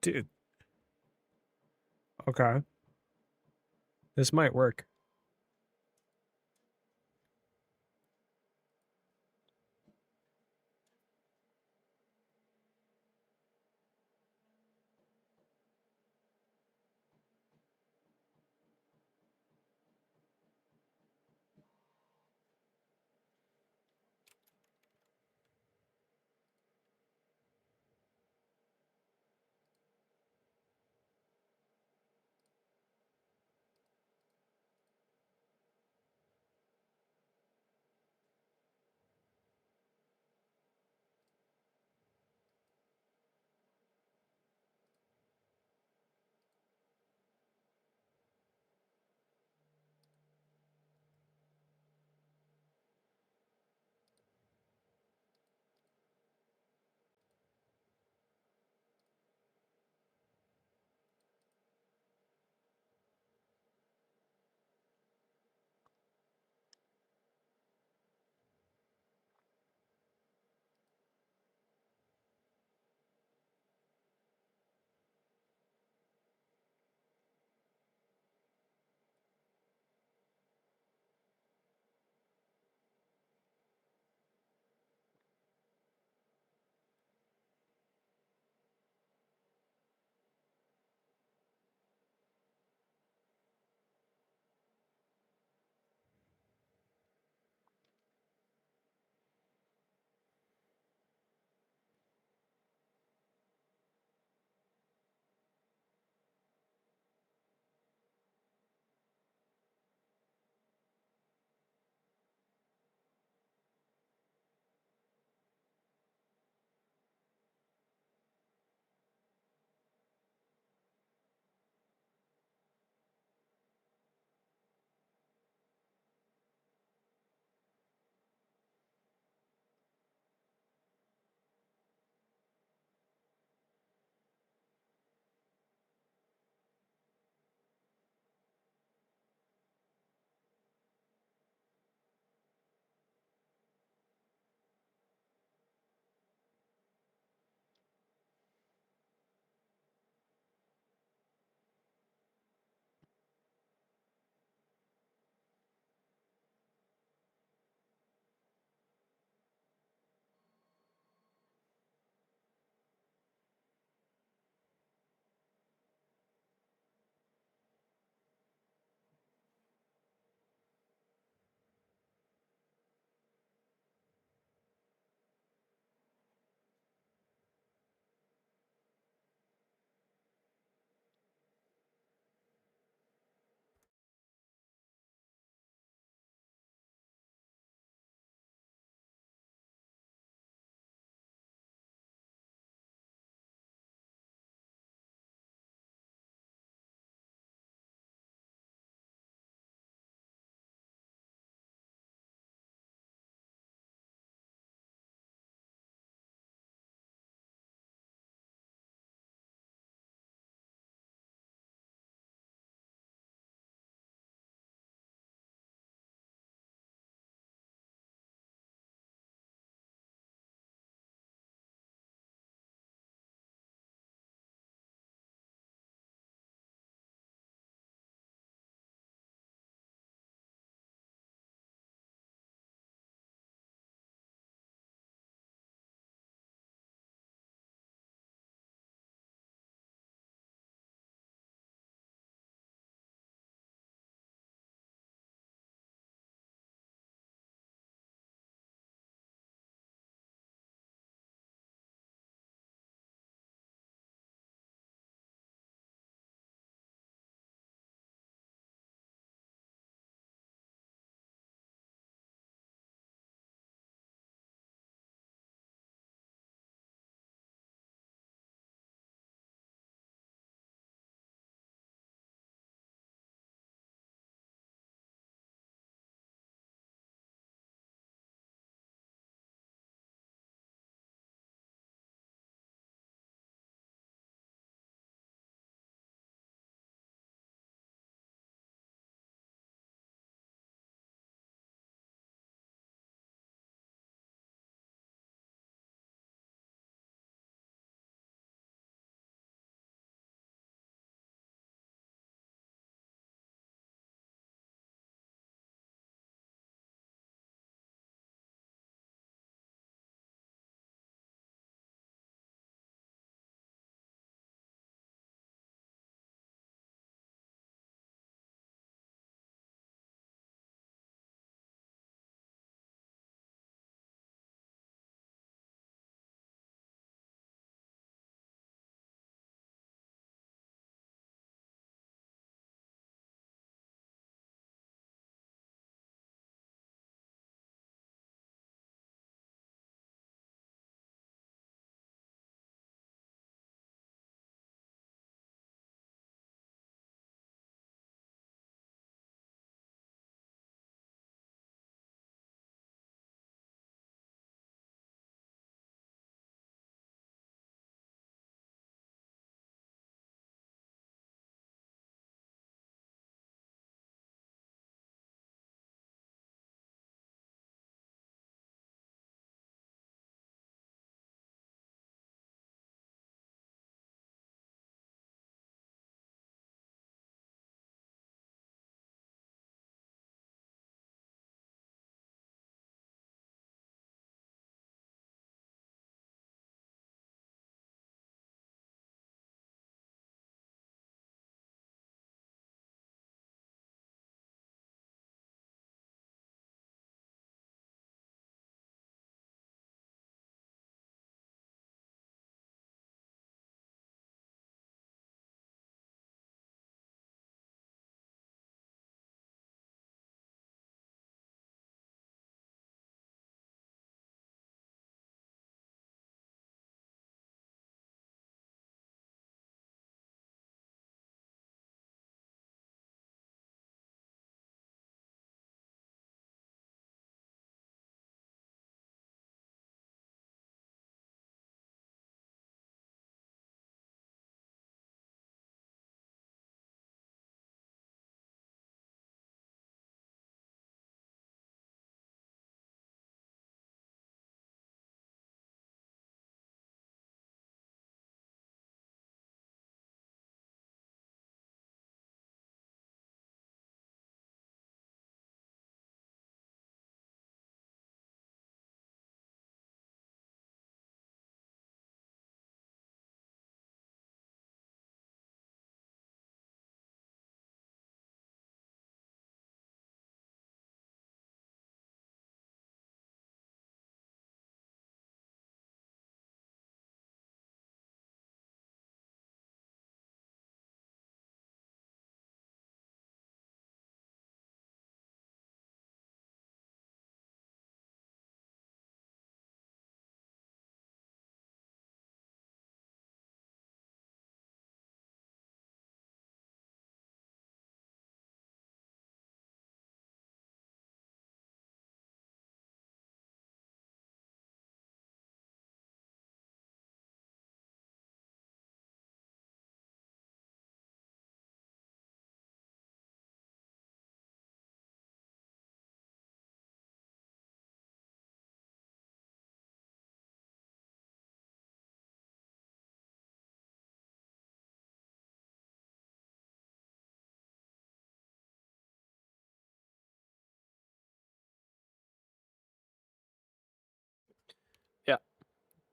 Dude. Okay. This might work.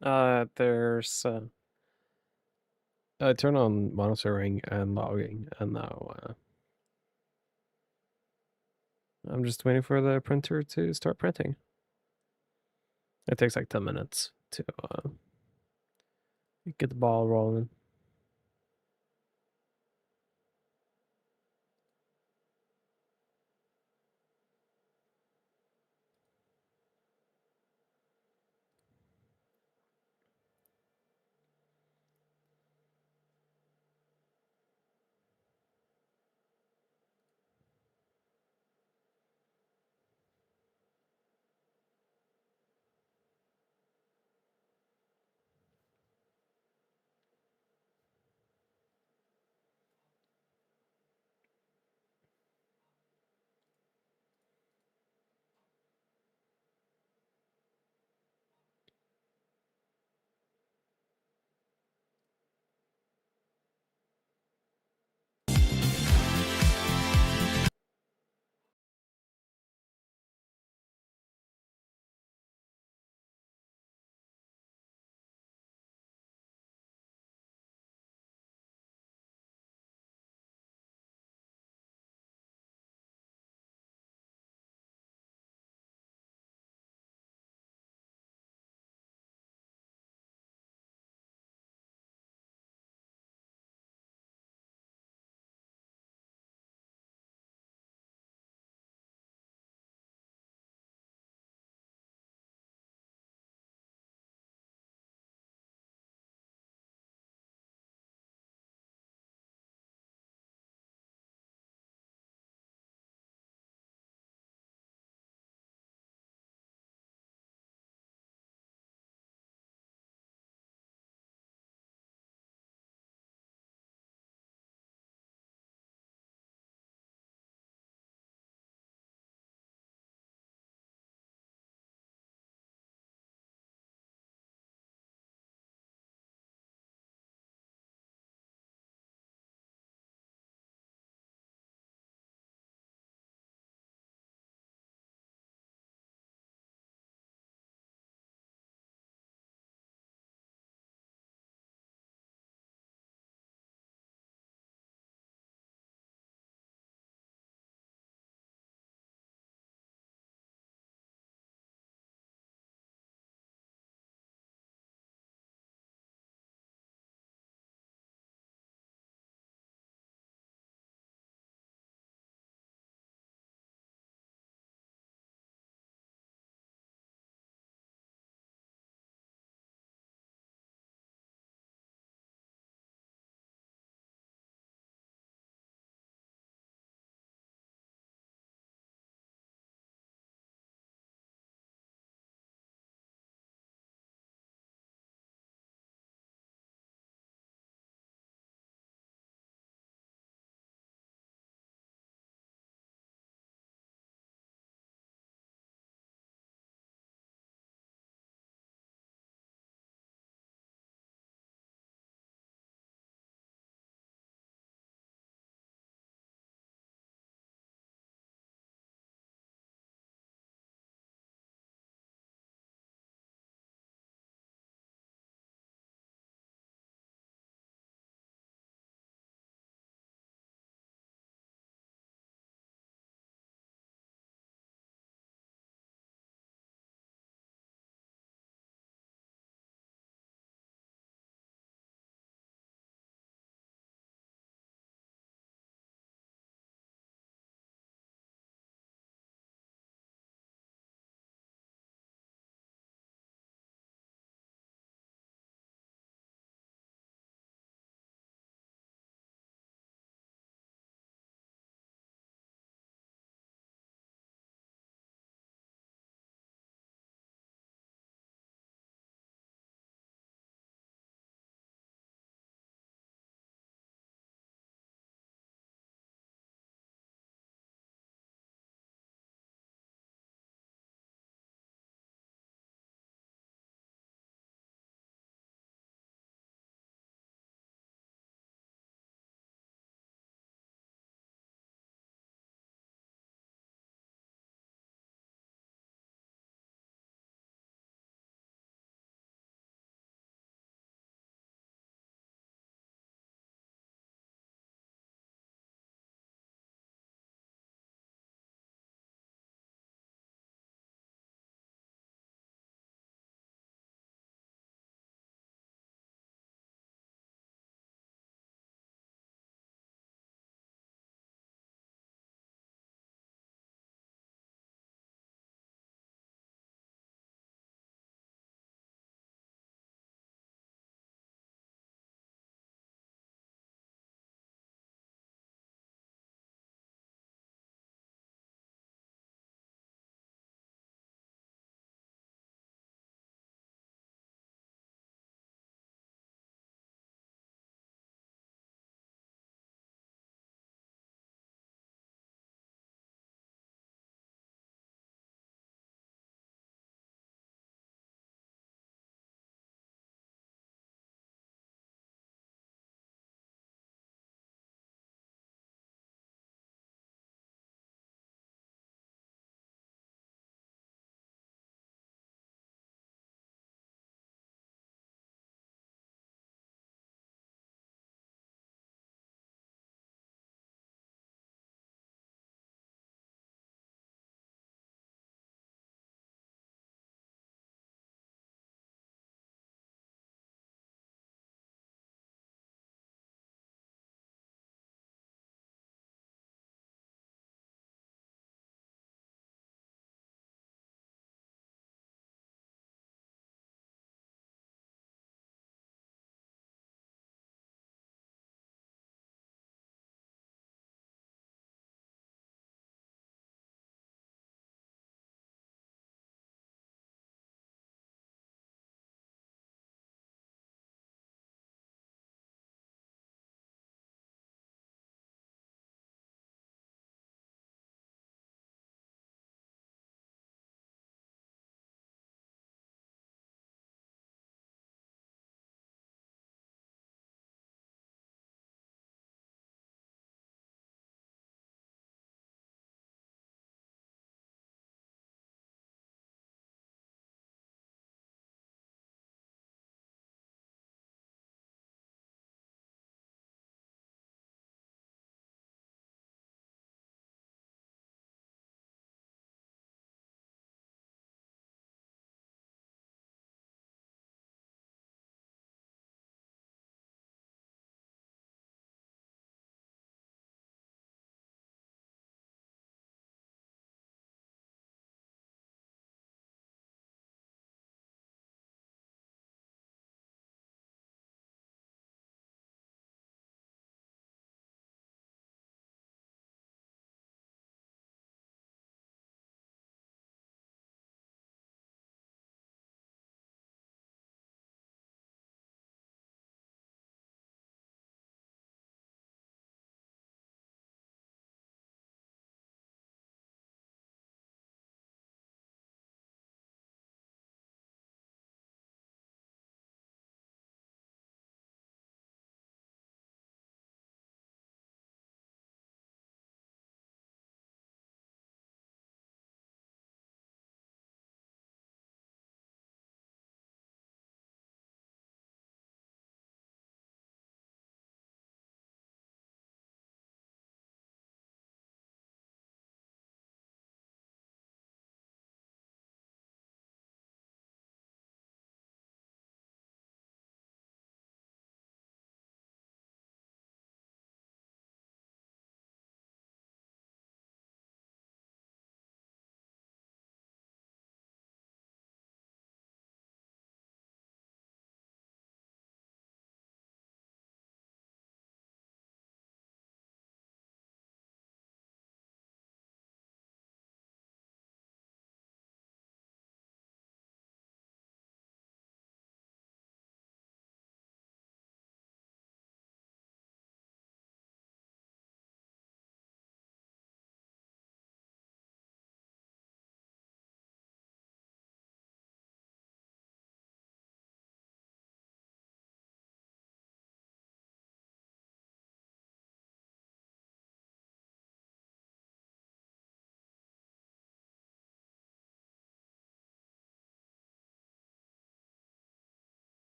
There's I turn on monitoring and logging, and now I'm just waiting for the printer to start printing. It takes like 10 minutes to get the ball rolling.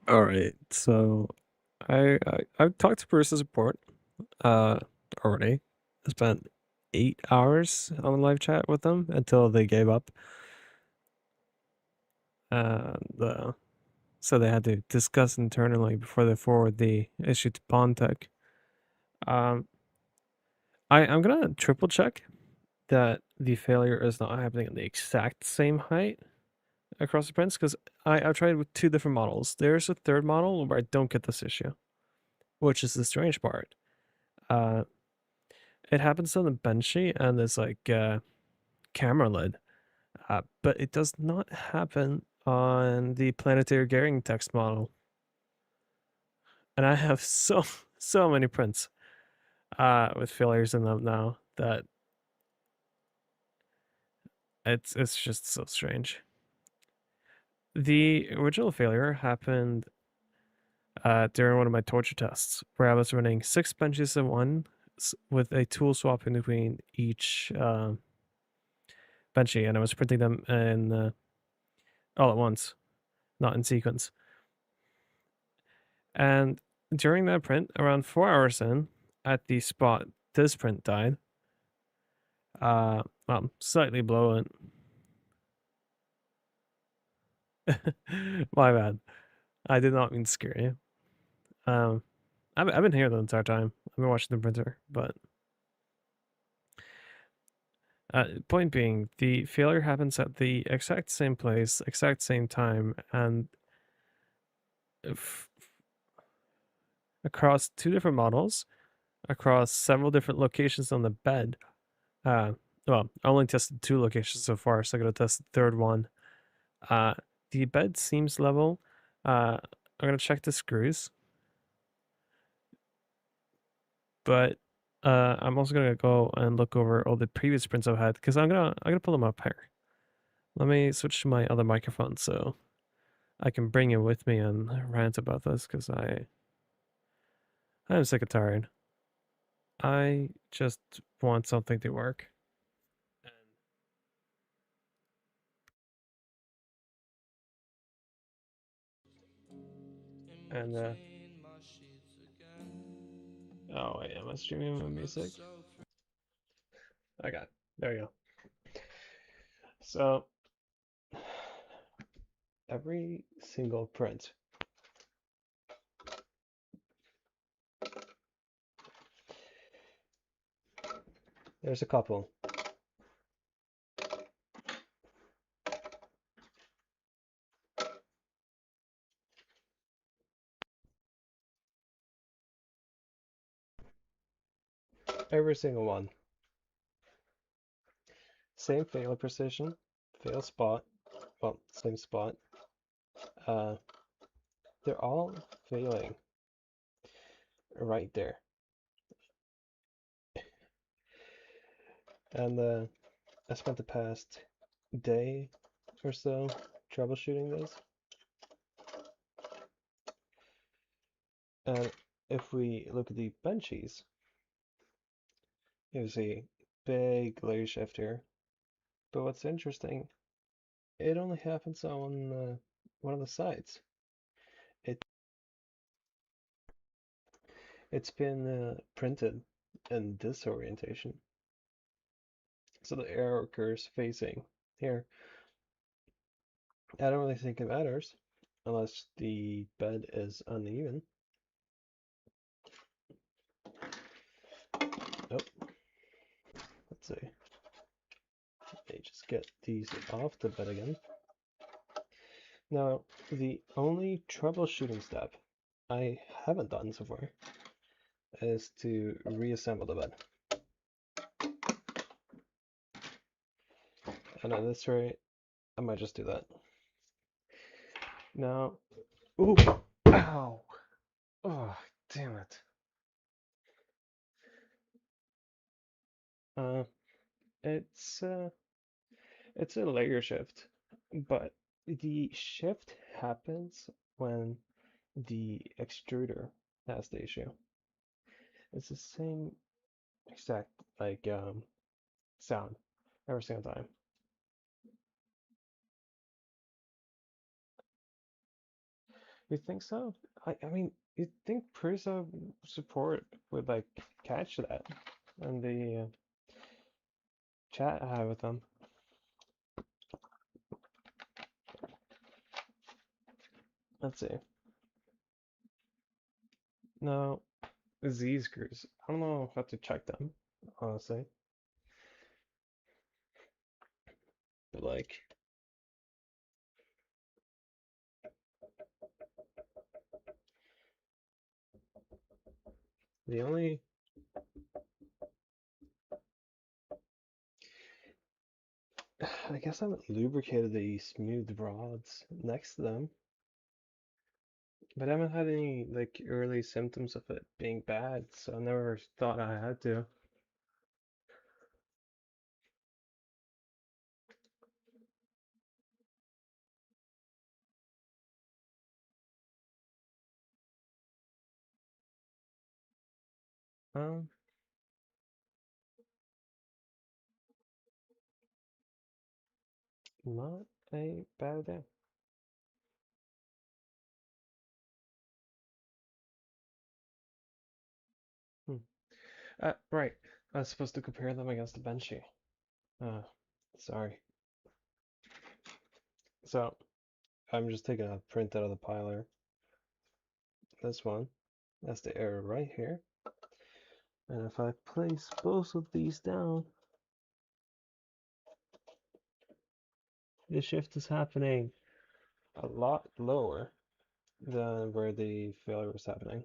All right. So I've talked to Prusa support uh already. I spent 8 hours on the live chat with them until they gave up. So they had to discuss internally before they forward the issue to Bondtech. I'm gonna triple check that the failure is not happening at the exact same height across the prints, because I've tried with two different models. There's a third model where I don't get this issue, which is the strange part. It happens on the Benchy and there's like camera lid, but it does not happen on the planetary gearing text model. And I have so many prints with failures in them now that it's just so strange. The original failure happened during one of my torture tests, where I was running 6 benches in one with a tool swap in between each benchy, and I was printing them in all at once, not in sequence. And during that print, around 4 hours in, at the spot this print died, well, slightly below it. My bad. I did not mean to scare you. I've been here the entire time. I've been watching the printer, but point being, the failure happens at the exact same place, exact same time, and across 2 different models, across several different locations on the bed. Well, I only tested 2 locations so far, so I gotta test the third one. The bed seems level. I'm gonna check the screws, but I'm also gonna go and look over all the previous prints I've had, because I'm gonna pull them up here. Let me switch to my other microphone so I can bring it with me and rant about this, because I'm sick and tired. I just want something to work. And oh wait, am I streaming my music? Okay, there you go. So every single print there's a couple. Every single one. Same fail precision, fail spot, well, same spot. They're all failing right there. And I spent the past day or so troubleshooting this. And if we look at the benchies, you see big layer shift here. But what's interesting, it only happens on one of the sides. It's been printed in this orientation. So the error occurs facing here. I don't really think it matters unless the bed is uneven. Nope. Let's see. Let me just get these off the bed again. Now, the only troubleshooting step I haven't done so far is to reassemble the bed. And at this rate, I might just do that. Now, ooh, ow, oh, damn it. It's a layer shift, but the shift happens when the extruder has the issue. It's the same exact like sound every single time. You think so? I mean, you'd think Prusa support would like catch that and the chat I have with them. Let's see. No, Z screws. I don't know how to check them, honestly. But like, the only I guess I haven't lubricated the smooth rods next to them, but I haven't had any like early symptoms of it being bad, so I never thought I had to. Um, Not a bad idea. Hmm. Right. I was supposed to compare them against the Banshee. Uh, Sorry. So I'm just taking a print out of the piler. This one, that's the error right here. And if I place both of these down, the shift is happening a lot lower than where the failure was happening.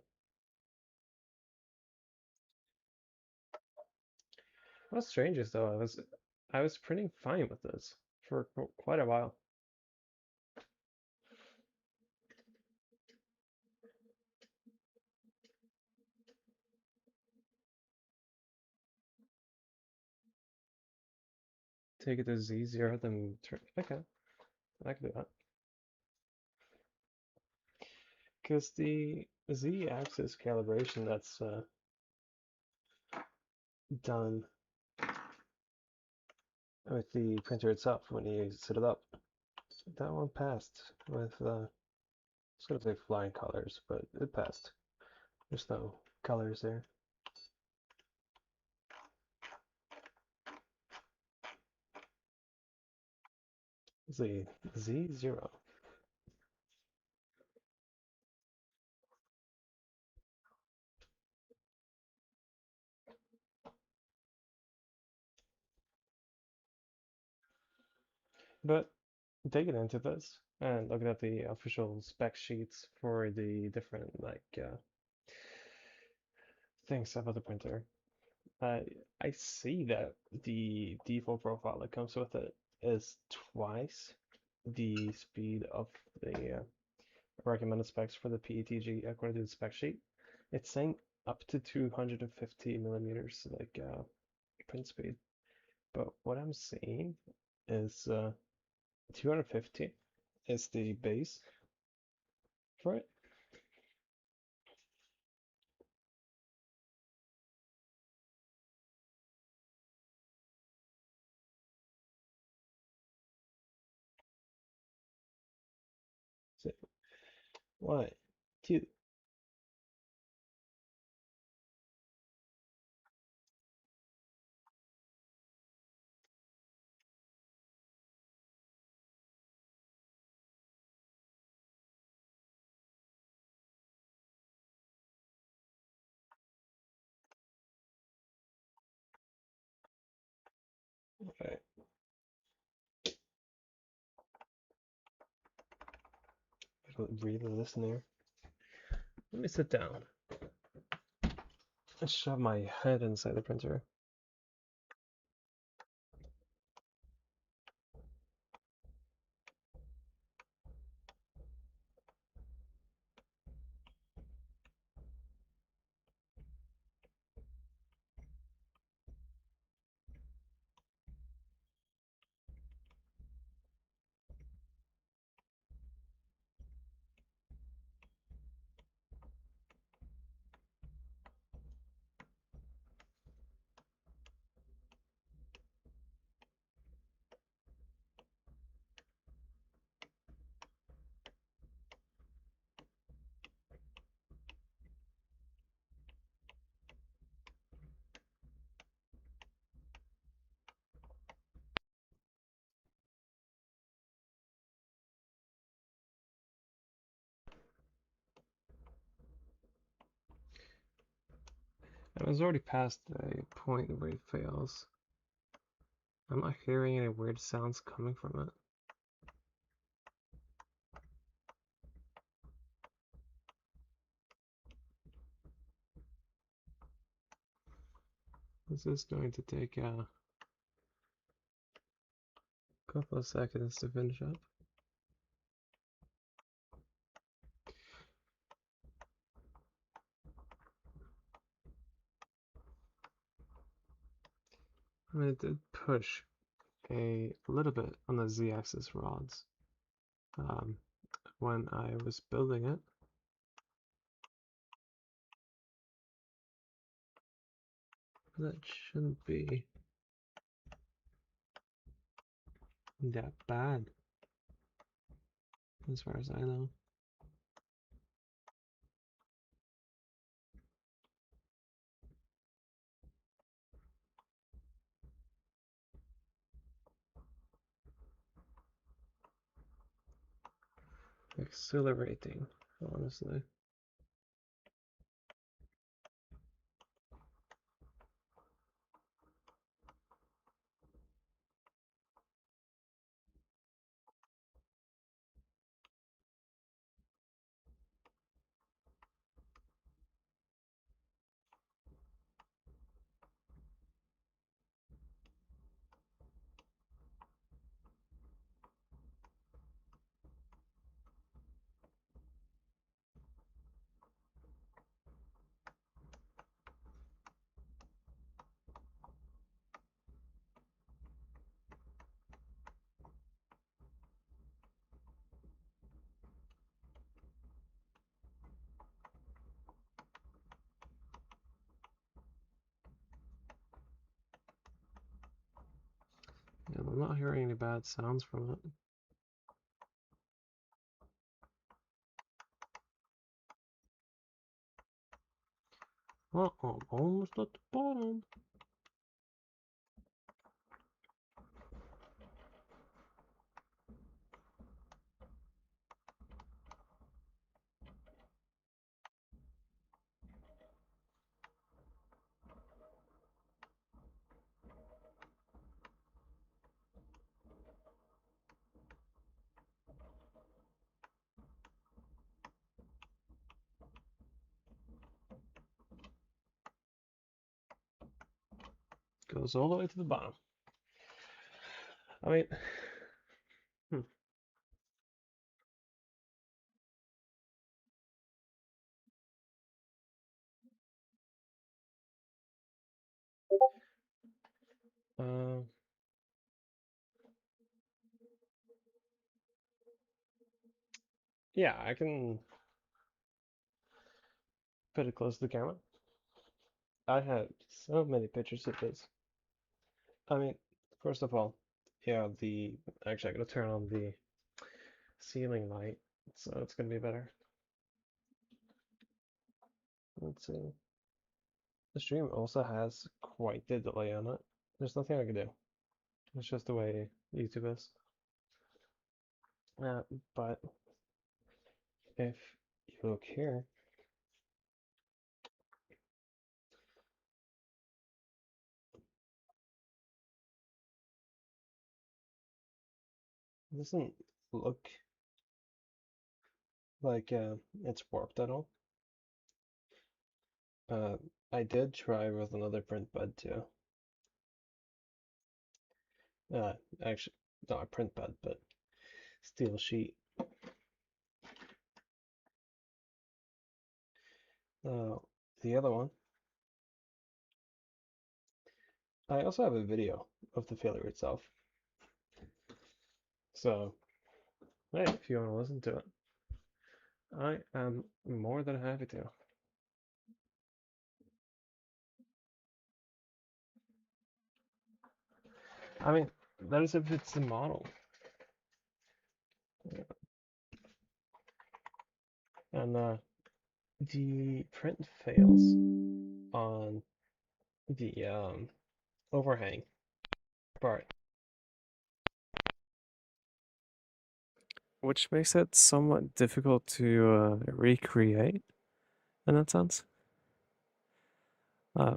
What's strange is though, I was printing fine with this for quite a while. Take it to Z0, then turn. Okay, I can do that. Because the Z-axis calibration that's done with the printer itself when you set it up, that one passed with it's gonna say flying colors, but it passed. There's no colors there. Z0. But digging into this and looking at the official spec sheets for the different like things about the printer, I I see that the default profile that comes with it is twice the speed of the recommended specs for the PETG according to the spec sheet. It's saying up to 250 millimeters like print speed, but what I'm seeing is 250 is the base for it. So, 1, 2. Okay. Breathe and listen there. Let me sit down and shove my head inside the printer. And it was already past the point where it fails. I'm not hearing any weird sounds coming from it. This is going to take a couple of seconds to finish up. I did push a little bit on the z-axis rods when I was building it. That shouldn't be that bad, as far as I know. Exhilarating, honestly. Yeah, I'm not hearing any bad sounds from it. Well, I'm almost at the bottom. Goes all the way to the bottom. I mean, yeah, I can put it close to the camera. I have so many pictures of this. I mean, first of all, yeah, actually, I'm gonna turn on the ceiling light, so it's gonna be better. Let's see. The stream also has quite the delay on it. There's nothing I can do. It's just the way YouTube is. But if you look here, it doesn't look like it's warped at all. I did try with another print bed too. Actually, not a print bed, but steel sheet. The other one, I also have a video of the failure itself. So, hey, if you want to listen to it, I am more than happy to. I mean, that is if it's the model. And the print fails on the overhang part. Which makes it somewhat difficult to recreate in that sense. Uh,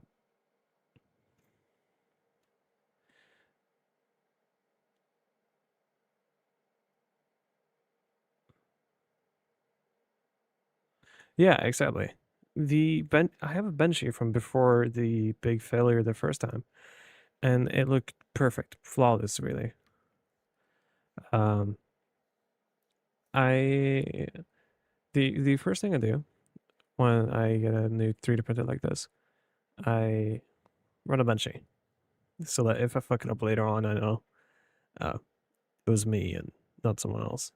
yeah, exactly. I have a Benji from before the big failure the first time, and it looked perfect, flawless, really. Um, I the first thing I do when I get a new 3D printer like this, I run a Benji, so that if I fuck it up later on, I know it was me and not someone else.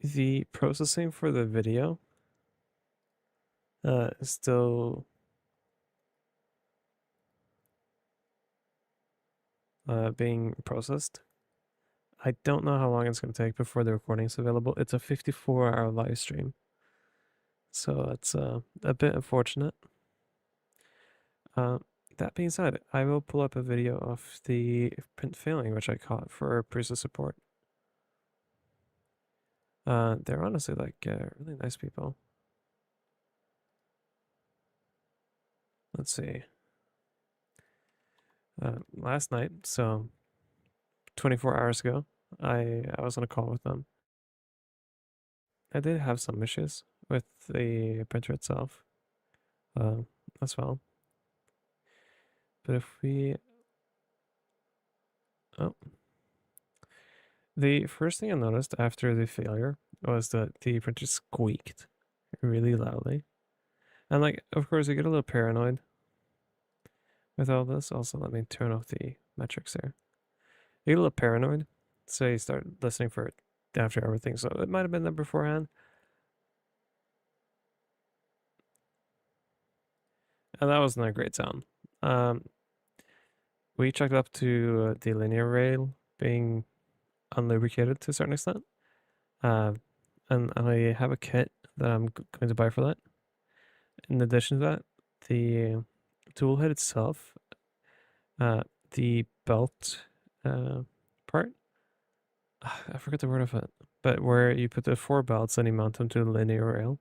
The processing for the video is still being processed. I don't know how long it's going to take before the recording is available. It's a 54-hour live stream, so it's a bit unfortunate. That being said, I will pull up a video of the print failing, which I caught for Prusa support. They're honestly like really nice people. Let's see. Last night, so 24 hours ago, I was on a call with them. I did have some issues with the printer itself as well. But if we... Oh. The first thing I noticed after the failure was that the printer squeaked really loudly. And like, of course, I get a little paranoid with all this. Also, let me turn off the metrics there. You get a little paranoid, so you start listening for it after everything. So it might have been there beforehand. And that wasn't a great sound. We checked up to the linear rail being unlubricated to a certain extent. And I have a kit that I'm going to buy for that. In addition to that, the tool head itself, the belt part, I forgot the word of it, but where you put the 4 belts and you mount them to the linear rail,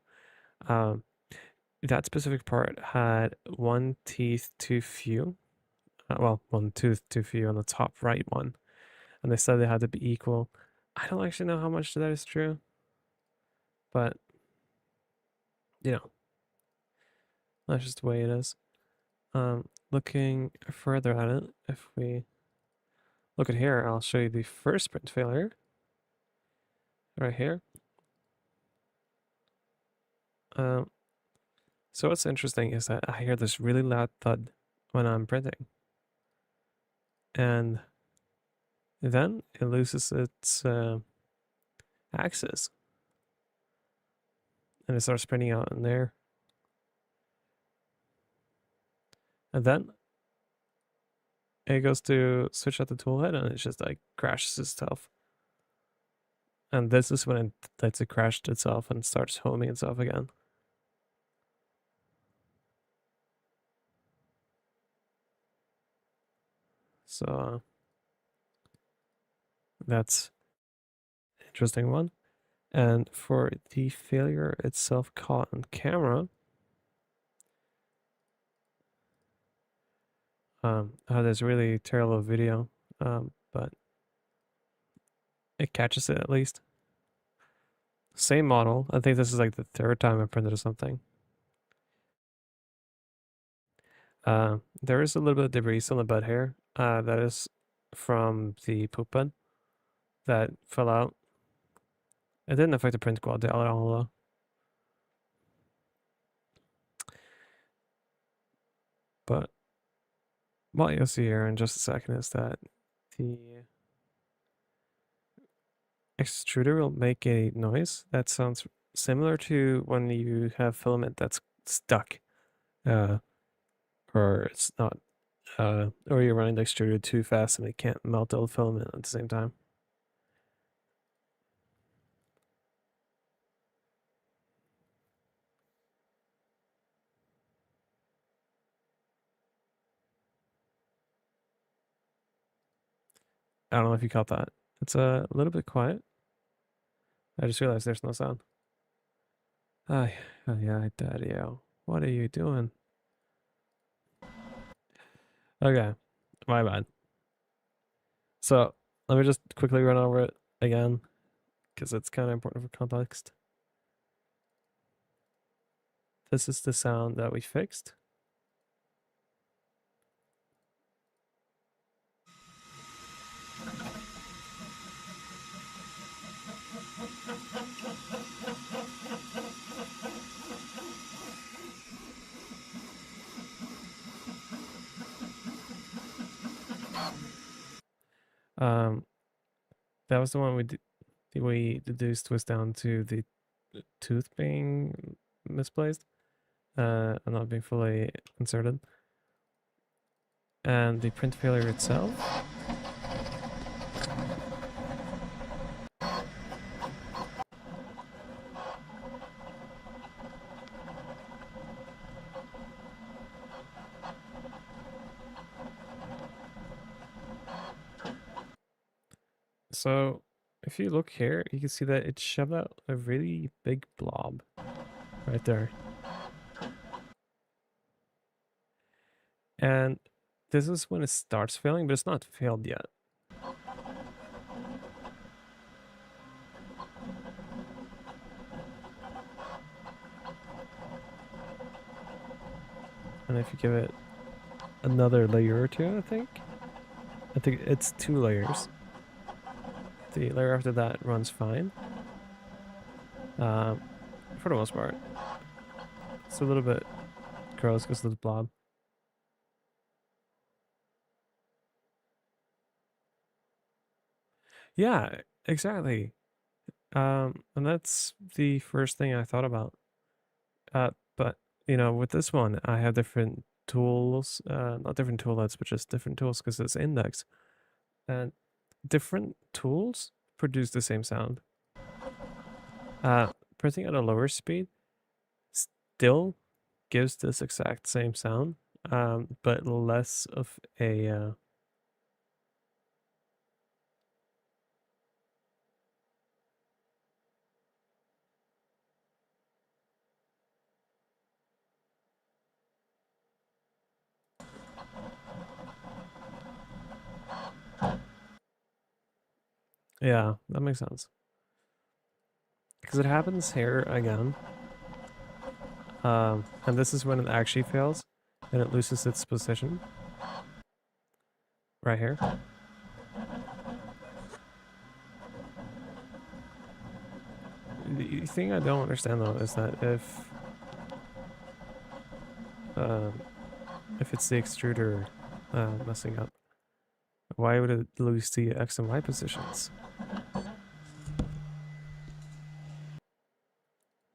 that specific part had one teeth too few. Well, one tooth too few on the top right one, and they said they had to be equal. I don't actually know how much that is true, but you know, that's just the way it is. Looking further at it, if we look at here, I'll show you the first print failure right here. So what's interesting is that I hear this really loud thud when I'm printing, and then it loses its axis, and it starts printing out in there, and then it goes to switch out the toolhead, and it just like crashes itself. And this is when it lets it crash itself and starts homing itself again. So that's an interesting one. And for the failure itself caught on camera, I had this really terrible video, but it catches it at least. Same model. I think this is like the 3rd time I printed something. There is a little bit of debris on the bed here. That is from the poop bed that fell out. It didn't affect the print quality at all though. But what you'll see here in just a second is that the extruder will make a noise that sounds similar to when you have filament that's stuck, or it's not, or you're running the extruder too fast and it can't melt all the filament at the same time. I don't know if you caught that. It's a little bit quiet. I just realized there's no sound. Oh yeah, daddy-o. What are you doing? Okay, my bad. So let me just quickly run over it again, because it's kind of important for context. This is the sound that we fixed. That was the one we deduced was down to the tooth being misplaced, and not being fully inserted, and the print failure itself. So if you look here, you can see that it shoved out a really big blob right there. And this is when it starts failing, but it's not failed yet. And if you give it another layer or two, I think it's 2 layers. The layer after that runs fine. For the most part. It's a little bit gross because of the blob. Yeah, exactly. And that's the first thing I thought about. But you know, with this one, I have different tools, not different toolets, but just different tools because it's index, and different tools produce the same sound. Printing at a lower speed still gives this exact same sound, but less of a yeah, that makes sense. Because it happens here again. And this is when it actually fails and it loses its position. Right here. The thing I don't understand though is that if it's the extruder messing up, why would it lose the X and Y positions?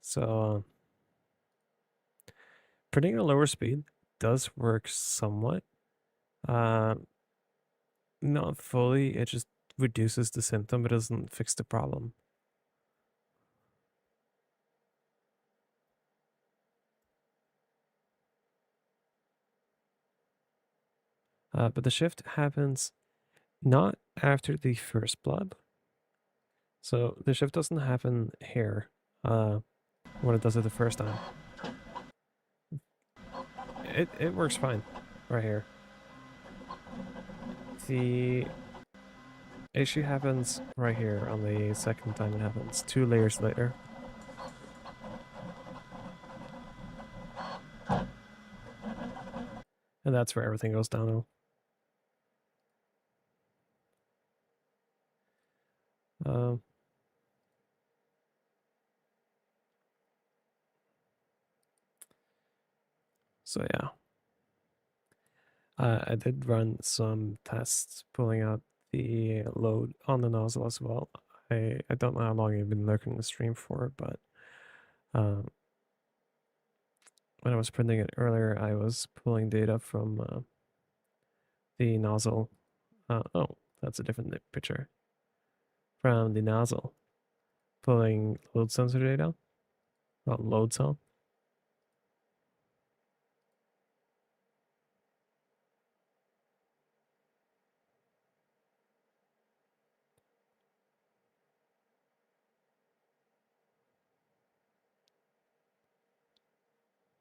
So printing at a lower speed does work somewhat. Not fully, it just reduces the symptom, but doesn't fix the problem. But the shift happens not after the first blob. So the shift doesn't happen here when it does it the first time. It works fine right here. The issue happens right here on the second time it happens, 2 layers later. And that's where everything goes downhill. So yeah. I did run some tests pulling out the load on the nozzle as well. I don't know how long you've been lurking the stream for, but when I was printing it earlier, I was pulling data from the nozzle. Oh, that's a different picture. From the nozzle, pulling load sensor data, not load cell.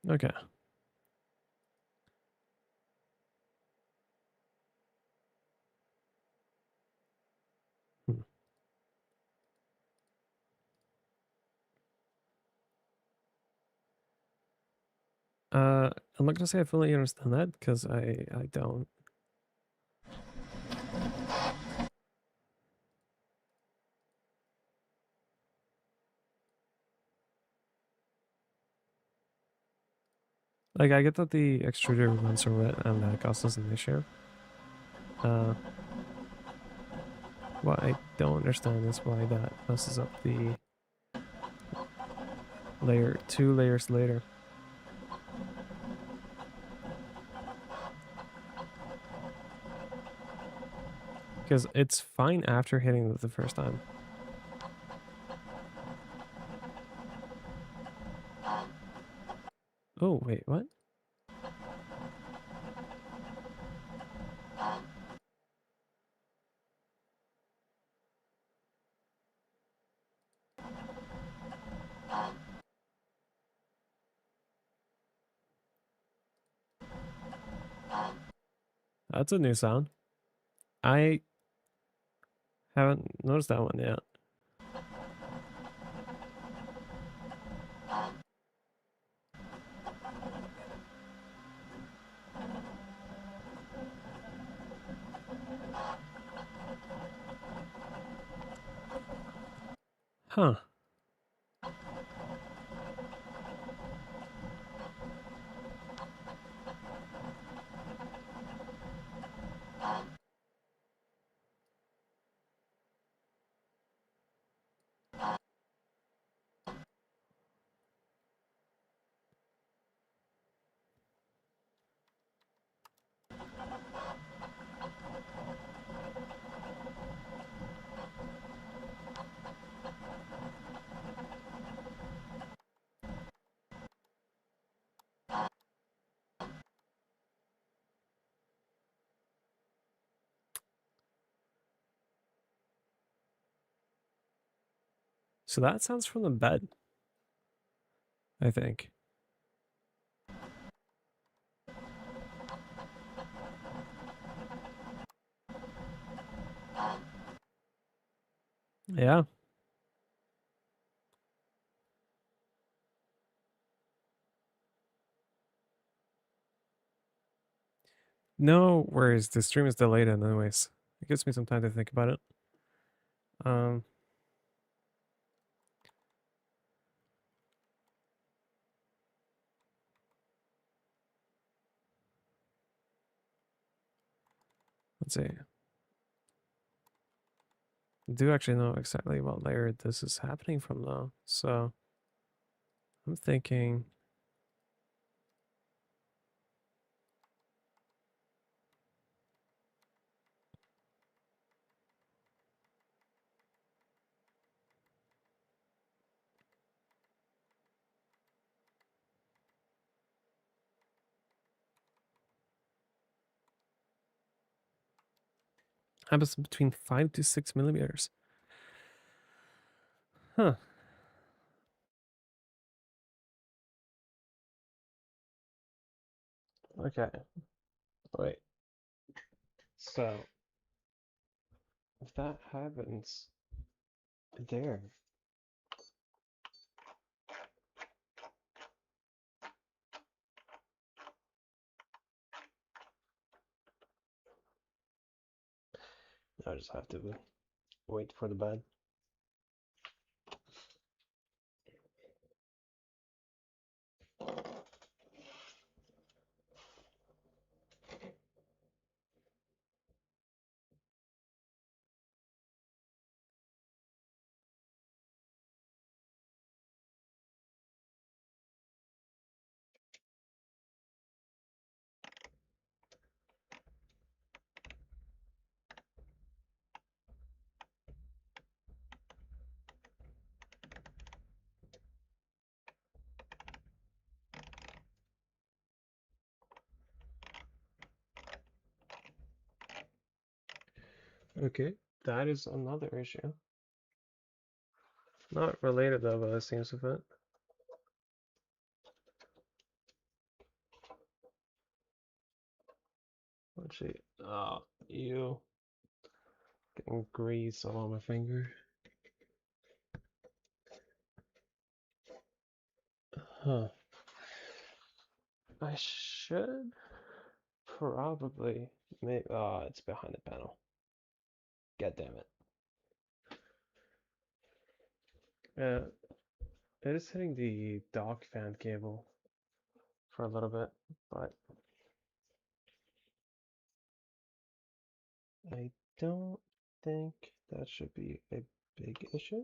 Okay. Hmm. I'm not gonna say I fully understand that because I don't. Like, I get that the extruder runs over it and that cost is an issue. What I don't understand is why that messes up the layer 2 layers later. Because it's fine after hitting it the first time. Oh, wait, what? That's a new sound. I haven't noticed that one yet. Huh. So that sounds from the bed, I think. Yeah. No worries. The stream is delayed anyways. It gives me some time to think about it. Let's see. I do actually know exactly what layer this is happening from though. So I'm thinking happens between 5 to 6 millimeters. Huh. Okay. Wait. So if that happens there, I just have to wait for the bed. Okay, that is another issue. Not related though, by the seems of it. Let's see. You getting grease all on my finger. Huh. I should probably make. It's behind the panel. God damn it. It is hitting the dock fan cable for a little bit, but I don't think that should be a big issue.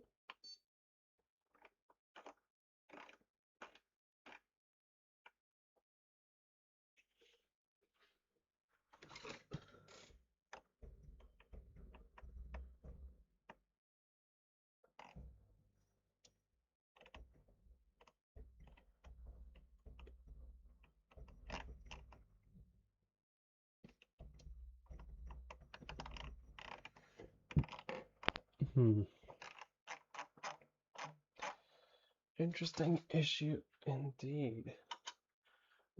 Interesting issue indeed.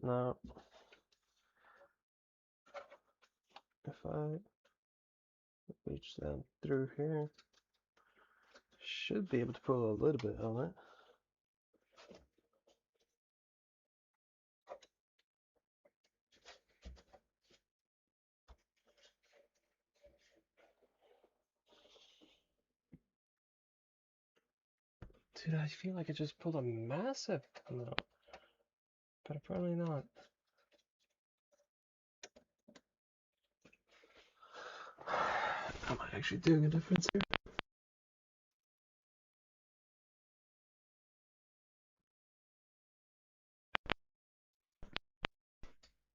Now, if I reach down through here, should be able to pull a little bit on it. Dude, I feel like I just pulled a massive amount, but apparently not. Am I actually doing a difference here?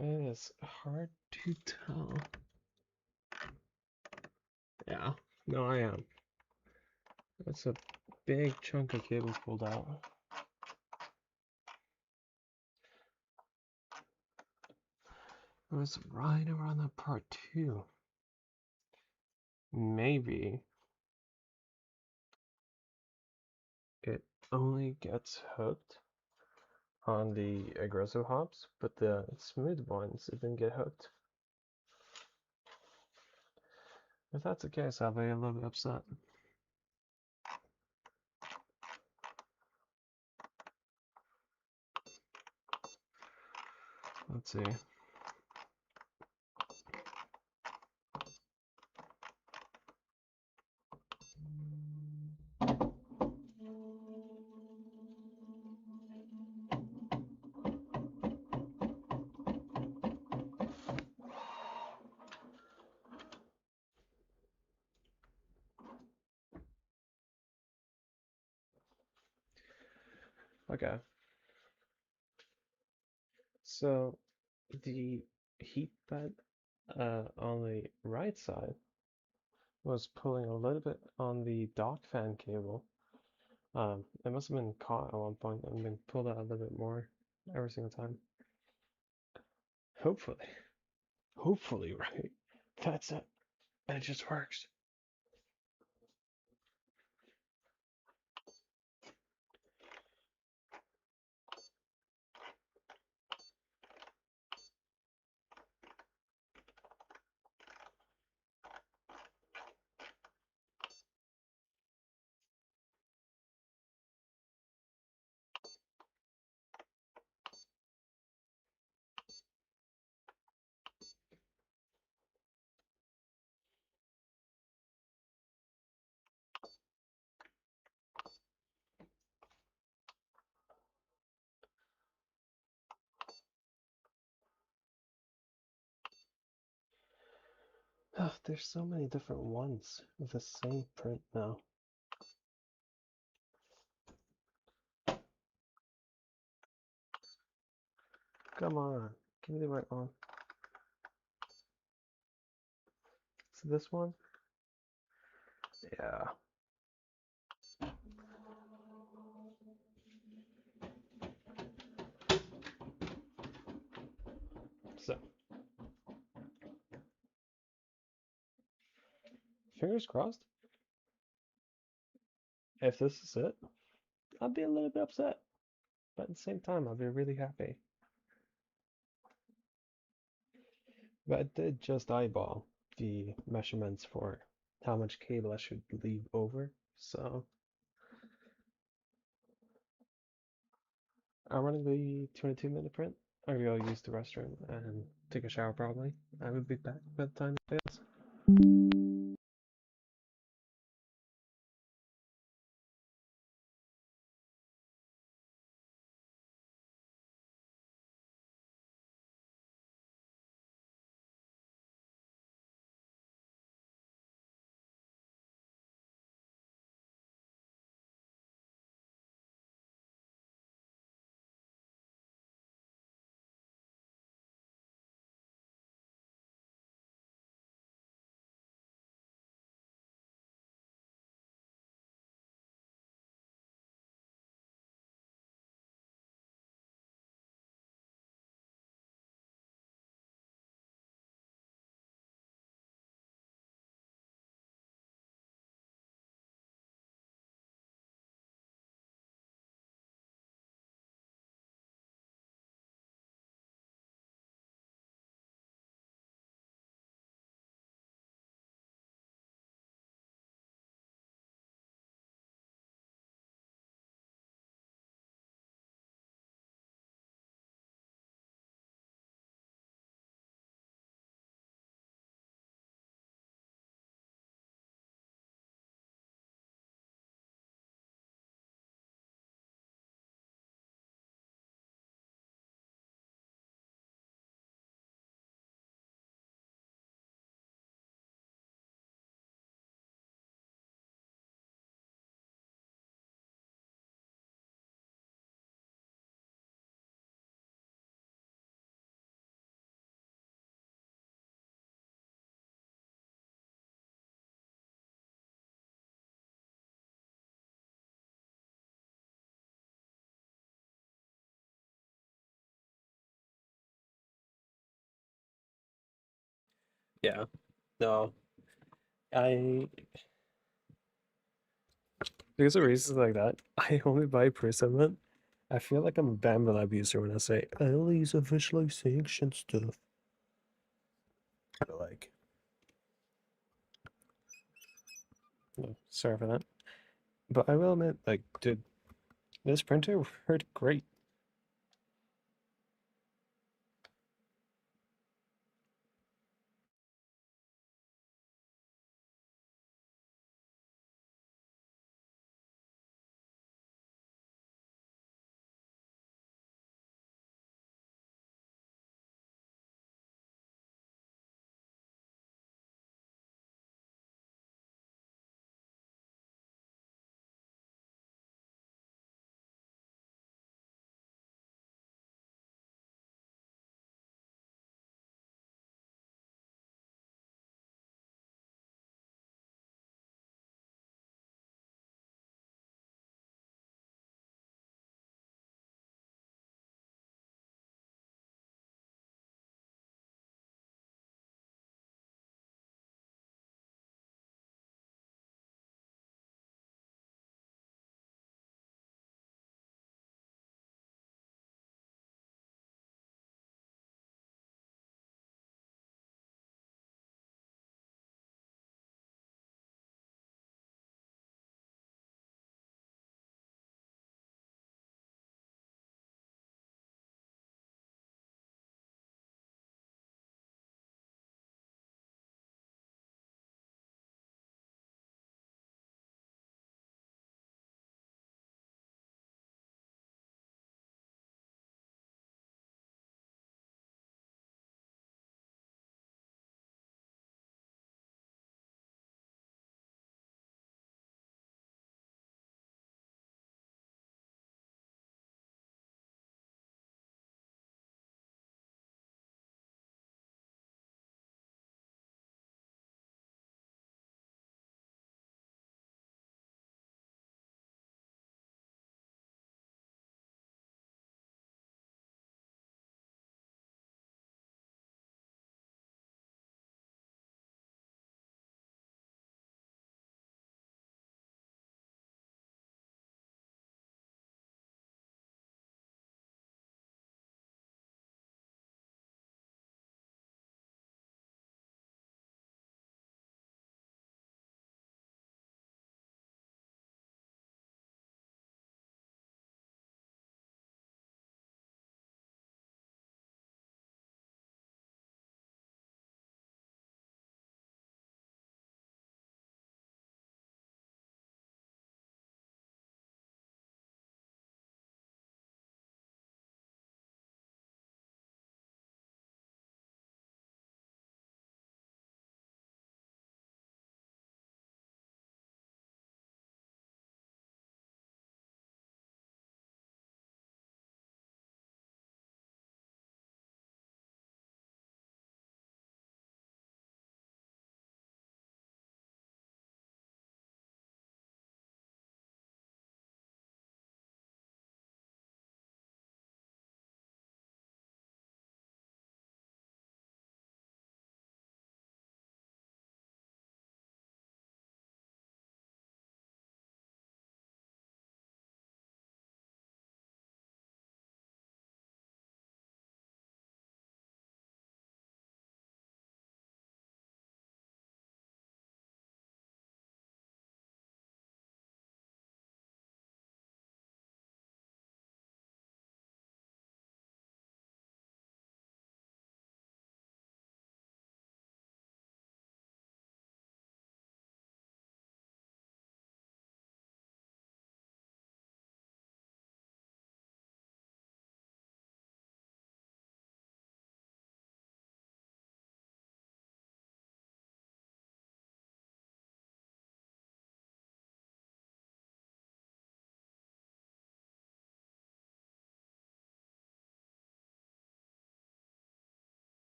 It is hard to tell. Yeah, no, I am. That's a big chunk of cable pulled out. It was right around that part too. Maybe it only gets hooked on the aggressive hops, but the smooth ones didn't get hooked. If that's the case, I'll be a little bit upset. Let's see. Okay. So the heat bed on the right side was pulling a little bit on the dock fan cable. It must have been caught at one point and been pulled out a little bit more every single time. Hopefully, right? That's it. And it just works. Oh, there's so many different ones with the same print now. Come on, give me the right one. So this one? Yeah. So, fingers crossed. If this is it, I'll be a little bit upset. But at the same time, I'll be really happy. But I did just eyeball the measurements for how much cable I should leave over. So I'm running the 22-minute print. I will use the restroom and take a shower probably. I will be back by the time it fails. Yeah. No. Because of reasons like that, I only buy Prusa. I feel like I'm a Bamble user when I say I'll use a visualization stuff. But like, no, sorry for that. But I will admit, like, dude, this printer worked great.